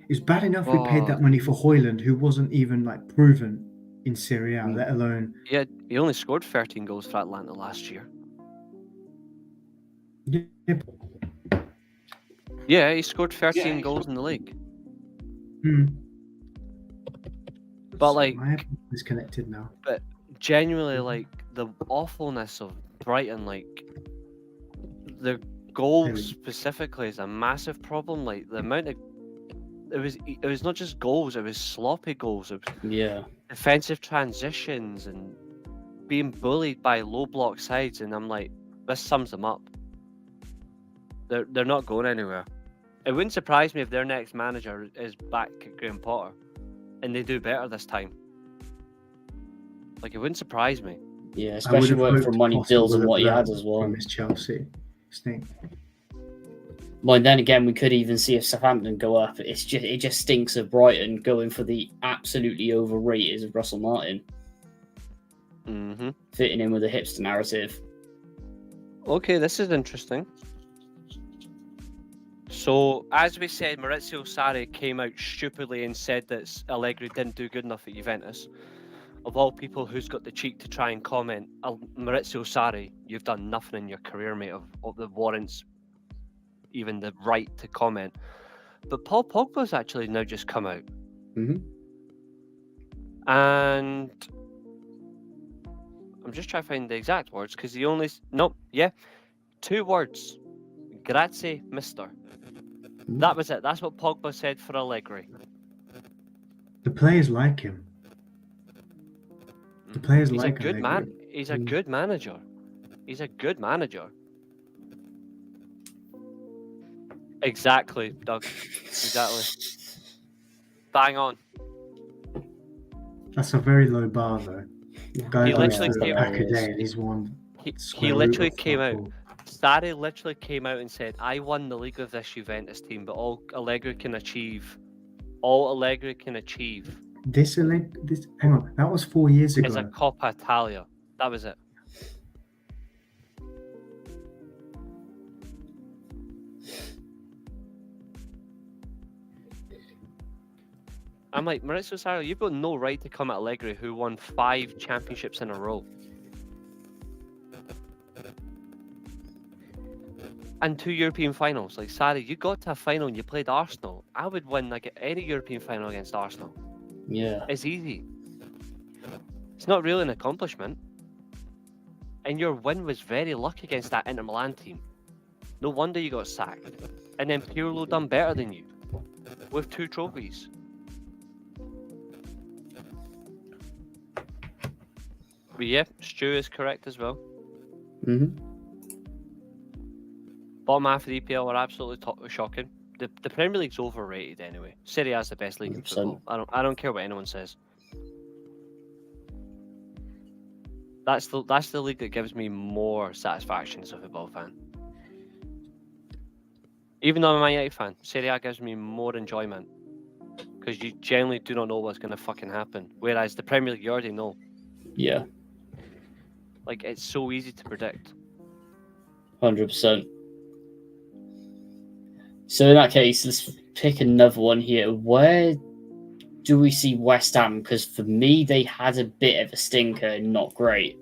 It's bad enough we paid that money for Højlund, who wasn't even like proven in Serie A, let alone. Yeah, he only scored 13 goals for Atlanta last year. Yeah, he scored 13 goals in the league. But like, my app is disconnected now. But genuinely, like the awfulness of Brighton, like the goals specifically is a massive problem. Like the amount of it was not just goals; it was sloppy goals. It was defensive transitions and being bullied by low block sides. And I'm like, this sums them up. They're not going anywhere. It wouldn't surprise me if their next manager is back at Graham Potter, and they do better this time. Like, it wouldn't surprise me. Yeah, especially working for money bills and what he had as well. From his Chelsea stink. Well, then again, we could even see if Southampton go up. It just stinks of Brighton going for the absolutely overrated of Russell Martin. Mm-hmm. Fitting in with the hipster narrative. Okay, this is interesting. So, as we said, Maurizio Sarri came out stupidly and said that Allegri didn't do good enough at Juventus. Of all people, who's got the cheek to try and comment, Maurizio Sarri, you've done nothing in your career, mate, of the warrants even the right to comment. But Paul Pogba's actually now just come out. Mm-hmm. And I'm just trying to find the exact words because he only... Nope, yeah. 2 words. Grazie, mister. That was it. That's what Pogba said for Allegri. The players like him. The players He's like a good Allegri. man. He's a good manager. He's a good manager. Exactly, Doug. Exactly. Bang on. That's a very low bar, though. Guy He goes literally to came pack a day and he's won He Square root literally of came out. football. Sarri literally came out and said, "I won the league with this Juventus team, but all Allegri can achieve Hang on, that was 4 years is a ago. Coppa Italia." That was it. I'm like, Maurizio Sarri, you've got no right to come at Allegri, who won 5 championships in a row. And 2 European finals. Like, Sarri, you got to a final and you played Arsenal. I would win like any European final against Arsenal. Yeah. It's easy. It's not really an accomplishment. And your win was very lucky against that Inter Milan team. No wonder you got sacked. And then Pirlo done better than you. With 2 trophies. But yeah, Stu is correct as well. Mm-hmm. Bottom half of the EPL are absolutely shocking. The Premier League's overrated anyway. Serie A is the best league in 100%. football. I don't care what anyone says. That's the league that gives me more satisfaction as a football fan. Even though I'm a Man United fan, Serie A gives me more enjoyment because you generally do not know what's going to fucking happen. Whereas the Premier League, you already know. Yeah. Like, it's so easy to predict. 100%. So in that case, let's pick another one here. Where do we see West Ham? Because for me, they had a bit of a stinker and not great.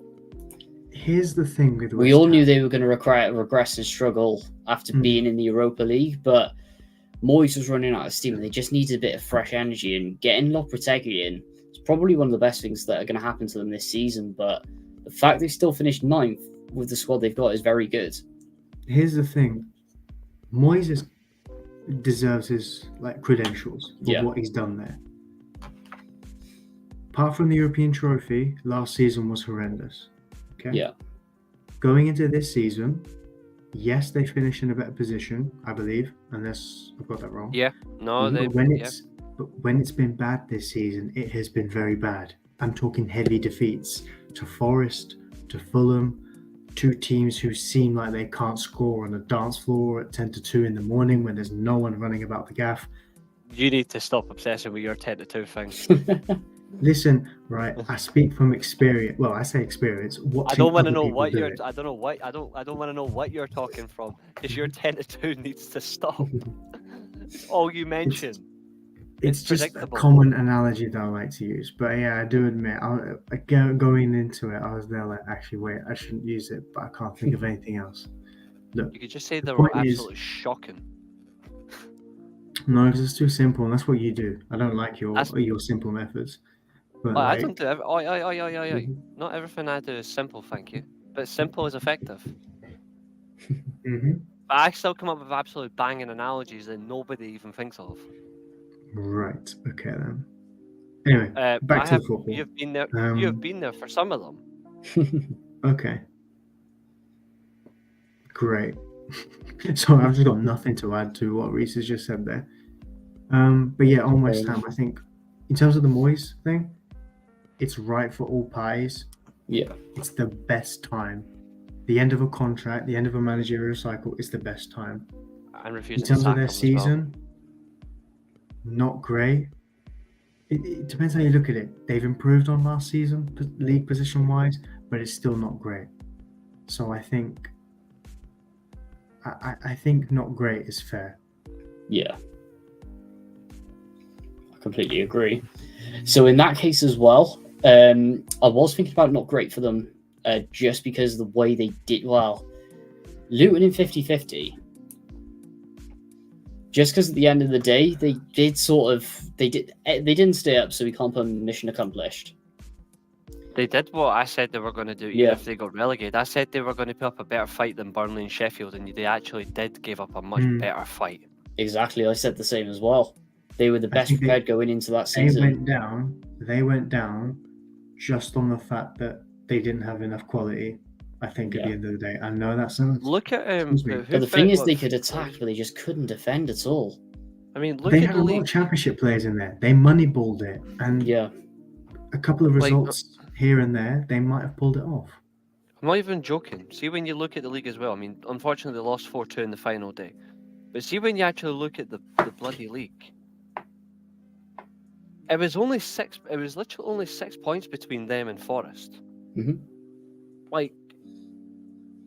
Here's the thing with West We all Ham. knew they were going to regress and struggle after being in the Europa League, but Moyes was running out of steam and they just needed a bit of fresh energy, and getting Lopetegui in is probably one of the best things that are going to happen to them this season. But the fact they still finished 9th with the squad they've got is very good. Here's the thing. Moyes deserves his credentials for what he's done there. Apart from the European trophy, last season was horrendous. Okay. Yeah. Going into this season, yes, they finished in a better position, I believe, unless I've got that wrong. Yeah. No, But when it's been bad this season, it has been very bad. I'm talking heavy defeats to Forest, to Fulham, 2 teams who seem like they can't score on the dance floor at 10-2 in the morning when there's no one running about the gaff. You need to stop obsessing with your 10-2 thing. Listen, right? I speak from experience. Well, I say experience. I don't want to know what you're. I don't want to know what you're talking from, because your 10-2 needs to stop. All you mention. It's just a common analogy that I like to use. But yeah, I do admit, going into it, I was there like, actually, wait, I shouldn't use it, but I can't think of anything else. Look, you could just say they were absolutely shocking. No, because it's too simple, and that's what you do. I don't like your simple methods. But I don't do Not everything I do is simple, thank you. But simple is effective. Mm-hmm. But I still come up with absolute banging analogies that nobody even thinks of. Right. Okay then. Anyway, back to the football. You've been there. You have been there for some of them. Okay. Great. So I've just got nothing to add to what Reece has just said there. But yeah, on West Ham, I think in terms of the Moyes thing, it's right for all parties. Yeah. It's the best time. The end of a contract, the end of a managerial cycle is the best time. I'm refusing in terms to of their season, not great. It depends how you look at it. They've improved on last season, league position-wise, but it's still not great. So I think not great is fair. Yeah. I completely agree. So in that case as well, I was thinking about not great for them just because of the way they did. Well, Luton in 50-50. Just because at the end of the day, they didn't stay up, so we can't put mission accomplished. They did what I said they were going to do, even if they got relegated. I said they were going to put up a better fight than Burnley and Sheffield, and they actually did give up a much better fight. Exactly, I said the same as well. They were the best prepared going into that season. They went down just on the fact that they didn't have enough quality. I think at the end of the day, I know that sounds. Look at but the thing is, they could attack, but they just couldn't defend at all. I mean, they had a lot of championship players in there. They moneyballed it, and a couple of results here and there, they might have pulled it off. I'm not even joking. See, when you look at the league as well, I mean, unfortunately, they lost 4-2 in the final day. But see, when you actually look at the bloody league, it was only 6. It was literally only 6 points between them and Forest. Mhm. Like,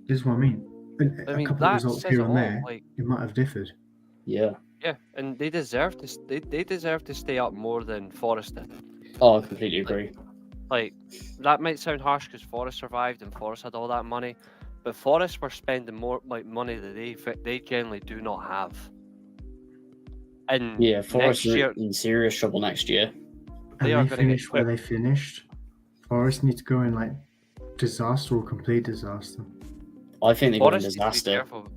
This is what I mean. I A mean, couple of that results says here it and all. there, Like, it might have differed. Yeah. yeah, and they deserve to. They deserve to stay up more than Forest did. Oh, I completely agree. Like, that might sound harsh because Forest survived and Forest had all that money, but Forest were spending more money that they generally do not have. And Yeah, Forest next are year in serious trouble next year. they And are they going to get finished where whipped. they finished. Forest need to go in like disaster or complete disaster. I think they got in Forest need to be disaster. careful.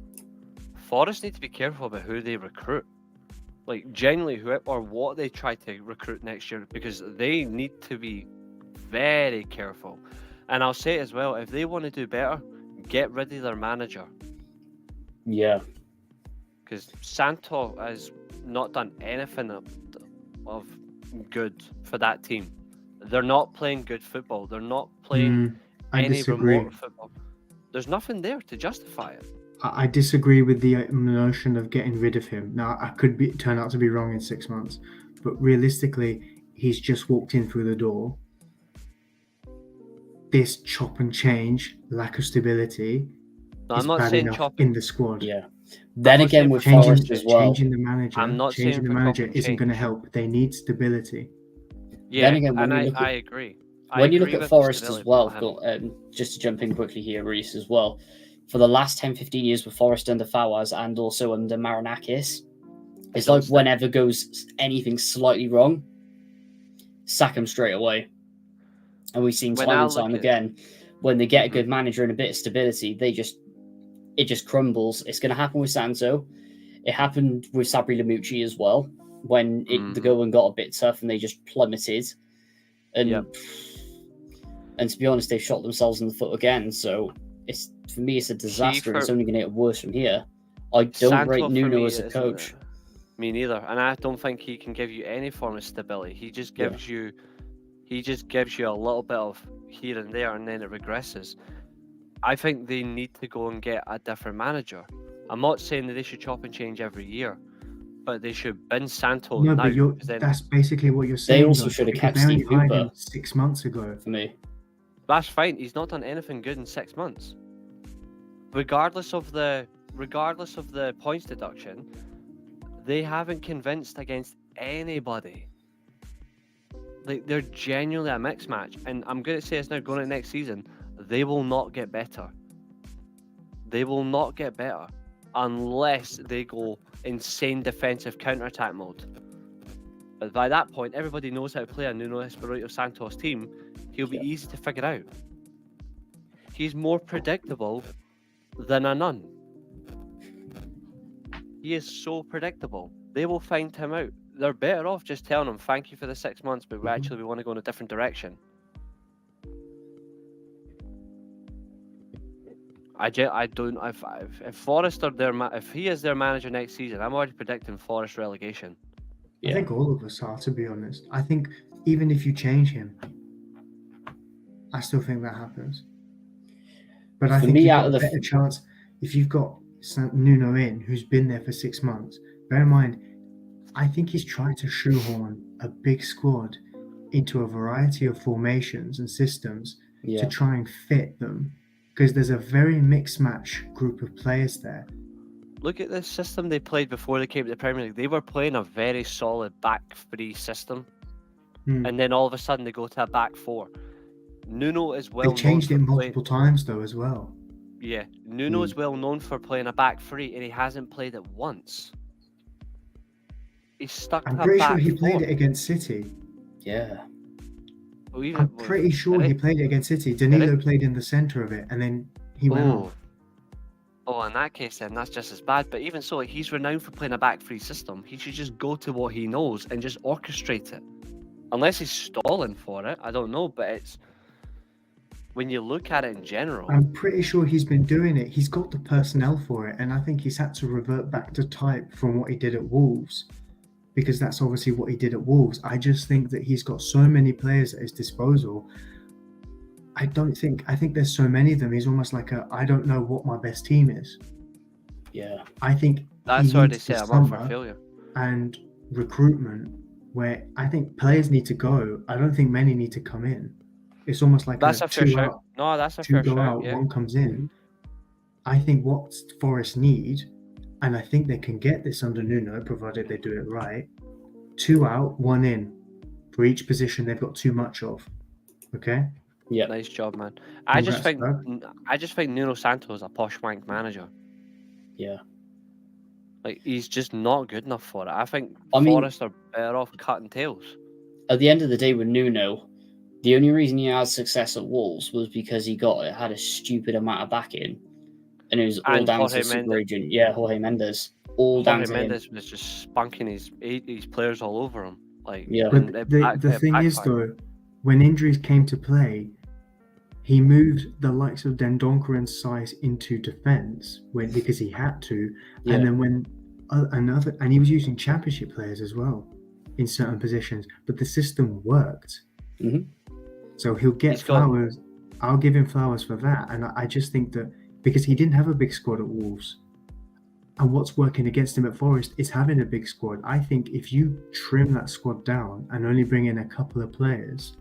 Forest need to be careful about who they recruit. Like, genuinely, who or what they try to recruit next year, because they need to be very careful. And I'll say it as well, if they want to do better, get rid of their manager. Yeah. Because Santo has not done anything of good for that team. They're not playing good football. They're not playing I any disagree. remote football. There's nothing there to justify it. I disagree with the notion of getting rid of him. Now, I could turn out to be wrong in 6 months, but realistically, he's just walked in through the door. This chop and change, lack of stability, No, is I'm not bad saying enough chop. in the squad. Yeah. Then not again, saying with for Forest as well. Changing the manager, I'm not changing saying the for manager chop and isn't going to change. help. They need stability. Yeah, Then again, when and you look I at agree. when you look agree at with the Forest as stability, well, but not him. just to jump in quickly here, Reece, as well, for the last 10, 15 years with Forest under Fawaz and also under Marinakis, it's like Exhausting. whenever goes anything slightly wrong, sack him straight away. And we've seen When time I and look time at- again, when they get a Mhm. good manager and a bit of stability, it just crumbles. It's going to happen with Santo. It happened with Sabri Lamucci as well, when the Mhm. going got a bit tough and they just plummeted. And Yep. and to be honest, they've shot themselves in the foot again. So for me, it's a disaster, and it's for- only going to get worse from here. I don't Santo rate for Nuno me as a isn't coach. it. Me neither, and I don't think he can give you any form of stability. He just gives you a little bit of here and there, and then it regresses. I think they need to go and get a different manager. I'm not saying that they should chop and change every year, but they should bin Santo No, now. but 'Cause then that's basically what you're saying. also though, should have because kept they only Steve hired him Hooper. 6 months ago. For me, that's fine. He's not done anything good in 6 months. Regardless of the points deduction, they haven't convinced against anybody. Like, they're genuinely a mixed match, and I'm going to say this now, going into next season, they will not get better. They will not get better unless they go insane defensive counter-attack mode. But by that point, everybody knows how to play a Nuno Espirito Santos team. He'll be easy to figure out. He's more predictable than a nun. He is so predictable. They will find him out. They're better off just telling him, thank you for the 6 months, but we want to go in a different direction. I don't. If Forest are if he is their manager next season, I'm already predicting Forest relegation. Yeah. I think all of us are, to be honest. I think even if you change him, I still think that happens. But I For think me, you've out got of a the better chance if you've got Nuno in, who's been there for 6 months. Bear in mind, I think he's trying to shoehorn a big squad into a variety of formations and systems to try and fit them, because there's a very mixed match group of players there. Look at the system they played before they came to the Premier League. They were playing a very solid back three system, and then all of a sudden they go to a back four. Nuno is well known. They changed for it multiple times though as well. Yeah, Nuno is well known for playing a back three, and he hasn't played it once. He's stuck I'm to a pretty back sure he four. played it against City. Yeah. I'm pretty sure he played it against City. Danilo played in the centre of it, and then he went off. Oh, in that case, then that's just as bad. But even so, he's renowned for playing a back three system. He should just go to what he knows and just orchestrate it. Unless he's stalling for it, I don't know. But it's when you look at it in general. I'm pretty sure he's been doing it. He's got the personnel for it, and I think he's had to revert back to type from what he did at Wolves, because that's obviously what he did at Wolves. I just think that he's got so many players at his disposal I think there's so many of them. He's almost like I don't know what my best team is. Yeah. I think That's he where they needs set the him up for summer failure. and recruitment, where I think players need to go. I don't think many need to come in. It's almost like That's a fair two shout. out, No, that's a two fair go shout. out, Yeah. one comes in. I think what Forest need, and I think they can get this under Nuno, provided they do it right. 2 out, 1 in for each position they've got too much of. Okay. Yeah. Nice job, man. I just Congrats, think Nuno Santo is a posh wank manager. Yeah. Like, he's just not good enough for it. I think I mean- Forest are better off cutting tails. At the end of the day, with Nuno, the only reason he had success at Wolves was because he had a stupid amount of backing, and it was all And down Jorge to super Mendes. agent. Yeah, Jorge Mendes. All down Jorge to him. Mendes was just spunking his players all over him. Like, Yeah. and But it the thing is, backfired. though, when injuries came to play, he moved the likes of Dendoncker and Size into defence because he had to, Yeah. and then when and he was using championship players as well in certain positions, but the system worked. Mhm. So he'll get He's got- flowers. I'll give him flowers for that, and I just think that because he didn't have a big squad at Wolves, and what's working against him at Forest is having a big squad. I think if you trim that squad down and only bring in a couple of players,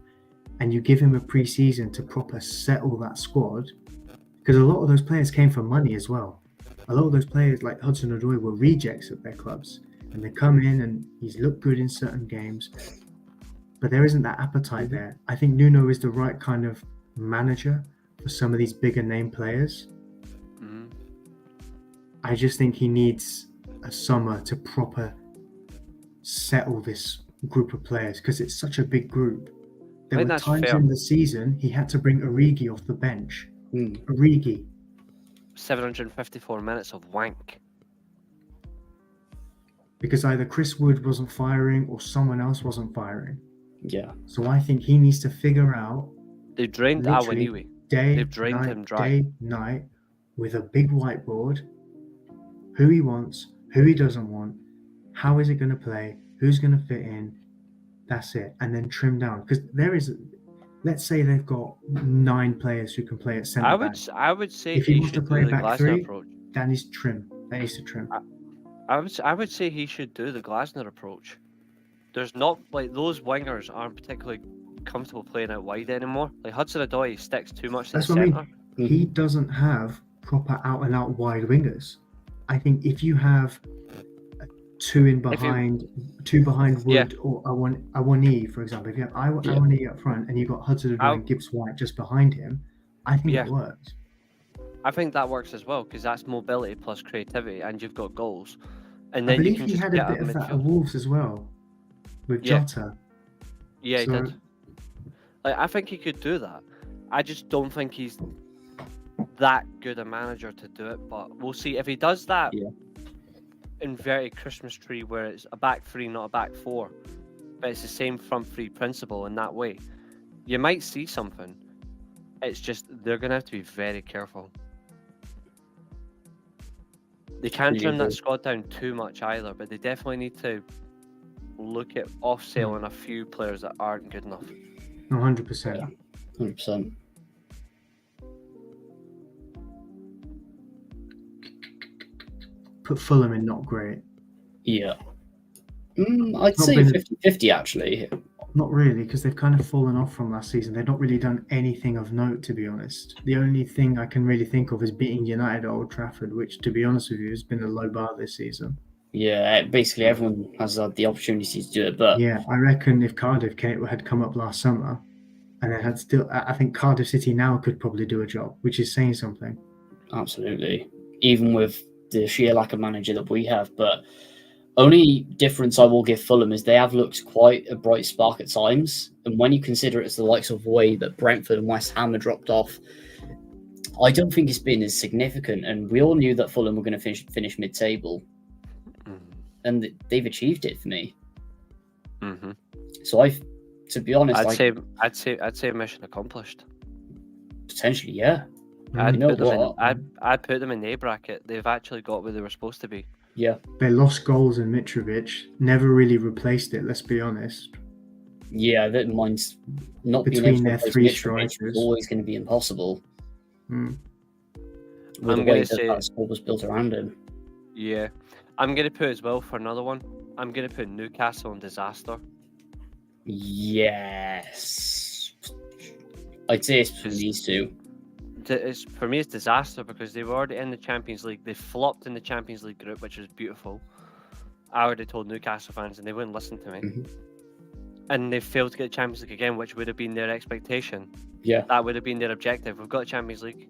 and you give him a pre-season to proper settle that squad, because a lot of those players came for money as well. A lot of those players, like Hudson-Odoi, were rejects at their clubs, and they come in and he's looked good in certain games, but there isn't that appetite there. I think Nuno is the right kind of manager for some of these bigger name players. Mhm. I just think he needs a summer to proper settle this group of players because it's such a big group. There think were that's times fair. in the season he had to bring Origi off the bench. Mm. Origi, 754 minutes of wank. because either Chris Wood wasn't firing or someone else wasn't firing. Yeah. So I think he needs to figure out They drained literally Awaniwi. day, They've drained night, him dry. night, with a big whiteboard, who he wants, who he doesn't want, how is it going to play, who's going to fit in, that's it, and then trim down. Because there is, let's say they've got 9 players who can play at centre back. I would say If he he wants to should play do the back Glasner three, approach. that needs to trim. That needs to trim. I would say he should do the Glasner approach. There's not, like, those wingers aren't particularly comfortable playing out wide anymore. Like, Hudson-Odoi sticks too much to That's the what I centre. mean. He doesn't have proper out and out wide wingers. I think if you have 2 in behind, 2 behind Wood or Awani, for example, if you have Awani up front and you've got Hudson-Odoi and Gibbs White just behind him, I think it works. I think that works as well because that's mobility plus creativity, and you've got goals. And I then you believe can he just had a get bit a of that at midfield. Wolves as well with Yeah. Jota. Yeah, he So- did. Like, I think he could do that. I just don't think he's that good a manager to do it. But we'll see if he does that. Yeah. Inverted Christmas tree where it's a back 3, not a back 4, but it's the same front 3 principle in that way. You might see something. It's just they're gonna have to be very careful. They can't trim that squad down too much either, but they definitely need to look at off-selling a few players that aren't good enough. 100%. 100%. Put Fulham in not great. Yeah. I'd Not say been- 50-50 actually. Not really, because they've kind of fallen off from last season. They've not really done anything of note, to be honest. The only thing I can really think of is beating United at Old Trafford, which, to be honest with you, has been a low bar this season. Yeah, basically everyone has had the opportunity to do it, but Yeah, I reckon if Cardiff had come up last summer, and they had still, I think Cardiff City now could probably do a job, which is saying something. absolutely. Even with the sheer lack of manager that we have, but only difference I will give Fulham is they have looked quite a bright spark at times, and when you consider it's the likes of way that Brentford and West Ham have dropped off, I don't think it's been as significant. And we all knew that Fulham were going to finish mid-table, and they've achieved it for me. Mm-hmm. So to be honest, I'd say mission accomplished. potentially, yeah. I'd You know put them what? I'd put them in A bracket. They've actually got where they were supposed to be. Yeah. They lost goals in Mitrovic, never really replaced it, let's be honest. Yeah, that mine's not being Between able to their replace three Mitrovic was strikers. always going to be impossible. Mm. With I'm the way gonna that say- that squad was built around him. Yeah. I'm going to put as well for another one. I'm going to put Newcastle in disaster. Yes. I'd say it's between these two. For me, it's disaster because they were already in the Champions League. They flopped in the Champions League group, which was beautiful. I already told Newcastle fans and they wouldn't listen to me. Mhm. And they failed to get the Champions League again, which would have been their expectation. Yeah. That would have been their objective. We've got the Champions League.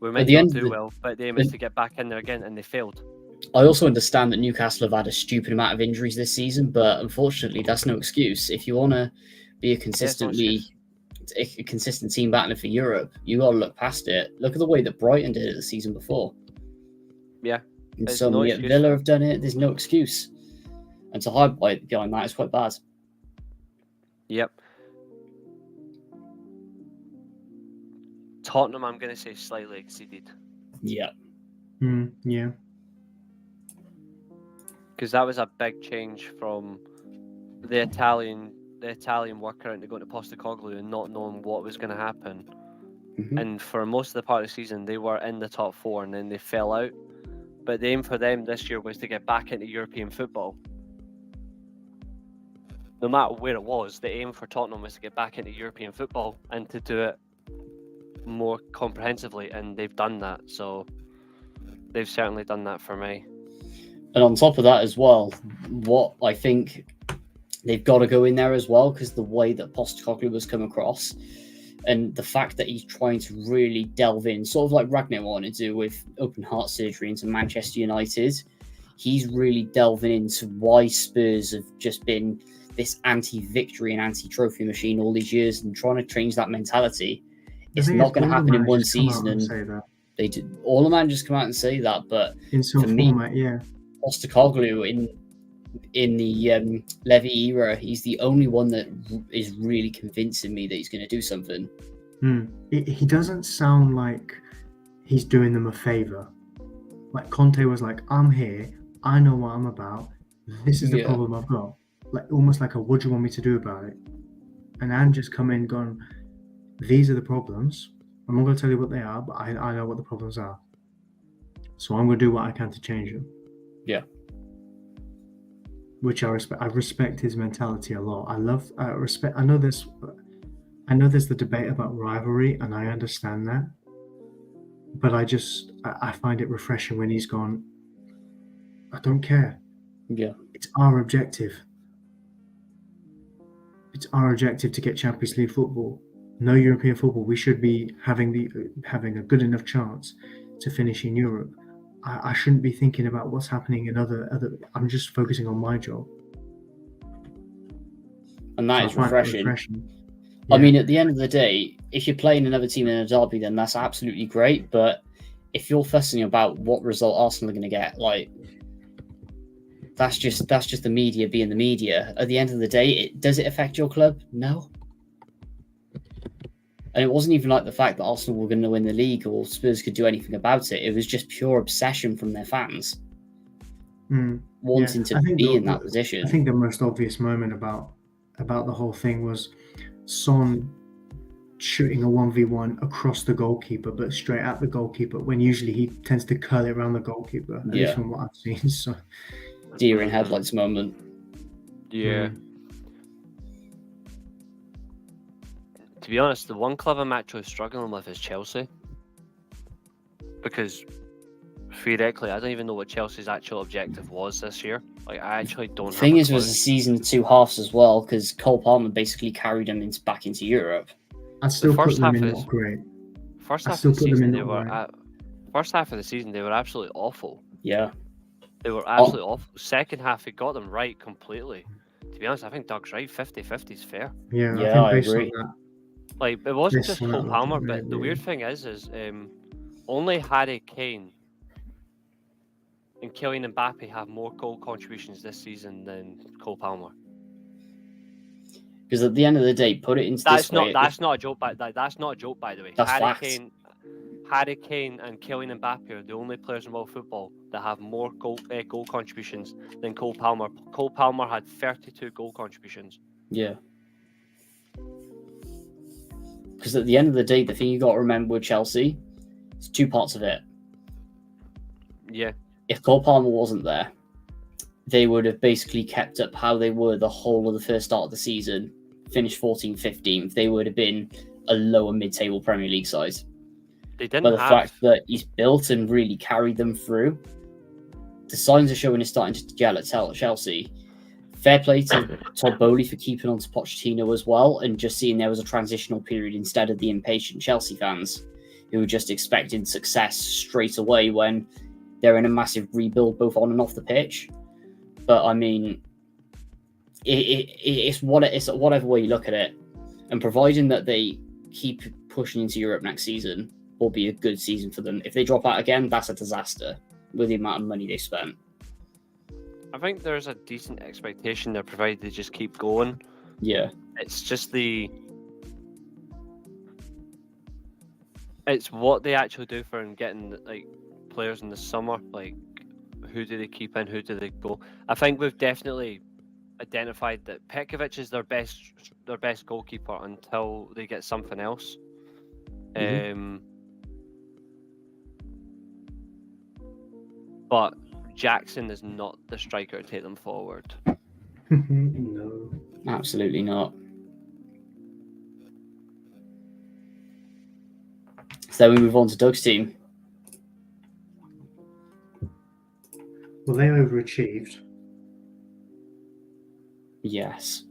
We At might the not end of do the- well, but the aim is to get back in there again, and they failed. I also understand that Newcastle have had a stupid amount of injuries this season, but unfortunately, that's no excuse. If you want to be a consistent team battler for Europe, you got to look past it. Look at the way that Brighton did it the season before. Yeah. And There's so no many excuse Villa for it. have done it. There's no excuse. And to hide behind that is quite bad. Yep. Tottenham, I'm going to say slightly exceeded. Yeah. Yeah. Because that was a big change from the Italian worker into going to Postecoglou and not knowing what was going to happen. Mhm. And for most of the part of the season, they were in the top four and then they fell out. But the aim for them this year was to get back into European football. No matter where it was, the aim for Tottenham was to get back into European football and to do it more comprehensively, and they've done that. So they've certainly done that for me. And on top of that as well, what I think they've got to go in there as well, because the way that Postecoglou has come across and the fact that he's trying to really delve in, sort of like Ragnar wanted to do with open heart surgery into Manchester United, he's really delving into why Spurs have just been this anti-victory and anti-trophy machine all these years and trying to change that mentality. It's not going to happen in one season. And they did. All the managers come out and say that, but in some for me, format, yeah. Postecoglou in the Levy era, he's the only one that is really convincing me that he's going to do something. He doesn't sound like he's doing them a favor. Like Conte was like, I'm here, I know what I'm about, this is the problem I've got. Like almost like a what do you want me to do about it? And Anne just come in gone, these are the problems. I'm not going to tell you what they are, but I know what the problems are. So I'm going to do what I can to change them. Yeah. Which I respect. I respect his mentality a lot. I respect. I know there's the debate about rivalry, and I understand that. But I find it refreshing when he's gone, I don't care. Yeah. It's our objective. It's our objective to get Champions League football. No European football. We should be having a good enough chance to finish in Europe. I shouldn't be thinking about what's happening in other. I'm just focusing on my job. And that is refreshing. Yeah. I mean, at the end of the day, if you're playing another team in a derby, then that's absolutely great. But if you're fussing about what result Arsenal are going to get, like that's just the media being the media. At the end of the day, does it affect your club? No. And it wasn't even like the fact that Arsenal were going to win the league or Spurs could do anything about it. It was just pure obsession from their fans wanting to be in that position. I think the most obvious moment about the whole thing was Son shooting a 1v1 across the goalkeeper, but straight at the goalkeeper, when usually he tends to curl it around the goalkeeper, at least from what I've seen. So, deer in headlights moment. Yeah. To be honest, the one club I'm actually struggling with is Chelsea. Because theoretically, I don't even know what Chelsea's actual objective was this year. Like, I actually don't The thing have is, it was a season of two halves as well, because Cole Palmer basically carried them back into Europe. I'd still put them in not great. First half of the season, they were first half of the season, they were absolutely awful. Yeah. They were absolutely awful. Second half, he got them right completely. To be honest, I think Doug's right. 50-50 is fair. Yeah, I agree. Like, it wasn't just Cole Palmer, but the weird thing is only Harry Kane and Kylian Mbappe have more goal contributions this season than Cole Palmer. Because at the end of the day, put it into this way. That's not a joke. That's not a joke, by the way. That's Harry Kane and Kylian Mbappe are the only players in world football that have more goal contributions than Cole Palmer. Cole Palmer had 32 goal contributions. Yeah. Because at the end of the day, the thing you got to remember with Chelsea, it's two parts of it. Yeah. If Cole Palmer wasn't there, they would have basically kept up how they were the whole of the first start of the season, finished 14th, 15th. They would have been a lower mid-table Premier League side. They didn't But the have... fact that he's built and really carried them through, the signs are showing it's starting to gel at Chelsea. Fair play to Todd Bowley for keeping on to Pochettino as well, and just seeing there was a transitional period instead of the impatient Chelsea fans who were just expecting success straight away when they're in a massive rebuild both on and off the pitch. But I mean, it's whatever way you look at it, and providing that they keep pushing into Europe next season will be a good season for them. If they drop out again, that's a disaster with the amount of money they spent. I think there's a decent expectation there, provided they just keep going. Yeah. It's just it's what they actually do for getting like players in the summer. Like, who do they keep in? Who do they go? I think we've definitely identified that Petkovic is their best goalkeeper until they get something else. But Jackson is not the striker to take them forward. No. Absolutely not. So then we move on to Doug's team. Well, they overachieved. Yes.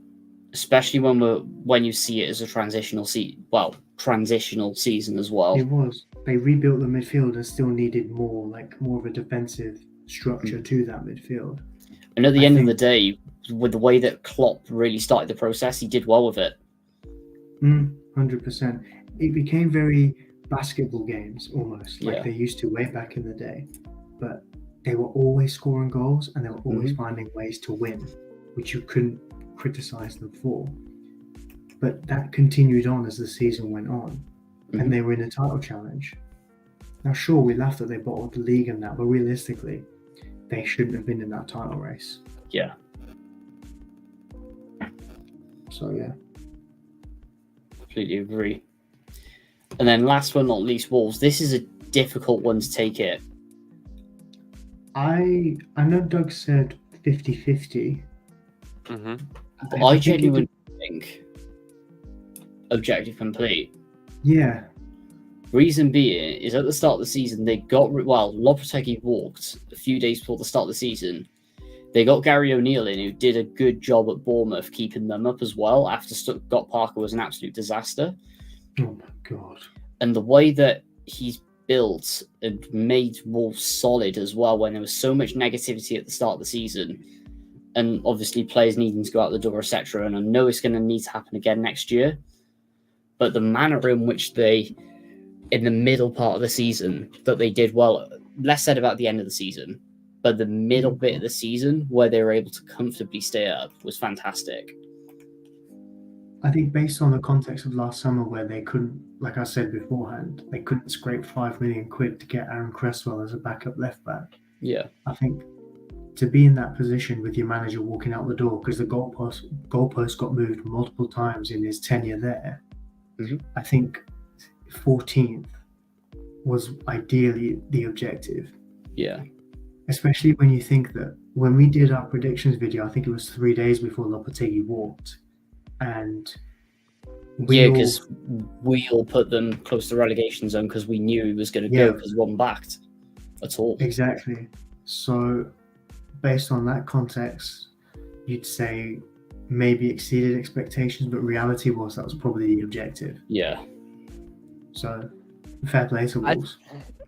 Especially when you see it as a transitional season as well. It was. They rebuilt the midfield and still needed more of a defensive structure to that midfield. And at the end of the day, with the way that Klopp really started the process, he did well with it. 100%. It became very basketball games almost, like they used to way back in the day. But they were always scoring goals and they were always finding ways to win, which you couldn't criticize them for. But that continued on as the season went on, and they were in a title challenge. Now, sure, we laughed that they bottled the league and that, but realistically, they shouldn't have been in that title race. Yeah. So, yeah. Completely agree. And then last but not least, Wolves. This is a difficult one to take it. I know Doug said 50-50. But I genuinely think objective complete. Yeah. Reason being is at the start of the season, they got, Lopetegui walked a few days before the start of the season. They got Gary O'Neill in, who did a good job at Bournemouth, keeping them up as well after Scott Parker was an absolute disaster. Oh my God. And the way that he's built and made Wolves solid as well when there was so much negativity at the start of the season, and obviously players needing to go out the door, etc. And I know it's going to need to happen again next year, but the manner in which they, in the middle part of the season, that they did well, less said about the end of the season, but the middle bit of the season where they were able to comfortably stay up was fantastic. I think based on the context of last summer where they couldn't, like I said beforehand, they couldn't scrape £5 million to get Aaron Cresswell as a backup left back. Yeah. I think to be in that position with your manager walking out the door, because the goalpost got moved multiple times in his tenure there, I think 14th was ideally the objective. Yeah. Especially when you think that when we did our predictions video, I think it was 3 days before Lopetegui walked. And because we all put them close to the relegation zone because we knew he was going to go because we wasn't backed at all. Exactly. So based on that context, you'd say maybe exceeded expectations, but reality was that was probably the objective. Yeah. So fair play to Wolves.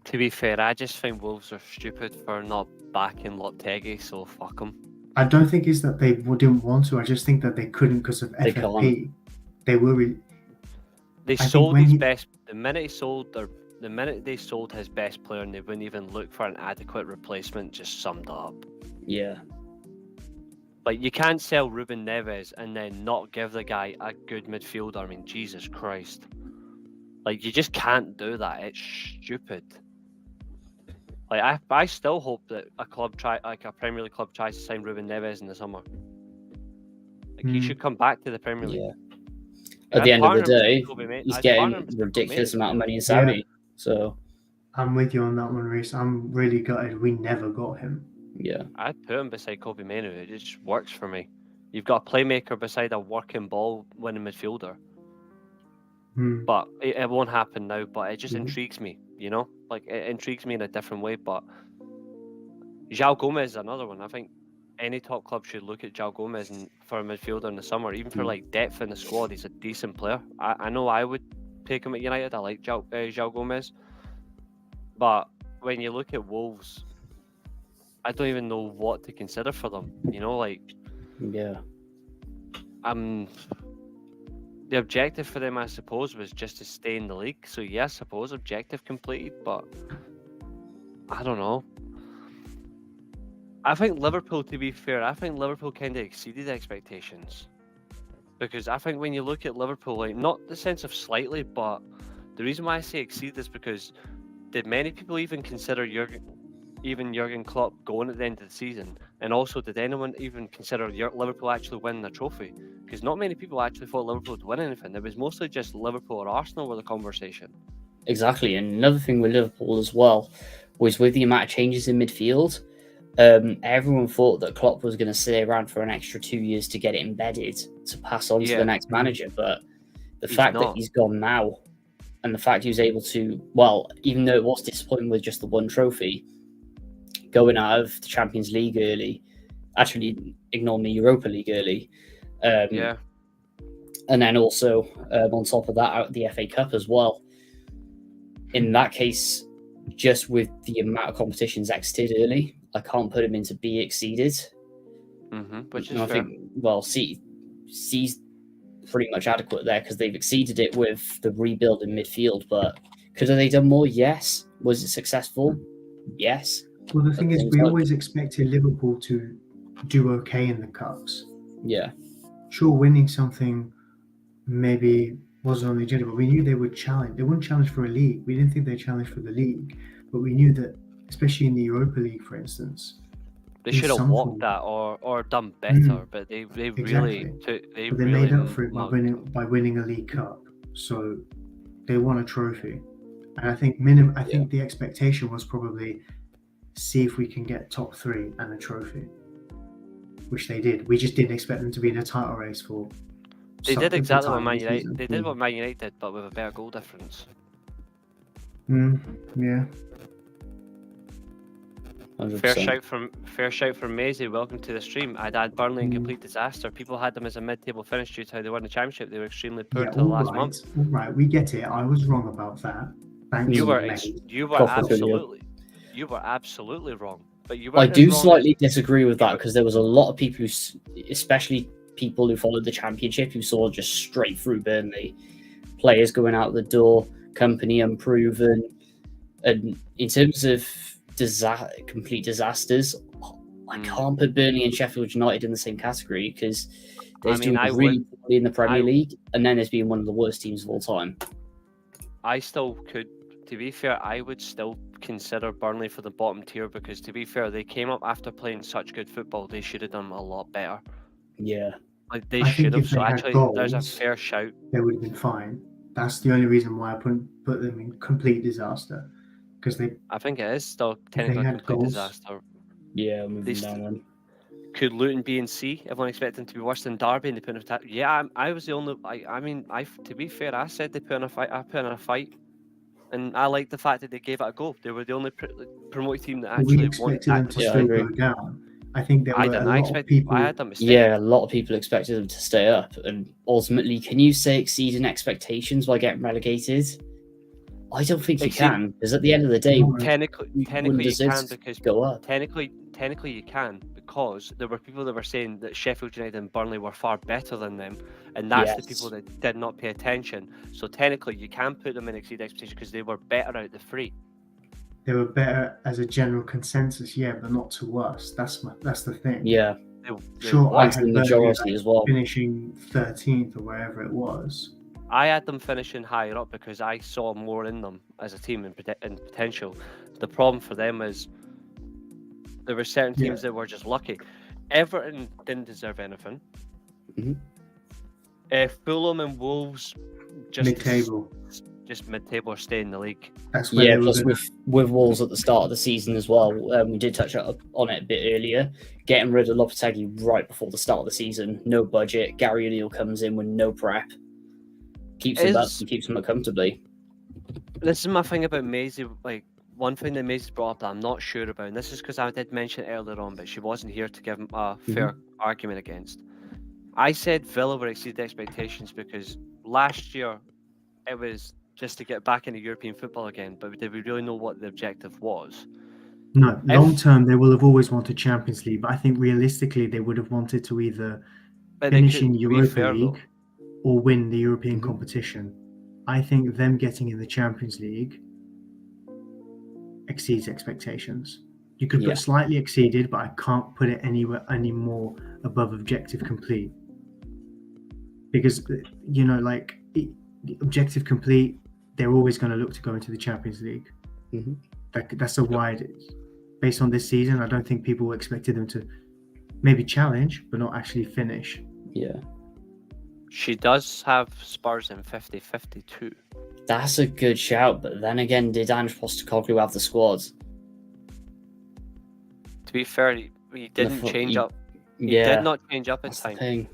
To be fair, I just think Wolves are stupid for not backing Lopetegui, so fuck them. I don't think it's that they didn't want to. I just think that they couldn't because of FFP. They were. They sold his best. The minute they sold his best player, and they wouldn't even look for an adequate replacement, just summed up. Yeah. Like, you can't sell Ruben Neves and then not give the guy a good midfielder. I mean, Jesus Christ. Like, you just can't do that. It's stupid. Like, I still hope that a Premier League club tries to sign Ruben Neves in the summer. Like, he should come back to the Premier League. Yeah. At the end of the day, he's I'd getting partner him with a ridiculous Kobe amount of Manu. money in Saudi. So I'm with you on that one, Reece. I'm really gutted we never got him. yeah, I'd put him beside Kobe Manu. It just works for me. You've got a playmaker beside a working ball winning midfielder. Hmm. But it won't happen now. But it just Mhm. intrigues me, you know? Like, it intrigues me in a different way. But João Gomez is another one. I think any top club should look at João Gomez for a midfielder in the summer, even for like depth in the squad. He's a decent player. I know I would take him at United. I like João Gomez. But when you look at Wolves, I don't even know what to consider for them. You know, like, yeah. the objective for them, I suppose, was just to stay in the league. So yeah, I suppose objective completed, but I don't know. I think Liverpool, to be fair, kind of exceeded expectations. Because I think when you look at Liverpool, like, not the sense of slightly, but the reason why I say exceeded is because did many people even consider Jurgen Klopp going at the end of the season? And also, did anyone even consider Liverpool actually winning a trophy? Because not many people actually thought Liverpool would win anything. It was mostly just Liverpool or Arsenal were the conversation. Exactly. And another thing with Liverpool as well was with the amount of changes in midfield, everyone thought that Klopp was going to stay around for an extra 2 years to get it embedded to pass on to the next manager. But the fact that he's gone now and the fact he was able to, well, even though it was disappointing with just the one trophy, going out of the Champions League early, actually ignore me, Europa League early. And then also on top of that, out the FA Cup as well. In that case, just with the amount of competitions exited early, I can't put him into B exceeded. Which is I fair. think, well, C's pretty much adequate there because they've exceeded it with the rebuild in midfield. But could have they done more? Yes. Was it successful? Yes. Well, the thing is, we always expected Liverpool to do okay in the cups. Yeah. Sure, winning something maybe wasn't on the agenda, but we knew they would challenge. They wouldn't challenge for a league. We didn't think they'd challenge for the league, but we knew that, especially in the Europa League, for instance, they should have walked that or done better. But they really made up for it by winning a League Cup. So they won a trophy, and I think think the expectation was probably see if we can get top 3 and a trophy, which they did. We just didn't expect them to be in a title race for. They did exactly what Man United. They did what Man United did, but with a better goal difference. Yeah. 100%. Fair shout from Maisie. Welcome to the stream. I'd add Burnley in complete disaster. People had them as a mid-table finish due to how they won the championship. They were extremely poor till the last month. All right, we get it. I was wrong about that. Thanks. You were absolutely wrong. But I do slightly disagree with that because there was a lot of people who, especially people who followed the championship, who saw just straight through Burnley, players going out the door, company unproven, and in terms of complete disasters, I can't put Burnley and Sheffield United in the same category because there's doing really poorly in the Premier League, and then there's been one of the worst teams of all time. I still could. To be fair, I would still consider Burnley for the bottom tier because, to be fair, they came up after playing such good football. They should have done a lot better. Yeah. Like they should have. So actually, there's a fair shout. They would have been fine. That's the only reason why I put them in complete disaster. Because I think it is still technically a complete disaster. Yeah, moving down then. Could Luton be in C? Everyone expected them to be worse than Derby, and they put in a Yeah, I was the only. To be fair, I said they put in a fight. I put in a fight. And I like the fact that they gave it a go. They were the only promoted team that actually wanted them to still go down. I think there were a lot of people. I had that mistake. Yeah, a lot of people expected them to stay up, and ultimately, can you say exceeding expectations by getting relegated? I don't think you can, because at the end of the day, technically you can because go up. Technically you can because there were people that were saying that Sheffield United and Burnley were far better than them, and that's the people that did not pay attention. So technically you can put them in exceed expectation because they were better out the three. They were better as a general consensus, yeah, but not to us. That's the thing. Yeah. Sure, I had the majority as well, finishing 13th or wherever it was. I had them finishing higher up because I saw more in them as a team and potential. The problem for them is there were certain teams that were just lucky. Everton didn't deserve anything. Fulham and Wolves Mid-table. just mid-table or stay in the league. That's where Yeah, they were plus gonna- with Wolves at the start of the season as well. We did touch on it a bit earlier. Getting rid of Lopetegui right before the start of the season, no budget. Gary O'Neill comes in with no prep, keeps him up and keeps him up comfortably. This is my thing about Maisie. Like, one thing that Maisie brought up that I'm not sure about, and this is because I did mention it earlier on, but she wasn't here to give a fair argument against. I said Villa were exceeded expectations because last year it was just to get back into European football again, but did we really know what the objective was? No, long term they will have always wanted Champions League, but I think realistically they would have wanted to either finish in Europa League or win the European competition. I think them getting in the Champions League exceeds expectations. You could put slightly exceeded, but I can't put it anywhere any more above objective complete. Because, you know, like, objective complete, they're always going to look to go into the Champions League. That's a wide... Based on this season, I don't think people expected them to maybe challenge, but not actually finish. Yeah. She does have Spurs in 50-50 too. That's a good shout, but then again, did Ange Postecoglou have the squad? To be fair, he didn't change up. He Yeah, did not change up in that's the time. thing.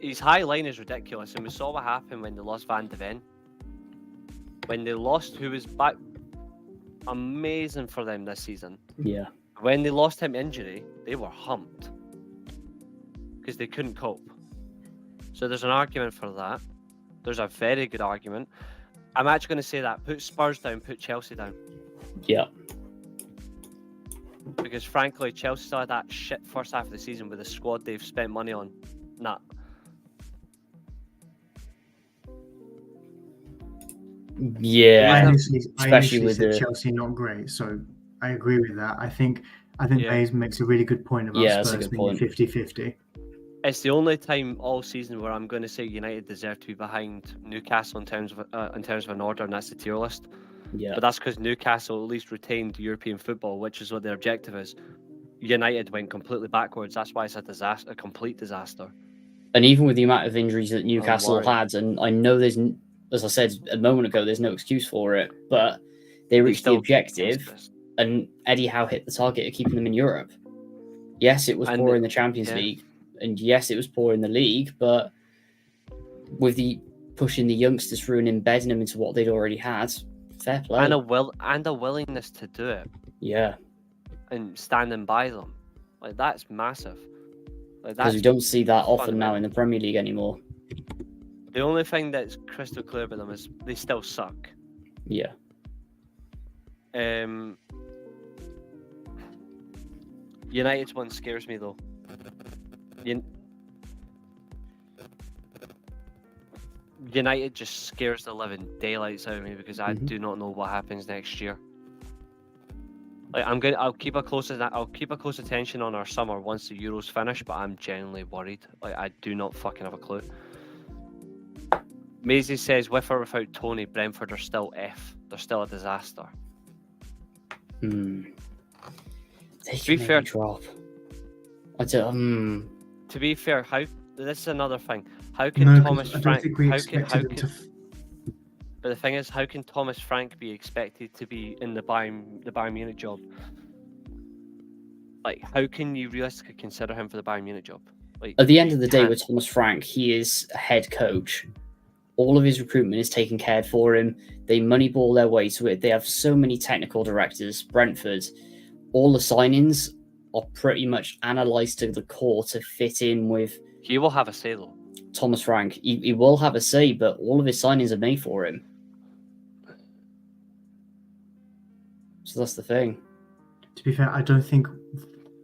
His high line is ridiculous, and we saw what happened when they lost Van de Ven. When they lost, who was back, amazing for them this season. Yeah. When they lost him injury, they were humped because they couldn't cope. So there's an argument for that. There's a very good argument. I'm actually going to say that. Put Spurs down, put Chelsea down. Yeah. Because frankly, Chelsea still had that shit first half of the season with the squad they've spent money on. Nah. Yeah. I initially especially said with the... Chelsea not great, so I agree with that. I think Bays makes a really good point about that's a Spurs good being point. 50-50. It's the only time all season where I'm going to say United deserve to be behind Newcastle in terms of an order, and that's the tier list. Yeah. But that's because Newcastle at least retained European football, which is what their objective is. United went completely backwards. That's why it's a disaster, a complete disaster. And even with the amount of injuries that Newcastle had, and I know there's, as I said a moment ago, there's no excuse for it, but they reached the objective, and Eddie Howe hit the target of keeping them in Europe. Yes, it was poor in the Champions League, and yes, it was poor in the league, but with the pushing the youngsters through and embedding them into what they'd already had, fair play. And a willingness to do it. Yeah. And standing by them. Like, that's massive. Like, because we don't see that often now in the Premier League anymore. The only thing that's crystal clear about them is they still suck. Yeah. United's one scares me though. United just scares the living daylights out of me because I do not know what happens next year. Like, I'll keep a close attention on our summer once the Euros finish, but I'm genuinely worried. Like, I do not fucking have a clue. Maisie says, with or without Tony, Brentford are still F. They're still a disaster. They to be fair, drop. I don't. To be fair, this is another thing. How can Thomas Frank? But the thing is, how can Thomas Frank be expected to be in the Bayern Munich job? Like, how can you realistically consider him for the Bayern Munich job? Like, at the end of the day, with Thomas Frank, he is a head coach. All of his recruitment is taken care for him. They moneyball their way to it. They have so many technical directors. Brentford, all the signings are pretty much analysed to the core to fit in with. He will have a say though. Thomas Frank, he will have a say, but all of his signings are made for him. So that's the thing. To be fair, I don't think.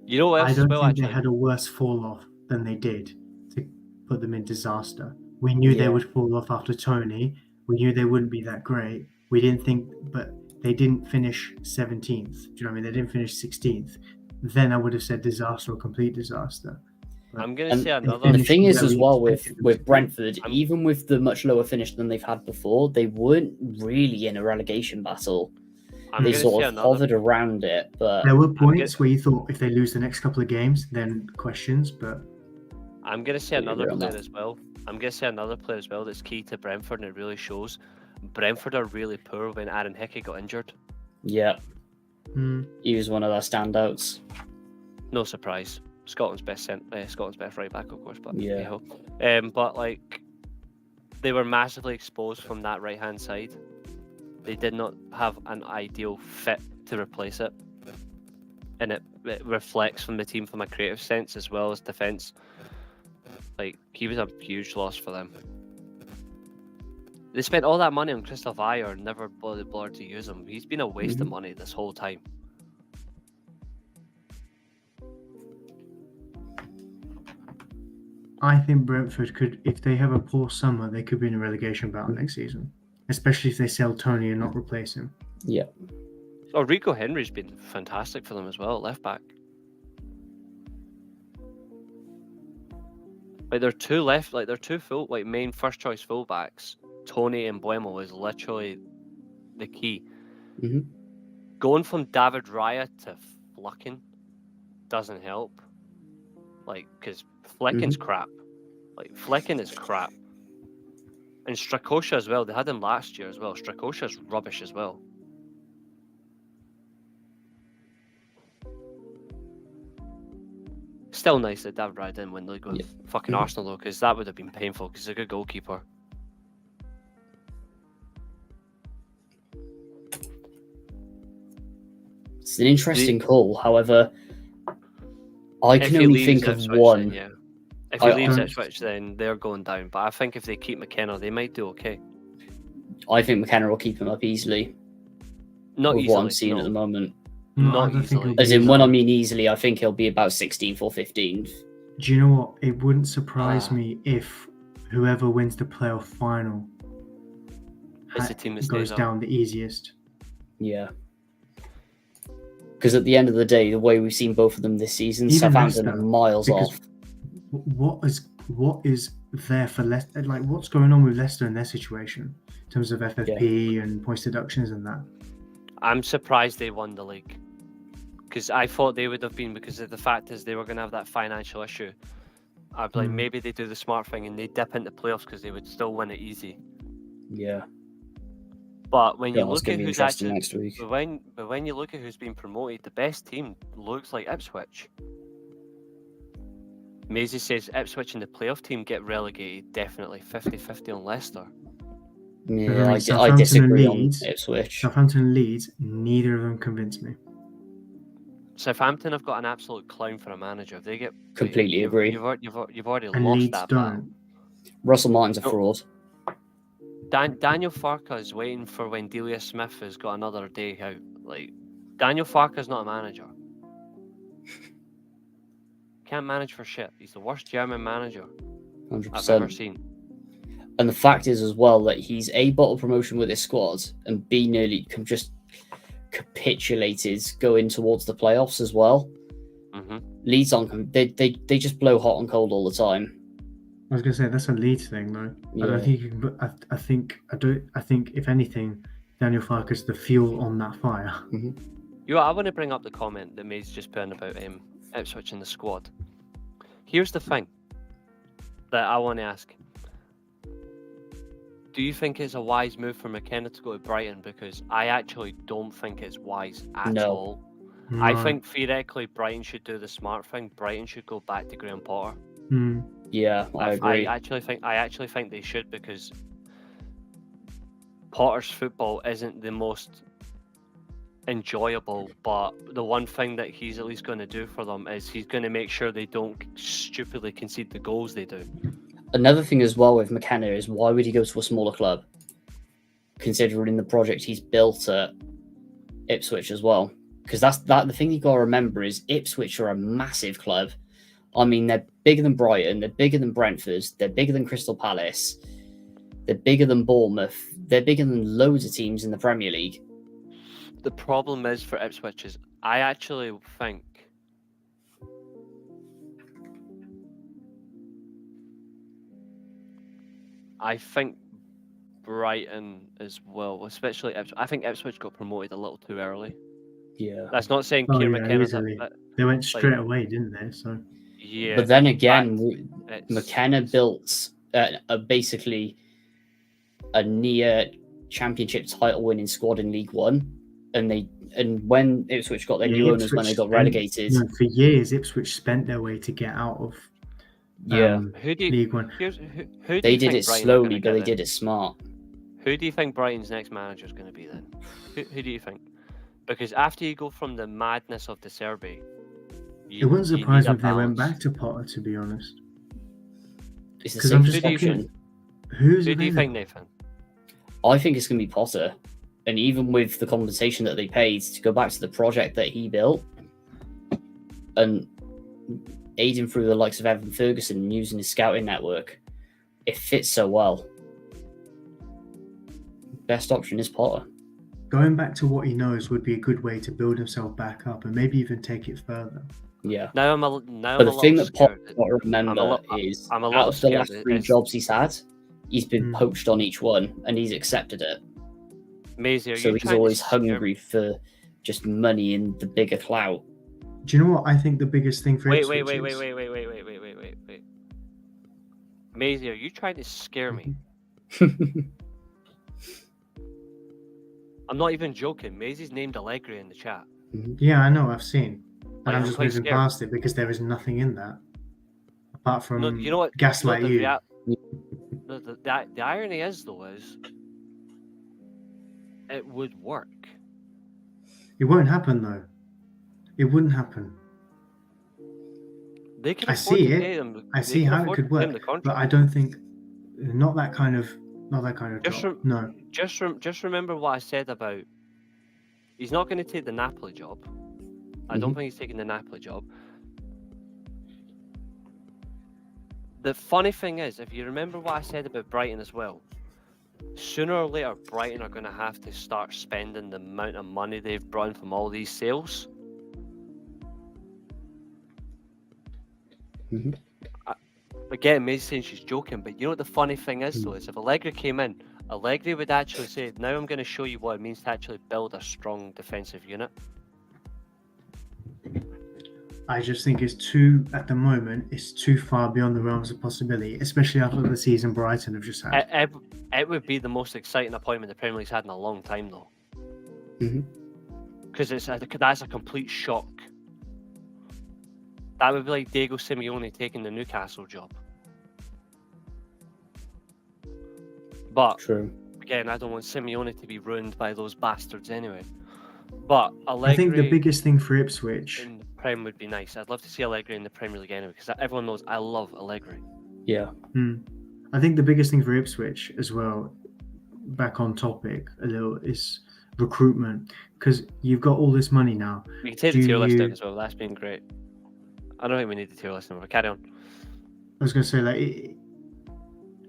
You know what else? I don't think they had a worse fall off than they did to put them in disaster. We knew they would fall off after Tony. We knew they wouldn't be that great. We didn't think, but they didn't finish 17th. Do you know what I mean? They didn't finish 16th. Then I would have said disaster or complete disaster. I'm going to say another. The thing is, as well, with Brentford, even with the much lower finish than they've had before, they weren't really in a relegation battle. They sort of hovered around it, but there were points where you thought if they lose the next couple of games, then questions. But I'm going to say Completely another agree on player that. as well. I'm going to say another player as well that's key to Brentford, and it really shows. Brentford are really poor when Aaron Hickey got injured. Yeah, Mm. he was one of their standouts. No surprise. Scotland's best right back, of course, but Yeah. hey-ho. But like, they were massively exposed from that right hand side. They did not have an ideal fit to replace it, and it reflects from the team from a creative sense as well as defense. Like, he was a huge loss for them. They spent all that money on Christoph Ayer and never bothered to use him. He's been a waste of money this whole time. I think Brentford could, if they have a poor summer, they could be in a relegation battle next season, especially if they sell Tony and not replace him. Yeah. Oh, Rico Henry's been fantastic for them as well, left back. Like, their two main first choice fullbacks, Tony and Buemo, is literally the key. hmm Going from David Raya to Flecken doesn't help. Like, because Flecken's crap. Like, Flecken is crap. And Strakosha as well. They had him last year as well. Strakosha's rubbish as well. Still nice that David Raya didn't win the league with fucking Arsenal, though, because that would have been painful, because he's a good goalkeeper. It's an interesting call. However, I can only think of one. Then, yeah. If he leaves Ipswich, then they're going down. But I think if they keep McKenna, they might do okay. I think McKenna will keep him up easily. Not with easily. What I'm seeing at the moment. Not easily. As in, when I mean easily, I think he'll be about 16th or 15th. Do you know what? It wouldn't surprise me if whoever wins the playoff final It's the team that goes stays down the easiest. Yeah. Because at the end of the day, the way we've seen both of them this season, Even Southampton Leicester, are miles because off. What is there for Leicester? Like, what's going on with Leicester in their situation in terms of FFP and points deductions and that? I'm surprised they won the league, because I thought they would have been, because of the fact is they were going to have that financial issue. I'd be like, maybe they do the smart thing and they dip into playoffs because they would still win it easy. Yeah. But when you That's look gonna at be who's interesting actually, next week. but when you look at who's been promoted, the best team looks like Ipswich. Maisie says Ipswich and the playoff team get relegated, definitely 50-50 on Leicester. Yeah, I Southampton disagree and Leeds, on Ipswich. Southampton and Leeds, neither of them convince me. Southampton have got an absolute clown for a manager. If they get Completely agree. You've already And lost Leeds that don't. battle. Russell Martin's a No. fraud. Daniel Farke is waiting for when Delia Smith has got another day out. Like, Daniel Farke is not a manager. Can't manage for shit. He's the worst German manager 100%. I've ever seen. And the fact is as well that he's A, bottled promotion with his squad, and B, nearly just capitulated going towards the playoffs as well. Leeds on they just blow hot and cold all the time. I was gonna say that's a Leeds thing, though. Yeah. I don't think you can. I think if anything, Daniel Farke's the fuel on that fire. I want to bring up the comment that May's just put in about Ipswich in the squad. Here's the thing that I want to ask. Do you think it's a wise move for McKenna to go to Brighton? Because I actually don't think it's wise at all. No. I think theoretically Brighton should do the smart thing. Brighton should go back to Graham Potter. Yeah, I agree. I actually think they should, because Potter's football isn't the most enjoyable, but the one thing that he's at least going to do for them is he's going to make sure they don't stupidly concede the goals they do. Another thing as well with McKenna is, why would he go to a smaller club, considering the project he's built at Ipswich as well? Because the thing you got to remember is Ipswich are a massive club. I mean, they're bigger than Brighton, they're bigger than Brentford, they're bigger than Crystal Palace, they're bigger than Bournemouth, they're bigger than loads of teams in the Premier League. The problem is for Ipswich is I actually think Brighton as well, especially Ipswich. I think Ipswich got promoted a little too early. Yeah. That's not saying Oh, Kieran yeah, McKenna's easily. They went straight away, didn't they? So Yeah. But then again, It's- McKenna built basically a near championship title winning squad in League One, and when Ipswich got their new owners when they got relegated. For years, Ipswich spent their way to get out of Who do you, League One. here's, who do They you did think it Brighton are slowly, gonna but they get did it smart. Who do you think Brighton's next manager is going to be then? Who do you think? Because after you go from the madness of the Serbi, It wouldn't you surprise need me a if they went balance. back to Potter, to be honest. It's the 'Cause I'm safest just thinking- option. Who's Who do you available? think, Nathan? I think it's going to be Potter. And even with the compensation that they paid to go back to the project that he built and aiding through the likes of Evan Ferguson and using his scouting network, it fits so well. Best option is Potter. Going back to what he knows would be a good way to build himself back up and maybe even take it further. Yeah. Now I'm a But the little thing that scared. Potter's got to remember is I'm a out little of the last scared. 3 It's- jobs he's had, he's been Mm. poached on each one and he's accepted it. Maisie, are So you he's trying to always scare me? hungry for just money and the bigger clout. Do you know what I think the biggest thing for Wait, Ipswich wait, wait, is? wait, wait, wait, wait, wait, wait, wait, wait. Maisie, are you trying to scare me? I'm not even joking. Maisie's named Allegri in the chat. Yeah, I know, I've seen. And Like, I'm I'm just quite moving scared. past it because there is nothing in that. Apart from No, you know what? gaslight the, you. the irony is, though, is it would work. It won't happen though. It wouldn't happen. They could I afford see to it. pay them. I they see can how it afford could to pay him work, the but contract. I don't think not that kind of Just job. No. Just remember what I said about he's not going to take the Napoli job. I don't think he's taking the Napoli job. The funny thing is, if you remember what I said about Brighton as well, sooner or later Brighton are going to have to start spending the amount of money they've brought in from all these sales. Again, May's saying she's joking, but you know what the funny thing is though, is if Allegri came in, Allegri would actually say, now I'm going to show you what it means to actually build a strong defensive unit. I just think at the moment, it's too far beyond the realms of possibility, especially after the season Brighton have just had. It would be the most exciting appointment the Premier League's had in a long time though. Because that's a complete shock. That would be like Diego Simeone taking the Newcastle job. But True. again, I don't want Simeone to be ruined by those bastards anyway. But Allegri I think the biggest thing for Ipswich, in the Prem would be nice. I'd love to see Allegri in the Premier League anyway, because everyone knows I love Allegri. Yeah. I think the biggest thing for Ipswich as well, back on topic a little, is recruitment. Because you've got all this money now. We can take the tier list down as well. That's been great. I don't think we need the tier list anymore. Carry on. I was going to say,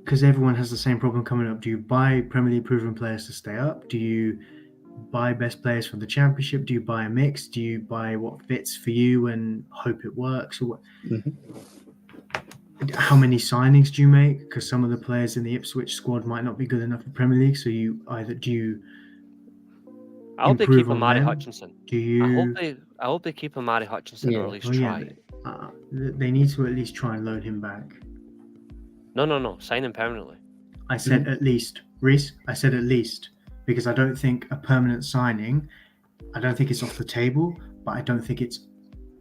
because everyone has the same problem coming up. Do you buy Premier League proven players to stay up? Do you buy best players from the Championship? Do you buy a mix? Do you buy what fits for you and hope it works? Or what? How many signings do you make? Because some of the players in the Ipswich squad might not be good enough for Premier League. So I hope they improve keep on Amari them? Hutchinson. do you? I hope they keep Amari Hutchinson Yeah. or at least Well, yeah, try. they need to at least try and loan him back. No. Sign him permanently. I said at least, Reece. I said at least because I don't think a permanent signing. I don't think it's off the table, but I don't think it's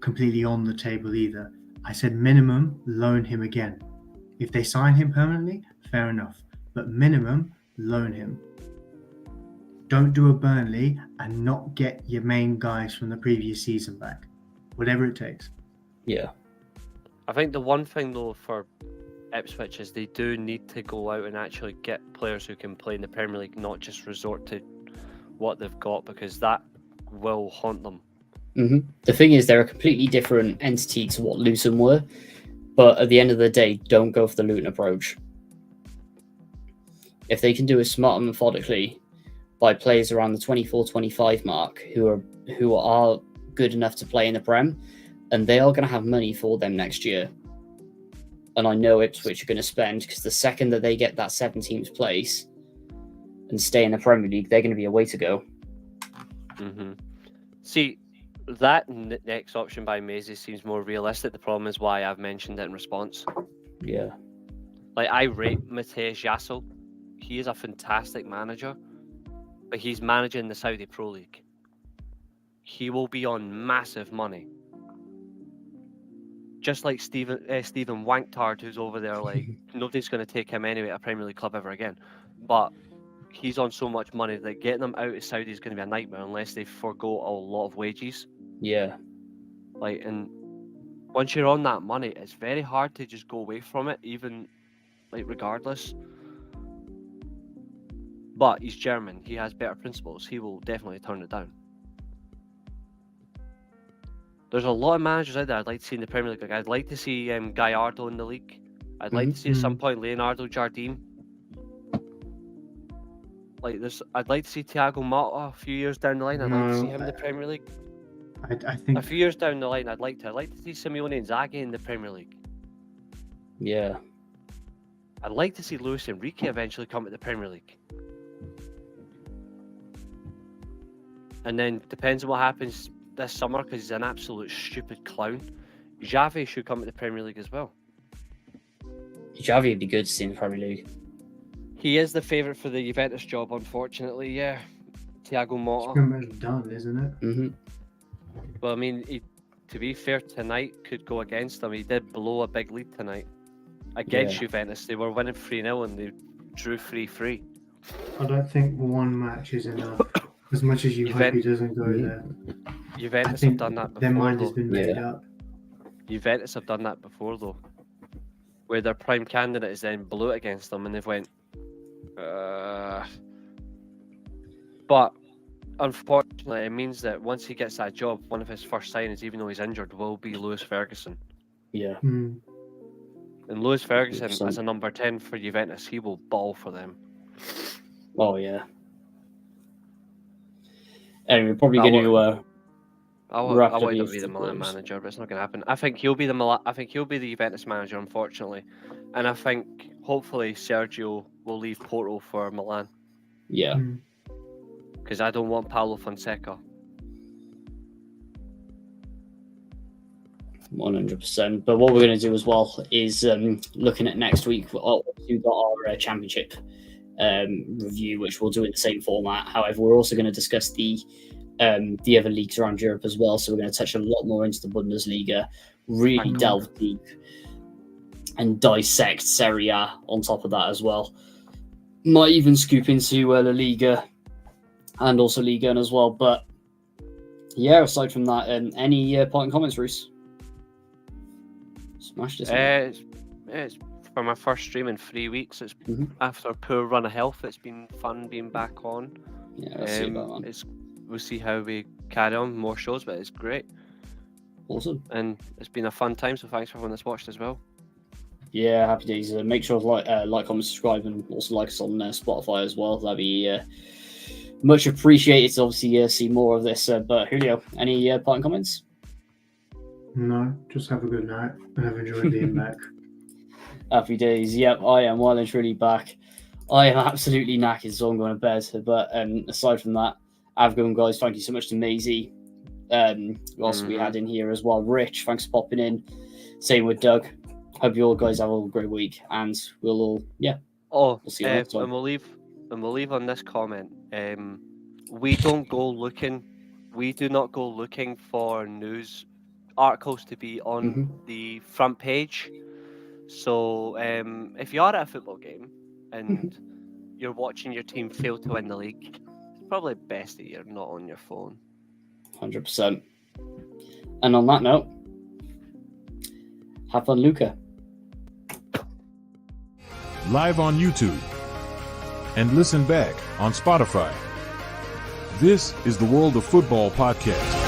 completely on the table either. I said minimum loan him again. If they sign him permanently, fair enough. But minimum loan him. Don't do a Burnley and not get your main guys from the previous season back. Whatever it takes. Yeah. I think the one thing though for Ipswich is they do need to go out and actually get players who can play in the Premier League, not just resort to what they've got, because that will haunt them. The thing is, they're a completely different entity to what Luton were. But at the end of the day, don't go for the Luton approach. If they can do it smart and methodically by players around the 24-25 mark who are good enough to play in the Prem, and they are going to have money for them next year. And I know Ipswich are going to spend, because the second that they get that 17th place and stay in the Premier League, they're going to be a way to go. See, That next option by Maisie seems more realistic. The problem is why I've mentioned it in response. Yeah. Like, I rate Matthias Yassel. He is a fantastic manager, but he's managing the Saudi Pro League. He will be on massive money. Just like Stephen Wanktard, who's over there, like, nobody's going to take him anyway at a Premier League club ever again. But he's on so much money that getting him out of Saudi is going to be a nightmare unless they forgo a lot of wages. Yeah. Like, and once you're on that money, it's very hard to just go away from it, even, like, regardless. But he's German. He has better principles. He will definitely turn it down. There's a lot of managers out there I'd like to see in the Premier League. Like, I'd like to see Gallardo in the league. I'd like to see at some point Leonardo Jardim. Like, I'd like to see Thiago Motta a few years down the line. I'd like to see him in the Premier League. I think A few years down the line, I'd like to see Simeone Inzaghi in the Premier League. Yeah. I'd like to see Luis Enrique eventually come to the Premier League. And then, depends on what happens this summer, because he's an absolute stupid clown. Xavi should come to the Premier League as well. Xavi would be good to see in the Premier League. He is the favourite for the Juventus job, unfortunately, yeah. Thiago it's Motta. pretty much done, isn't it? Mm-hmm. Well, I mean, to be fair, tonight could go against him. He did blow a big lead tonight against Juventus. They were winning 3-0 and they drew 3-3. I don't think one match is enough. As much as you hope he doesn't go there. I Juventus think have done that before. their mind has though. been made up. Juventus have done that before, though, where their prime candidate is then blew it against them and they've went, But unfortunately, it means that once he gets that job, one of his first signings, even though he's injured, will be Lewis Ferguson. Yeah. Mm. And Lewis Ferguson, 100%. as a number 10 for Juventus, he will ball for them. Oh, yeah. Anyway, we're probably going to I wrap want him up to be the these Milan clubs. manager, but it's not going to happen. I think he'll be the Juventus manager, unfortunately, and I think hopefully Sergio will leave Porto for Milan, Yeah. Mm. because I don't want Paulo Fonseca. 100%. But what we're going to do as well is looking at next week. We've got our championship review, which we'll do in the same format. However, we're also going to discuss the other leagues around Europe as well. So we're going to touch a lot more into the Bundesliga, really delve deep and dissect Serie A on top of that as well. Might even scoop into La Liga and also Liga as well. But yeah, aside from that, any parting comments, Reece? Smashed this. It's for my first stream in 3 weeks. It's Mhm. after a poor run of health. It's been fun being back on. Yeah, let's see about that. We'll see how we carry on, more shows, but it's great. Awesome. And it's been a fun time, so thanks for everyone that's watched as well. Yeah, happy days. Make sure to like, comment, subscribe, and also like us on Spotify as well. That'd be much appreciated to obviously see more of this. But Julio, any parting comments? No, just have a good night and have enjoyed being back. Happy days. Yep, I am well and truly back. I am absolutely knackered, so I'm going to bed. But aside from that, have a good one, guys. Thank you so much to Maisie. Who else we had in here as well? Rich, thanks for popping in. Same with Doug. Hope you all guys have a great week, and we'll all Oh, we'll see you next time. and we'll leave on this comment. We don't go looking. We do not go looking for news articles to be on the front page. So if you are at a football game and you're watching your team fail to win the league, it's probably best that you're not on your phone. 100%. And on that note, have fun, Luca. Live on YouTube. And listen back on Spotify. This is the World of Football podcast.